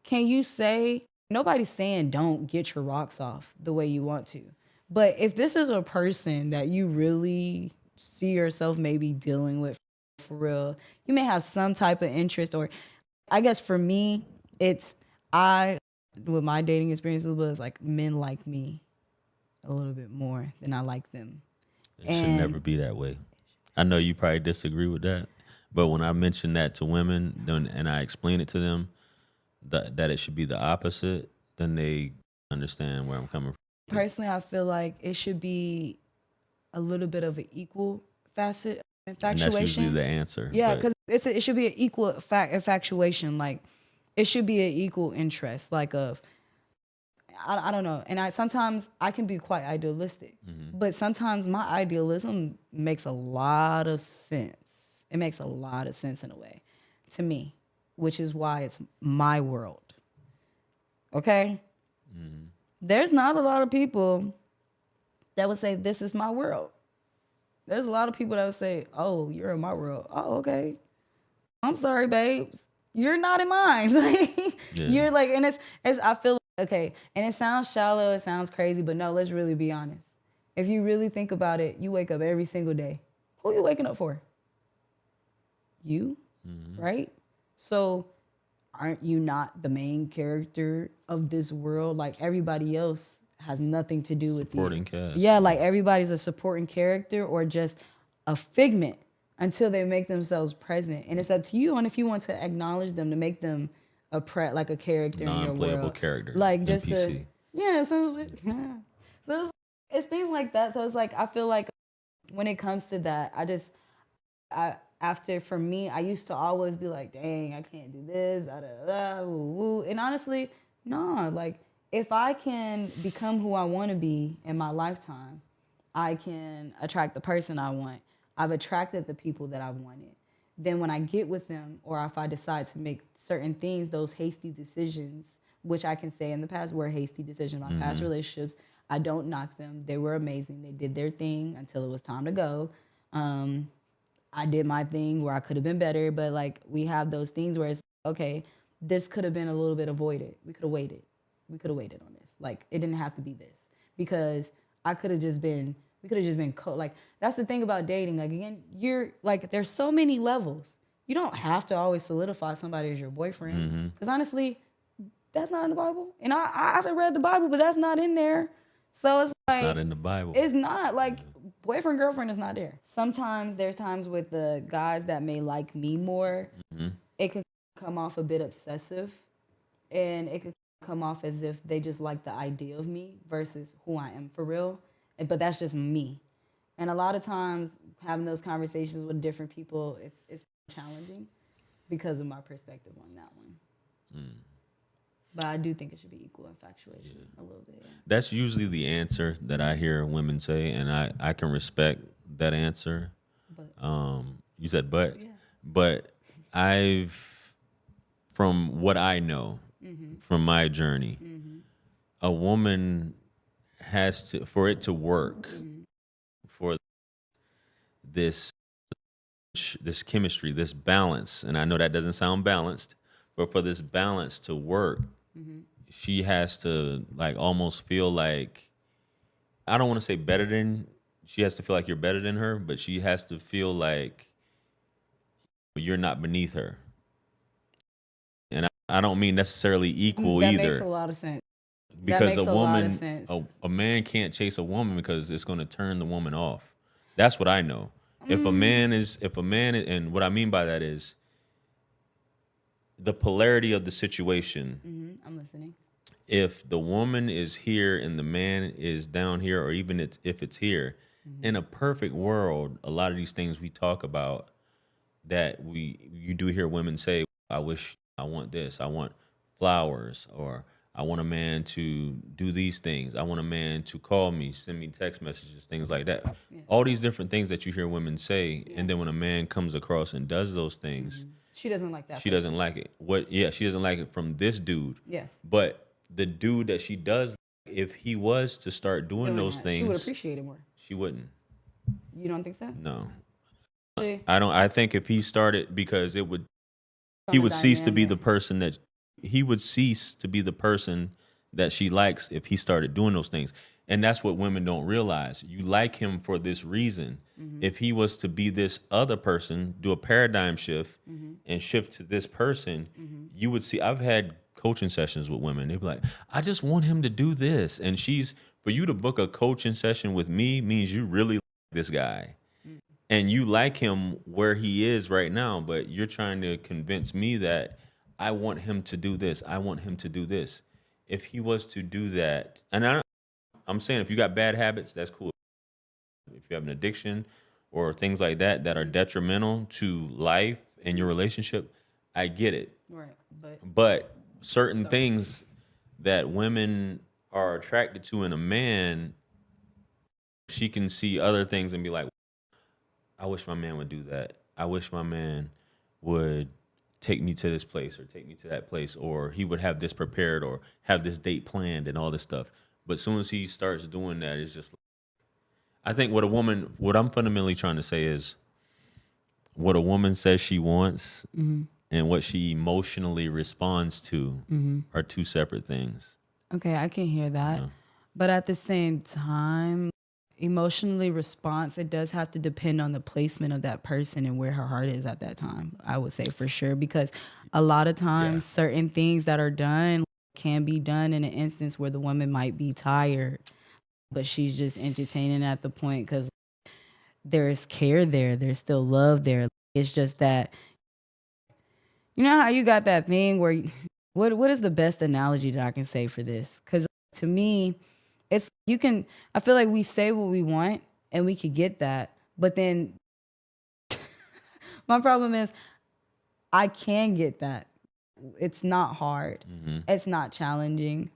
[SPEAKER 2] can you say, nobody's saying don't get your rocks off the way you want to. But if this is a person that you really see yourself maybe dealing with for real, you may have some type of interest, or I guess for me, with my dating experience, it's like men like me a little bit more than I like them.
[SPEAKER 1] It should never be that way. I know you probably disagree with that, but when I mention that to women and I explain it to them, that it should be the opposite, then they understand where I'm coming from.
[SPEAKER 2] Personally, I feel like it should be a little bit of an equal facet infatuation.
[SPEAKER 1] And that's usually the answer.
[SPEAKER 2] Yeah, because it should be an equal infatuation. Like, it should be an equal interest. Like, I don't know. And sometimes I can be quite idealistic, but sometimes my idealism makes a lot of sense. It makes a lot of sense in a way to me, which is why it's my world. Okay? Mm-hmm. There's not a lot of people that would say, this is my world. There's a lot of people that would say, oh, you're in my world. Oh, okay. I'm sorry, babes. You're not in mine. You're like, and it's I feel like, okay, and it sounds shallow, it sounds crazy, but no, let's really be honest. If you really think about it, you wake up every single day. Who are you waking up for? You, right? So aren't you not the main character of this world? Like, everybody else has nothing to do with you.
[SPEAKER 1] Supporting cast.
[SPEAKER 2] Yeah, like, everybody's a supporting character or just a figment until they make themselves present. And it's up to you on if you want to acknowledge them, to make them a character in your world.
[SPEAKER 1] Non-playable character.
[SPEAKER 2] Like, just
[SPEAKER 1] NPC.
[SPEAKER 2] So it's things like that. So it's like, I feel like when it comes to that, after, for me, I used to always be like, dang, I can't do this, da da da, woo woo. And honestly, no, like if I can become who I want to be in my lifetime, I can attract the person I want. I've attracted the people that I wanted. Then when I get with them, or if I decide to make certain things, those hasty decisions, which I can say in the past were hasty decisions, my past relationships, I don't knock them. They were amazing. They did their thing until it was time to go. I did my thing where I could have been better, but like we have those things where it's okay, this could have been a little bit avoided. We could have waited. We could have waited on this. Like it didn't have to be this because I could have just been. We could have just been like that's the thing about dating. Like again, you're like there's so many levels. You don't have to always solidify somebody as your boyfriend because honestly, that's not in the Bible. And I haven't read the Bible, but that's not in there. So it's like
[SPEAKER 1] It's not in the Bible.
[SPEAKER 2] it's not like boyfriend girlfriend is not there. Sometimes there's times with the guys that may like me more, it could come off a bit obsessive, and it could come off as if they just like the idea of me versus who I am for real. But that's just me. And a lot of times having those conversations with different people, it's challenging because of my perspective on that one. But I do think it should be equal infatuation a little bit. Yeah.
[SPEAKER 1] That's usually the answer that I hear women say, and I can respect that answer.
[SPEAKER 2] But
[SPEAKER 1] You said but,
[SPEAKER 2] yeah.
[SPEAKER 1] but from what I know, from my journey, a woman has to, for it to work, for this chemistry, this balance, and I know that doesn't sound balanced, but for this balance to work, she has to like almost feel like, I don't want to say better than, she has to feel like you're better than her, but she has to feel like you're not beneath her. And I don't mean necessarily equal
[SPEAKER 2] That
[SPEAKER 1] either.
[SPEAKER 2] makes a lot of sense.
[SPEAKER 1] Because
[SPEAKER 2] makes
[SPEAKER 1] a
[SPEAKER 2] a lot of
[SPEAKER 1] woman,
[SPEAKER 2] sense.
[SPEAKER 1] a man can't chase a woman because it's going to turn the woman off. That's what I know. If a man, and what I mean by that is the polarity of the situation.
[SPEAKER 2] I'm listening.
[SPEAKER 1] If the woman is here and the man is down here, or even if it's here, in a perfect world, a lot of these things we talk about that you do hear women say, I wish I want this, I want flowers, or I want a man to do these things. I want a man to call me, send me text messages, things like that.
[SPEAKER 2] Yeah.
[SPEAKER 1] All these different things that you hear women say, and then when a man comes across and does those things,
[SPEAKER 2] She doesn't like that.
[SPEAKER 1] she doesn't like it. She doesn't like it from this dude.
[SPEAKER 2] Yes.
[SPEAKER 1] But the dude that she does, if he was to start doing those things,
[SPEAKER 2] she would appreciate it more.
[SPEAKER 1] she wouldn't.
[SPEAKER 2] You don't think so?
[SPEAKER 1] No.
[SPEAKER 2] Actually,
[SPEAKER 1] I think if he started, because he would cease to be the person that she likes if he started doing those things. And that's what women don't realize. You like him for this reason. If he was to be this other person, do a paradigm shift and shift to this person, you would see, I've had coaching sessions with women. They'd be like, I just want him to do this. And for you to book a coaching session with me means you really like this guy. And you like him where he is right now, but you're trying to convince me that I want him to do this. I want him to do this. If he was to do that, and I'm saying if you got bad habits, that's cool. If you have an addiction or things like that that are detrimental to life and your relationship, I get it.
[SPEAKER 2] right.
[SPEAKER 1] But certain things that women are attracted to in a man, she can see other things and be like, I wish my man would do that. I wish my man would take me to this place or take me to that place, or he would have this prepared or have this date planned and all this stuff. But as soon as he starts doing that, it's just, I think what I'm fundamentally trying to say is what a woman says she wants and what she emotionally responds to are two separate things.
[SPEAKER 2] Okay, I can hear that.
[SPEAKER 1] Yeah.
[SPEAKER 2] But at the same time, emotionally response, it does have to depend on the placement of that person and where her heart is at that time, I would say for sure. Because a lot of times certain things that are done can be done in an instance where the woman might be tired, but she's just entertaining at the point because there's care there. There's still love there. It's just that, you know how you got that thing where, what is the best analogy that I can say for this? Because to me, I feel like we say what we want and we could get that, but then My problem is I can get that. It's not hard. It's not challenging.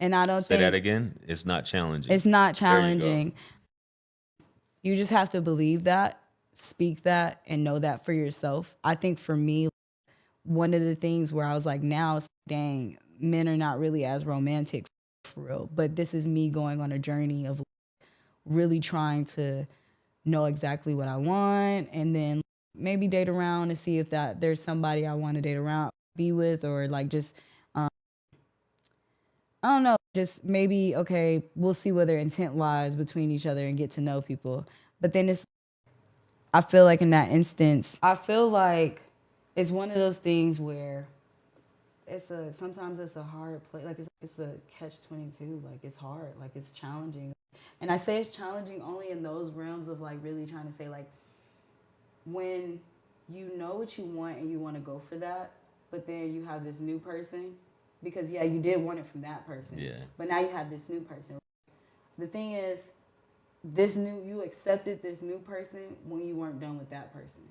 [SPEAKER 2] And I don't
[SPEAKER 1] Say that
[SPEAKER 2] think
[SPEAKER 1] again. It's not challenging.
[SPEAKER 2] it's not
[SPEAKER 1] There you go.
[SPEAKER 2] challenging. You just have to believe that, speak that, and know that for yourself. I think for me, one of the things where I was like, now it's like, dang, men are not really as romantic for real. But this is me going on a journey of really trying to know exactly what I want, and then maybe date around to see if that there's somebody I want to date around, be with, or like just I don't know, just maybe okay, we'll see where their intent lies between each other and get to know people. But then I feel like in that instance, I feel like it's one of those things where sometimes it's a hard place, like it's a catch-22, like it's hard, like it's challenging. And I say it's challenging only in those realms of like really trying to say like when you know what you want and you want to go for that, but then you have this new person, because yeah, you did want it from that person, but now you have this new person. The thing is, you accepted this new person when you weren't done with that person.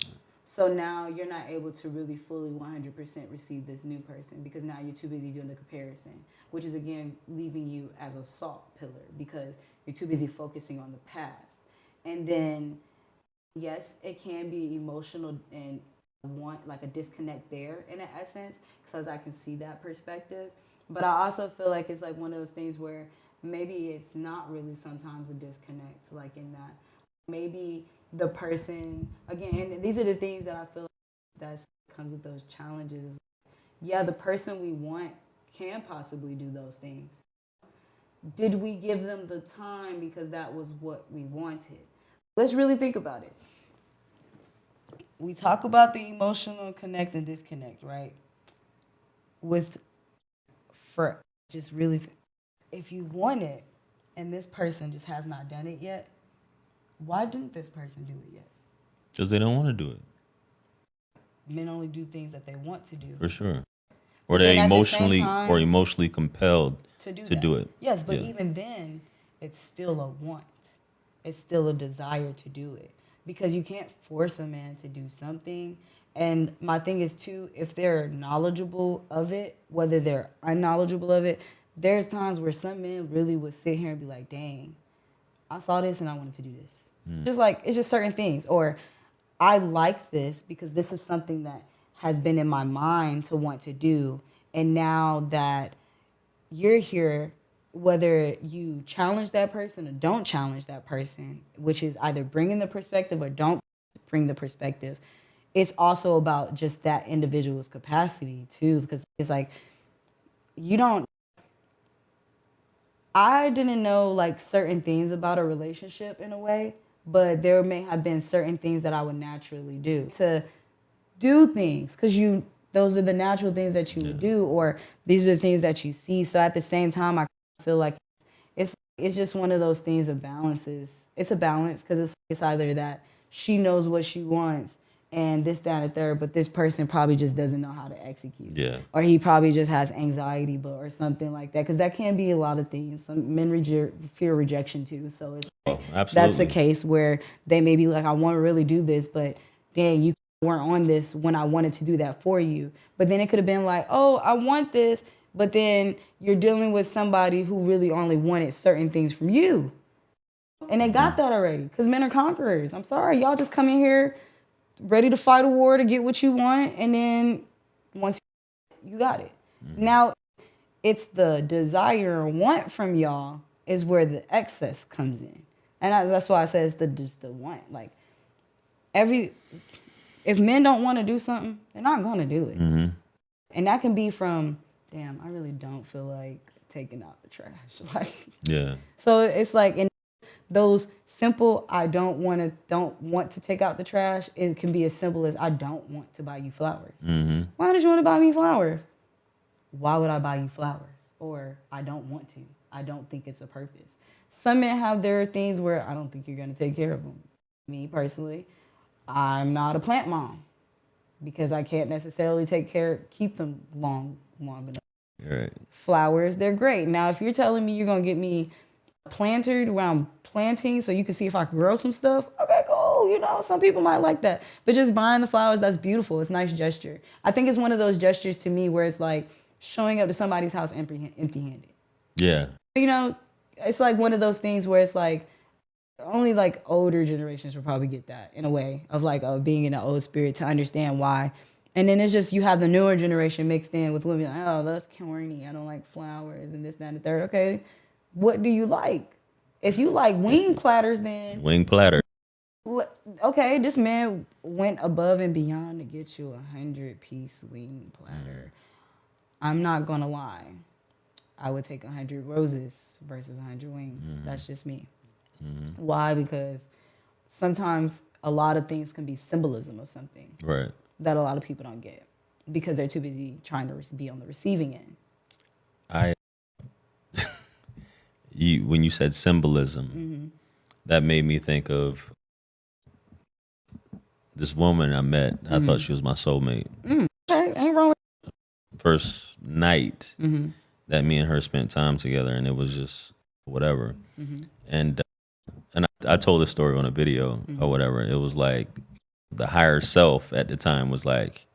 [SPEAKER 2] So now you're not able to really fully 100% receive this new person because now you're too busy doing the comparison, which is again leaving you as a salt pillar because you're too busy focusing on the past. And then, yes, it can be emotional and want like a disconnect there in an essence because I can see that perspective. But I also feel like it's like one of those things where maybe it's not really sometimes a disconnect, like in that maybe the person, again, and these are the things that I feel like that comes with those challenges. Yeah, the person we want can possibly do those things. Did we give them the time because that was what we wanted? Let's really think about it. We talk about the emotional connect and disconnect, right? For just really, if you want it and this person just has not done it yet, why didn't this person do it yet?
[SPEAKER 1] Because they don't want to do it.
[SPEAKER 2] Men only do things that they want to do.
[SPEAKER 1] For sure. Or they're emotionally compelled to do it.
[SPEAKER 2] Yes, but even then, it's still a want. It's still a desire to do it. Because you can't force a man to do something. And my thing is, too, if they're knowledgeable of it, whether they're unknowledgeable of it, there's times where some men really would sit here and be like, dang, I saw this and I wanted to do this. Just like, it's just certain things. Or I like this because this is something that has been in my mind to want to do. And now that you're here, whether you challenge that person or don't challenge that person, which is either bringing the perspective or don't bring the perspective, it's also about just that individual's capacity too. Because it's like, I didn't know like certain things about a relationship in a way, but there may have been certain things that I would naturally do to do things because those are the natural things that you would do, or these are the things that you see. So at the same time, I feel like it's just one of those things of balances. It's a balance because it's either that she knows what she wants and this, that, and the third, but this person probably just doesn't know how to execute.
[SPEAKER 1] Yeah.
[SPEAKER 2] Or he probably just has anxiety, or something like that. Because that can be a lot of things. Some men fear rejection too. So it's that's a case where they may be like, I want to really do this, but dang, you weren't on this when I wanted to do that for you. But then it could have been like, oh, I want this, but then you're dealing with somebody who really only wanted certain things from you. And they got that already because men are conquerors. I'm sorry, y'all just come in here ready to fight a war to get what you want, and then once you got it. Now, it's the desire and want from y'all is where the excess comes in. And that's why I say it's just the want. Like, if men don't want to do something, they're not going to do it. And that can be from, damn, I really don't feel like taking out the trash. Like,
[SPEAKER 1] yeah.
[SPEAKER 2] So it's like, in those simple, I don't want to take out the trash, it can be as simple as I don't want to buy you flowers. Why don't you want to buy me flowers? Why would I buy you flowers? Or I don't want to. I don't think it's a purpose. Some men have their things where I don't think you're going to take care of them. Me personally, I'm not a plant mom because I can't necessarily keep them long enough.
[SPEAKER 1] Right.
[SPEAKER 2] Flowers, they're great. Now, if you're telling me you're going to get me planted where I'm planting so you can see if I can grow some stuff, okay, cool. oh, some people might like that. But just buying the flowers, that's beautiful. It's a nice gesture. I think it's one of those gestures to me where it's like showing up to somebody's house empty-handed.
[SPEAKER 1] Yeah.
[SPEAKER 2] It's like one of those things where it's like only like older generations will probably get that in a way of being in an old spirit to understand why. And then it's just you have the newer generation mixed in with women like, oh, that's corny. I don't like flowers and this, that, and the third. Okay, what do you like? If you like wing platters, then
[SPEAKER 1] Wing platter.
[SPEAKER 2] okay, this man went above and beyond to get you 100-piece wing platter. I'm not gonna lie. I would take 100 roses versus 100 wings. That's just me. Why? Because sometimes a lot of things can be symbolism of something.
[SPEAKER 1] Right.
[SPEAKER 2] That a lot of people don't get because they're too busy trying to be on the receiving end.
[SPEAKER 1] When you said symbolism, that made me think of this woman I met. I thought she was my soulmate.
[SPEAKER 2] Okay, ain't wrong with
[SPEAKER 1] First night that me and her spent time together, and it was just whatever. And I told this story on a video or whatever. It was like the higher self at the time was like,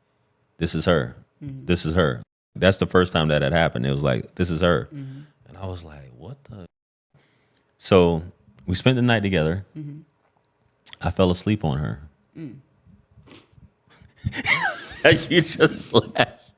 [SPEAKER 1] this is her. This is her. That's the first time that had happened. It was like, this is her. And I was like, what the? So we spent the night together. I fell asleep on her. You just laughed.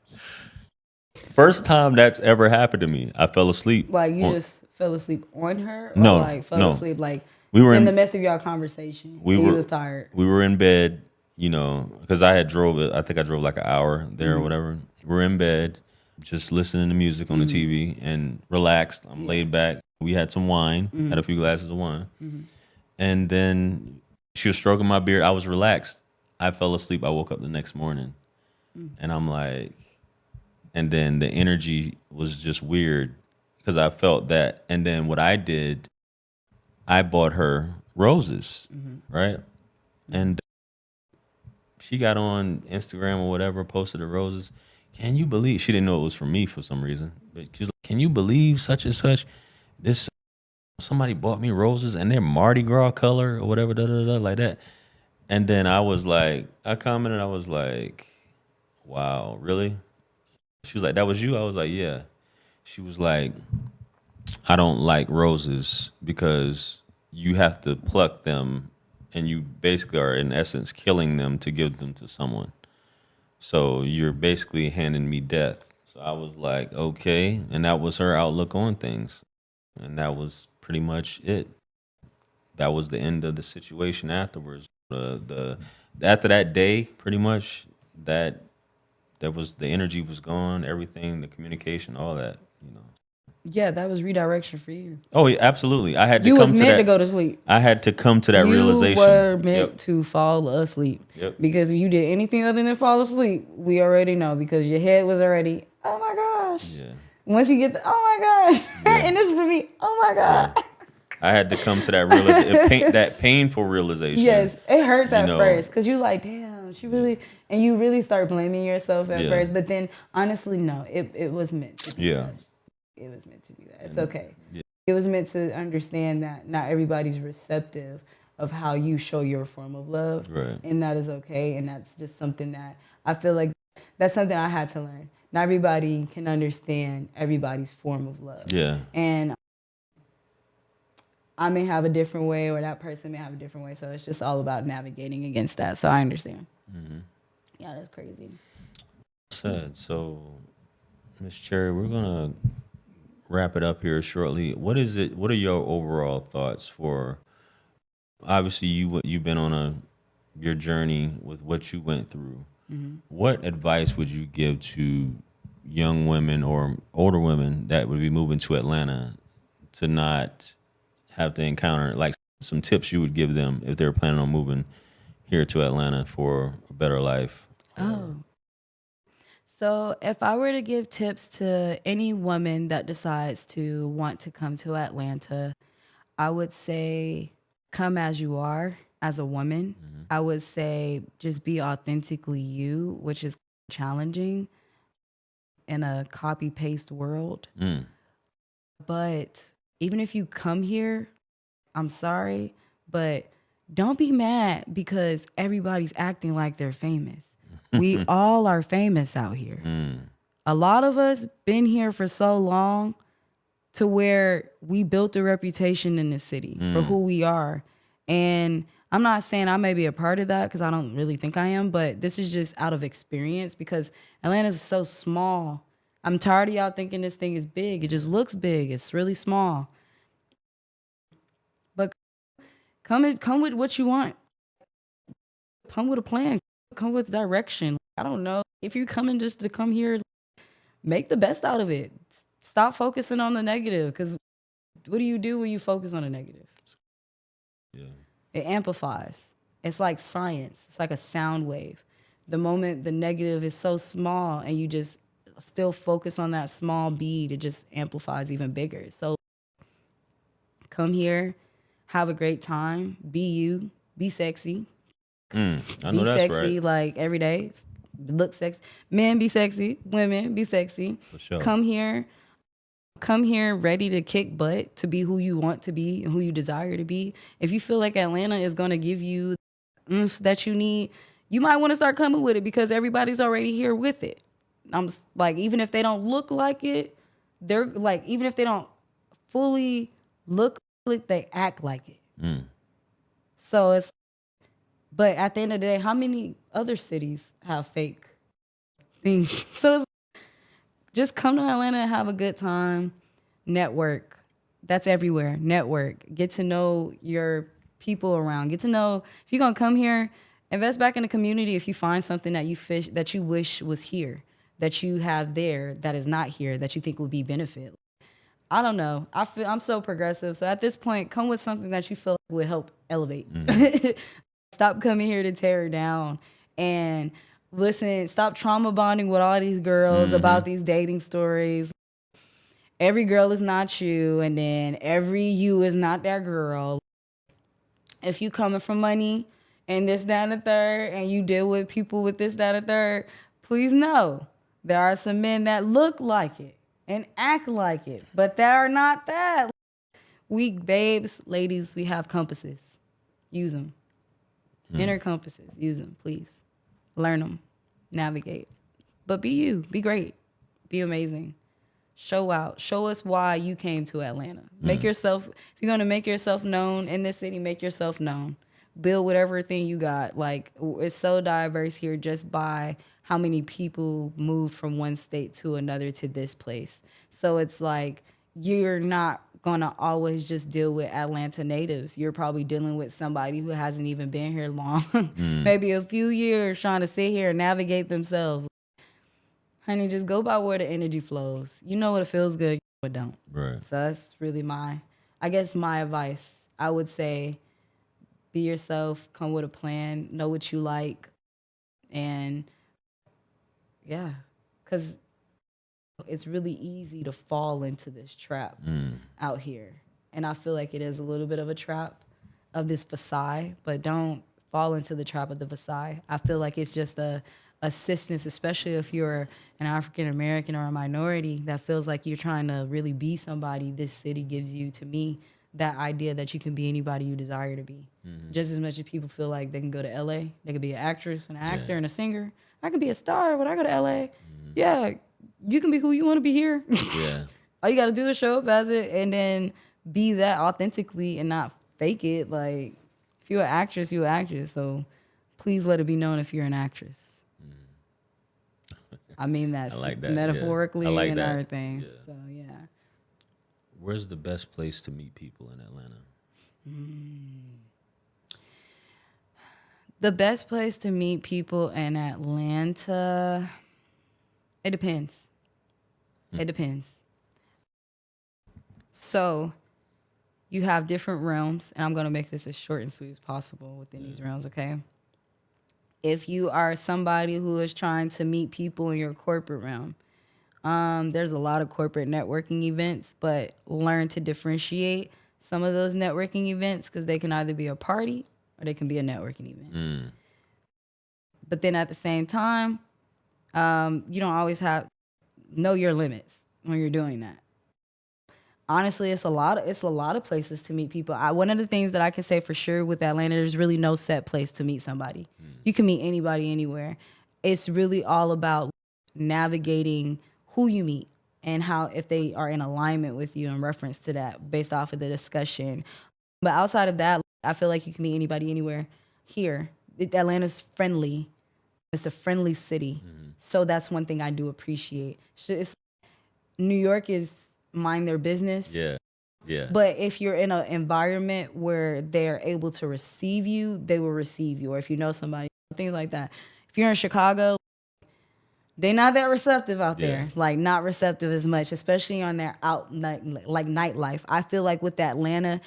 [SPEAKER 1] First time that's ever happened to me. I fell asleep.
[SPEAKER 2] Like you just fell asleep on her? Or
[SPEAKER 1] No,
[SPEAKER 2] like fell asleep like
[SPEAKER 1] we were
[SPEAKER 2] in the midst of your conversation. You was tired.
[SPEAKER 1] We were in bed, because I drove like an hour there or whatever. We're in bed, just listening to music on the TV and relaxed. I'm laid back. We had some wine, had a few glasses of wine. And then she was stroking my beard. I was relaxed. I fell asleep. I woke up the next morning and I'm like, and then the energy was just weird because I felt that. And then what I did, I bought her roses, right? And she got on Instagram or whatever, posted the roses. Can you believe, she didn't know it was for me for some reason, but she's like, can you believe such and such? Somebody bought me roses and they're Mardi Gras color or whatever, like that. And then I was like, I commented, I was like, wow, really? She was like, that was you? I was like, yeah. She was like, I don't like roses because you have to pluck them and you basically are in essence killing them to give them to someone. So you're basically handing me death. So I was like, okay. And that was her outlook on things. And that was pretty much it. That was the end of the situation afterwards. After that day, pretty much that was the energy was gone, everything, the communication, all that,
[SPEAKER 2] Yeah, that was redirection for you.
[SPEAKER 1] Oh, yeah, absolutely. I had to
[SPEAKER 2] You
[SPEAKER 1] come
[SPEAKER 2] was
[SPEAKER 1] to
[SPEAKER 2] meant
[SPEAKER 1] that.
[SPEAKER 2] to go to sleep.
[SPEAKER 1] I had to come to that realization.
[SPEAKER 2] You were meant to fall asleep.
[SPEAKER 1] Yep.
[SPEAKER 2] Because if you did anything other than fall asleep, we already know because your head was already, oh my gosh.
[SPEAKER 1] Yeah.
[SPEAKER 2] Once you get oh my gosh.
[SPEAKER 1] Yeah.
[SPEAKER 2] And this is for me, oh my God.
[SPEAKER 1] Yeah. I had to come to that realization, that painful realization.
[SPEAKER 2] Yes, it hurts at
[SPEAKER 1] know.
[SPEAKER 2] first because you're like, damn, she really, and you really start blaming yourself at first. But then, honestly, no, it was meant to be that. It was meant to do that. It's okay.
[SPEAKER 1] Yeah.
[SPEAKER 2] It was meant to understand that not everybody's receptive of how you show your form of love.
[SPEAKER 1] Right.
[SPEAKER 2] And that is okay. And that's just something that I feel like that's something I had to learn. Not everybody can understand everybody's form of love.
[SPEAKER 1] Yeah.
[SPEAKER 2] And I may have a different way or that person may have a different way. So it's just all about navigating against that. So I understand. Yeah, that's crazy.
[SPEAKER 1] Said. So, Miss Cherry, we're going to wrap it up here shortly. What are your overall thoughts for, obviously you've been on your journey with what you went through. What advice would you give to young women or older women that would be moving to Atlanta to not have to encounter, like some tips you would give them if they were planning on moving here to Atlanta for a better life?
[SPEAKER 2] So if I were to give tips to any woman that decides to want to come to Atlanta, I would say come as you are as a woman. I would say just be authentically you, which is challenging in a copy-paste world. But even if you come here, I'm sorry, but don't be mad because everybody's acting like they're famous. We all are famous out here. A lot of us been here for so long to where we built a reputation in this city for who we are. And I'm not saying I may be a part of that because I don't really think I am, but this is just out of experience because Atlanta's so small. I'm tired of y'all thinking this thing is big. It just looks big. It's really small. But come with what you want. Come with a plan. Come with direction. I don't know. If you're coming just to come here, make the best out of it. Stop focusing on the negative because what do you do when you focus on the negative?
[SPEAKER 1] Yeah.
[SPEAKER 2] It amplifies. It's like science. It's like a sound wave. The moment the negative is so small and you just still focus on that small bead, it just amplifies even bigger. So come here, have a great time, be you, be sexy.
[SPEAKER 1] I know
[SPEAKER 2] Be
[SPEAKER 1] that's
[SPEAKER 2] sexy
[SPEAKER 1] right.
[SPEAKER 2] like every day. Look sexy. Men be sexy. Women be sexy.
[SPEAKER 1] For sure.
[SPEAKER 2] Come here ready to kick butt, to be who you want to be and who you desire to be. If you feel like Atlanta is going to give you that you need, you might want to start coming with it because everybody's already here with it. I'm like, even if they don't look like it, they're like, even if they don't fully look like, they act like it. So it's, but at the end of the day, how many other cities have fake things? So it's just come to Atlanta and have a good time. Network. That's everywhere. Network. Get to know your people around. Get to know, if you're going to come here, invest back in the community if you find something that you wish was here, that you have there that is not here, that you think would be benefit. I don't know. I'm so progressive. So at this point, come with something that you feel would help elevate. Stop coming here to tear it down. And listen, stop trauma bonding with all these girls about these dating stories. Every girl is not you, and then every you is not that girl. If you coming from money and this, that, and the third, and you deal with people with this, that, and the third, please know there are some men that look like it and act like it, but they are not that. We babes, ladies, we have compasses. Use them. Inner compasses. Use them, please. Learn them. Navigate. But be you. Be great. Be amazing. Show out. Show us why you came to Atlanta. Make yourself, if you're going to make yourself known in this city, make yourself known. Build whatever thing you got. Like, it's so diverse here just by how many people moved from one state to another to this place. So it's like, you're not going to always just deal with Atlanta natives. You're probably dealing with somebody who hasn't even been here long, maybe a few years, trying to sit here and navigate themselves. Honey, just go by where the energy flows. You know what feels good, what don't.
[SPEAKER 1] Right.
[SPEAKER 2] So that's really my advice. I would say be yourself, come with a plan, know what you like, and yeah, because it's really easy to fall into this trap out here. And I feel like it is a little bit of a trap of this facade, but don't fall into the trap of the facade. I feel like it's just a assistance, especially if you're an African American or a minority that feels like you're trying to really be somebody. This city gives you, to me, that idea that you can be anybody you desire to be. Just as much as people feel like they can go to LA, they can be an actress, an actor, and a singer. I can be a star when I go to LA. Yeah, you can be who you want to be here.
[SPEAKER 1] Yeah.
[SPEAKER 2] All you got to do is show up as it and then be that authentically and not fake it. Like, if you're an actress, you're an actress. So please let it be known if you're an actress. I mean that,
[SPEAKER 1] I like that,
[SPEAKER 2] metaphorically
[SPEAKER 1] yeah. I like
[SPEAKER 2] and
[SPEAKER 1] that.
[SPEAKER 2] everything.
[SPEAKER 1] Yeah.
[SPEAKER 2] So, yeah.
[SPEAKER 1] Where's the best place to meet people in Atlanta?
[SPEAKER 2] The best place to meet people in Atlanta, it depends. It depends. So you have different realms, and I'm going to make this as short and sweet as possible within these realms, okay? If you are somebody who is trying to meet people in your corporate realm, there's a lot of corporate networking events, but learn to differentiate some of those networking events because they can either be a party or they can be a networking event. But then at the same time, you don't always know your limits when you're doing that. Honestly, it's a lot of places to meet people. One of the things that I can say for sure with Atlanta, there's really no set place to meet somebody. You can meet anybody anywhere. It's really all about navigating who you meet and how, if they are in alignment with you in reference to that based off of the discussion. But outside of that, I feel like you can meet anybody anywhere here. Atlanta's friendly. It's a friendly city. So that's one thing I do appreciate. New York is mind their business.
[SPEAKER 1] Yeah. Yeah.
[SPEAKER 2] But if you're in an environment where they're able to receive you, they will receive you. Or if you know somebody, things like that. If you're in Chicago, they're not that receptive out there. Like, not receptive as much, especially on their nightlife. I feel like with Atlanta,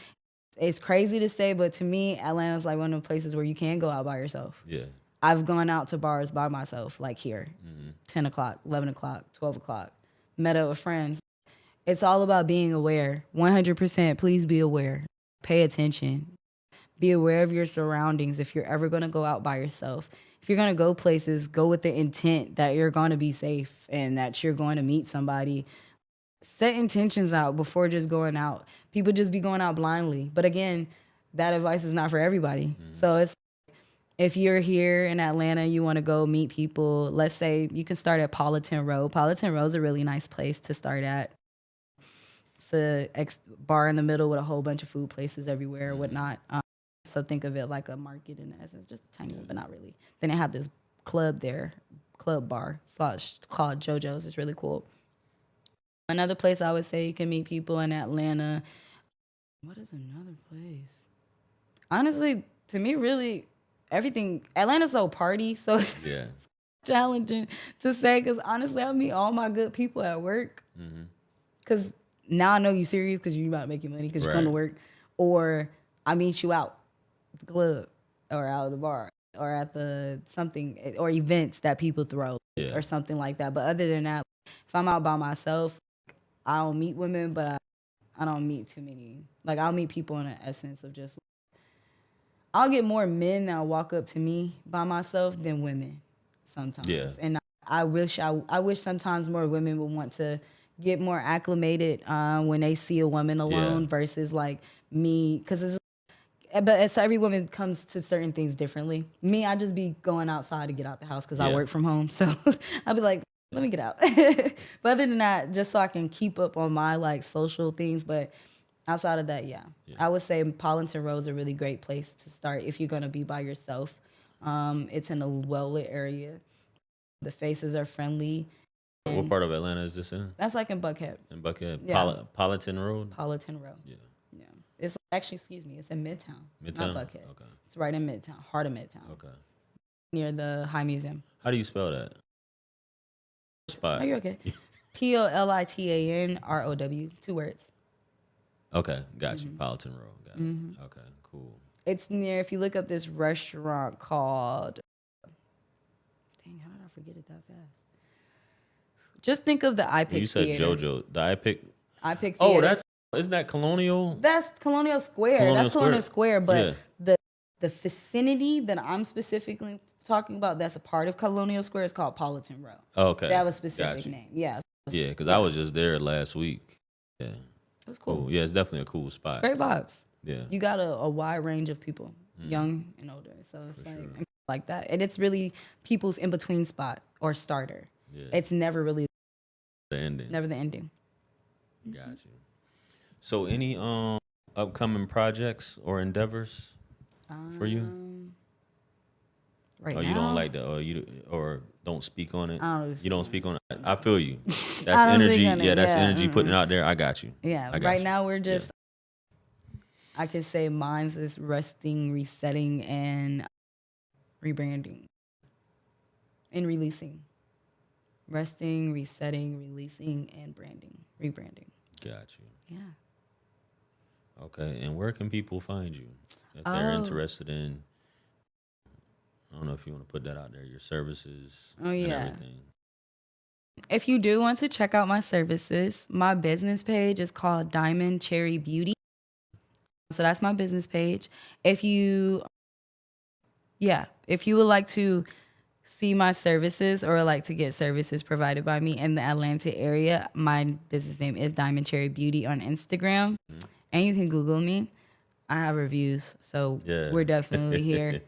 [SPEAKER 2] it's crazy to say, but to me, Atlanta's like one of the places where you can go out by yourself.
[SPEAKER 1] Yeah.
[SPEAKER 2] I've gone out to bars by myself, like here, 10 o'clock, 11 o'clock, 12 o'clock, met up with friends. It's all about being aware. 100%, please be aware. Pay attention. Be aware of your surroundings if you're ever going to go out by yourself. If you're going to go places, go with the intent that you're going to be safe and that you're going to meet somebody. Set intentions out before just going out. People just be going out blindly. But again, that advice is not for everybody. So it's, if you're here in Atlanta, you want to go meet people, let's say you can start at Politan Row. Politan Row is a really nice place to start at. It's a bar in the middle with a whole bunch of food places everywhere or whatnot. So think of it like a market in essence, just tiny, but not really. Then they have this club there, club bar. It's called JoJo's. It's really cool. Another place I would say you can meet people in Atlanta. What is another place? Honestly, to me, really, everything. Atlanta's so party, so
[SPEAKER 1] Yeah.
[SPEAKER 2] it's challenging to say because honestly, I meet all my good people at work. Because now I know you serious because you're about to make your money because you come to work. Or I meet you out at the club or out of the bar or at the something or events that people throw or something like that. But other than that, if I'm out by myself, I don't meet women, but I don't meet too many. Like, I'll meet people in the essence of just, I'll get more men that'll walk up to me by myself than women sometimes.
[SPEAKER 1] Yeah.
[SPEAKER 2] And I wish sometimes more women would want to get more acclimated when they see a woman alone versus like me, because so every woman comes to certain things differently. Me, I just be going outside to get out the house because I work from home. So I'll be like, let me get out. But other than that, just so I can keep up on my like social things. But outside of that, I would say Politan Row is a really great place to start if you're gonna be by yourself. It's in a well-lit area. The faces are friendly.
[SPEAKER 1] What part of Atlanta is this in?
[SPEAKER 2] That's like in Buckhead.
[SPEAKER 1] In Buckhead?
[SPEAKER 2] Yeah.
[SPEAKER 1] Politan Road?
[SPEAKER 2] Politan Row. Yeah. It's actually, it's in Midtown.
[SPEAKER 1] Midtown?
[SPEAKER 2] Not Buckhead.
[SPEAKER 1] Okay.
[SPEAKER 2] It's right in Midtown, heart of Midtown.
[SPEAKER 1] Okay.
[SPEAKER 2] Near the High Museum.
[SPEAKER 1] How do you spell that? Spot.
[SPEAKER 2] Are you okay? POLITANROW, 2 words.
[SPEAKER 1] Okay, got you. Politan Road. Got it. Okay, cool.
[SPEAKER 2] It's near, if you look up this restaurant called, dang, how did I forget it that fast? Just think of the iPic
[SPEAKER 1] You said
[SPEAKER 2] Theater.
[SPEAKER 1] JoJo, the iPic.
[SPEAKER 2] iPic Theater.
[SPEAKER 1] Oh, isn't that Colonial?
[SPEAKER 2] That's Colonial Square. That's Colonial Square, but
[SPEAKER 1] Yeah.
[SPEAKER 2] the vicinity that I'm specifically talking about that's a part of Colonial Square is called Politan Row.
[SPEAKER 1] Oh, okay.
[SPEAKER 2] That was a specific
[SPEAKER 1] Got you.
[SPEAKER 2] name. Yeah.
[SPEAKER 1] Yeah, because I was just there last week. Yeah.
[SPEAKER 2] It was cool.
[SPEAKER 1] Yeah, it's definitely a cool spot.
[SPEAKER 2] It's great vibes.
[SPEAKER 1] Yeah.
[SPEAKER 2] You got a wide range of people, young and older. So it's like that. And it's really people's in-between spot or starter.
[SPEAKER 1] Yeah.
[SPEAKER 2] It's never really
[SPEAKER 1] The ending.
[SPEAKER 2] never the ending.
[SPEAKER 1] Got you. So any upcoming projects or endeavors for you?
[SPEAKER 2] Right
[SPEAKER 1] Or
[SPEAKER 2] now,
[SPEAKER 1] you don't like that, or don't speak on it?
[SPEAKER 2] I don't really
[SPEAKER 1] You don't speak on it. I feel you. That's
[SPEAKER 2] I don't
[SPEAKER 1] energy.
[SPEAKER 2] speak on it,
[SPEAKER 1] Yeah, that's
[SPEAKER 2] yeah,
[SPEAKER 1] energy putting it out there. I got you.
[SPEAKER 2] Yeah,
[SPEAKER 1] I got
[SPEAKER 2] right
[SPEAKER 1] you.
[SPEAKER 2] now we're just, I can say mine's is resting, resetting, and rebranding. And releasing. Resting, resetting, releasing, and rebranding.
[SPEAKER 1] Got you.
[SPEAKER 2] Yeah.
[SPEAKER 1] Okay, and where can people find you if they're interested in? I don't know if you want to put that out there. Your services. And everything.
[SPEAKER 2] If you do want to check out my services, my business page is called Diamond Cherry Beauty. So that's my business page. If you would like to see my services or like to get services provided by me in the Atlanta area, my business name is Diamond Cherry Beauty on Instagram. And you can Google me. I have reviews, so
[SPEAKER 1] Yeah.
[SPEAKER 2] we're definitely here.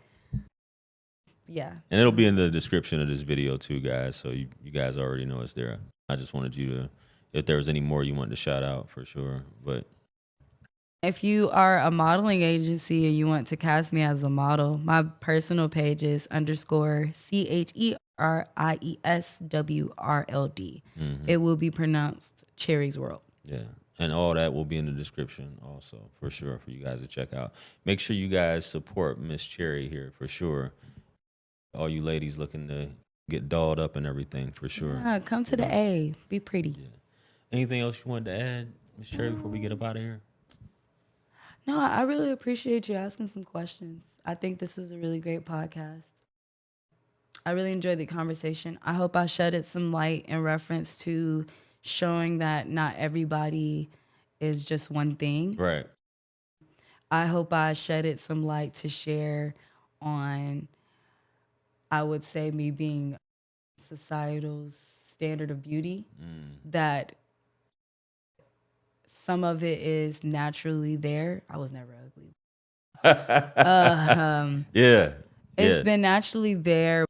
[SPEAKER 2] Yeah.
[SPEAKER 1] And it'll be in the description of this video too, guys. So you guys already know it's there. I just wanted you to, if there was any more you wanted to shout out for sure. But
[SPEAKER 2] If you are a modeling agency and you want to cast me as a model, my personal page is _CHERIESWRLD. It will be pronounced Cherry's World.
[SPEAKER 1] yeah. And all that will be in the description also for sure for you guys to check out. Make sure you guys support Miss Cherry here for sure. All you ladies looking to get dolled up and everything for sure.
[SPEAKER 2] Yeah, come to the A. Be pretty.
[SPEAKER 1] Yeah. Anything else you wanted to add, Miss Cherry, before we get up out of here?
[SPEAKER 2] No, I really appreciate you asking some questions. I think this was a really great podcast. I really enjoyed the conversation. I hope I shedded some light in reference to showing that not everybody is just one thing.
[SPEAKER 1] Right.
[SPEAKER 2] I hope I shedded some light to share on, I would say, me being societal's standard of beauty, that some of it is naturally there. I was never ugly.
[SPEAKER 1] Yeah.
[SPEAKER 2] It's been naturally there.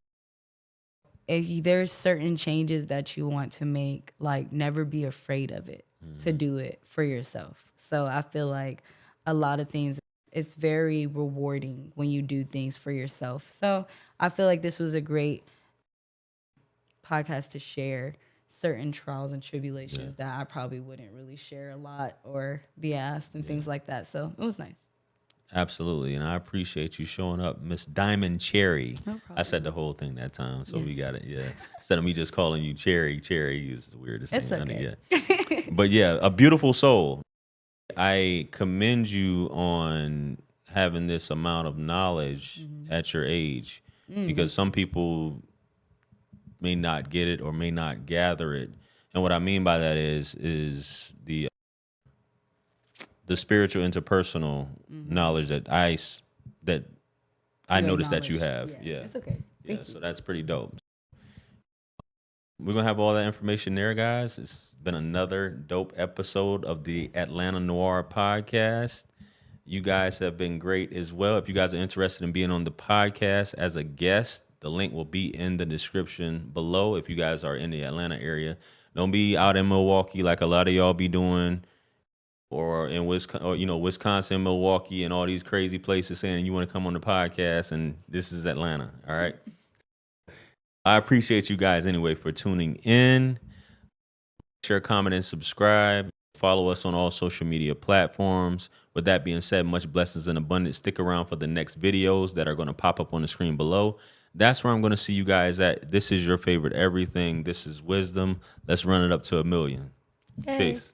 [SPEAKER 2] If there's certain changes that you want to make, like never be afraid of it, to do it for yourself. So I feel like a lot of things, it's very rewarding when you do things for yourself. So I feel like this was a great podcast to share certain trials and tribulations that I probably wouldn't really share a lot or be asked and things like that. So it was nice.
[SPEAKER 1] Absolutely. And I appreciate you showing up, Miss Diamond Cherry.
[SPEAKER 2] No problem.
[SPEAKER 1] I said the whole thing that time, so we
[SPEAKER 2] Yes.
[SPEAKER 1] got it. Yeah. Instead of me just calling you Cherry, Cherry is the weirdest
[SPEAKER 2] It's
[SPEAKER 1] thing.
[SPEAKER 2] okay.
[SPEAKER 1] Yeah. But yeah, a beautiful soul. I commend you on having this amount of knowledge at your age, because some people may not get it or may not gather it. And what I mean by that is the spiritual interpersonal knowledge that I
[SPEAKER 2] Your
[SPEAKER 1] noticed that you
[SPEAKER 2] knowledge.
[SPEAKER 1] have. Yeah.
[SPEAKER 2] It's okay.
[SPEAKER 1] Yeah.
[SPEAKER 2] Thank
[SPEAKER 1] So
[SPEAKER 2] you.
[SPEAKER 1] that's pretty dope. We're going to have all that information there, guys. It's been another dope episode of the Atlanta Noir podcast. You guys have been great as well. If you guys are interested in being on the podcast as a guest, the link will be in the description below. If you guys are in the Atlanta area, don't be out in Milwaukee like a lot of y'all be doing, or in Wisconsin, Milwaukee, and all these crazy places saying you want to come on the podcast, and this is Atlanta. All right. I appreciate you guys anyway for tuning in. Share, comment, and subscribe. Follow us on all social media platforms. With that being said, much blessings and abundance. Stick around for the next videos that are going to pop up on the screen below. That's where I'm going to see you guys at. This is your favorite everything. This is Wisdom. Let's run it up to 1 million.
[SPEAKER 2] Yay.
[SPEAKER 1] Peace.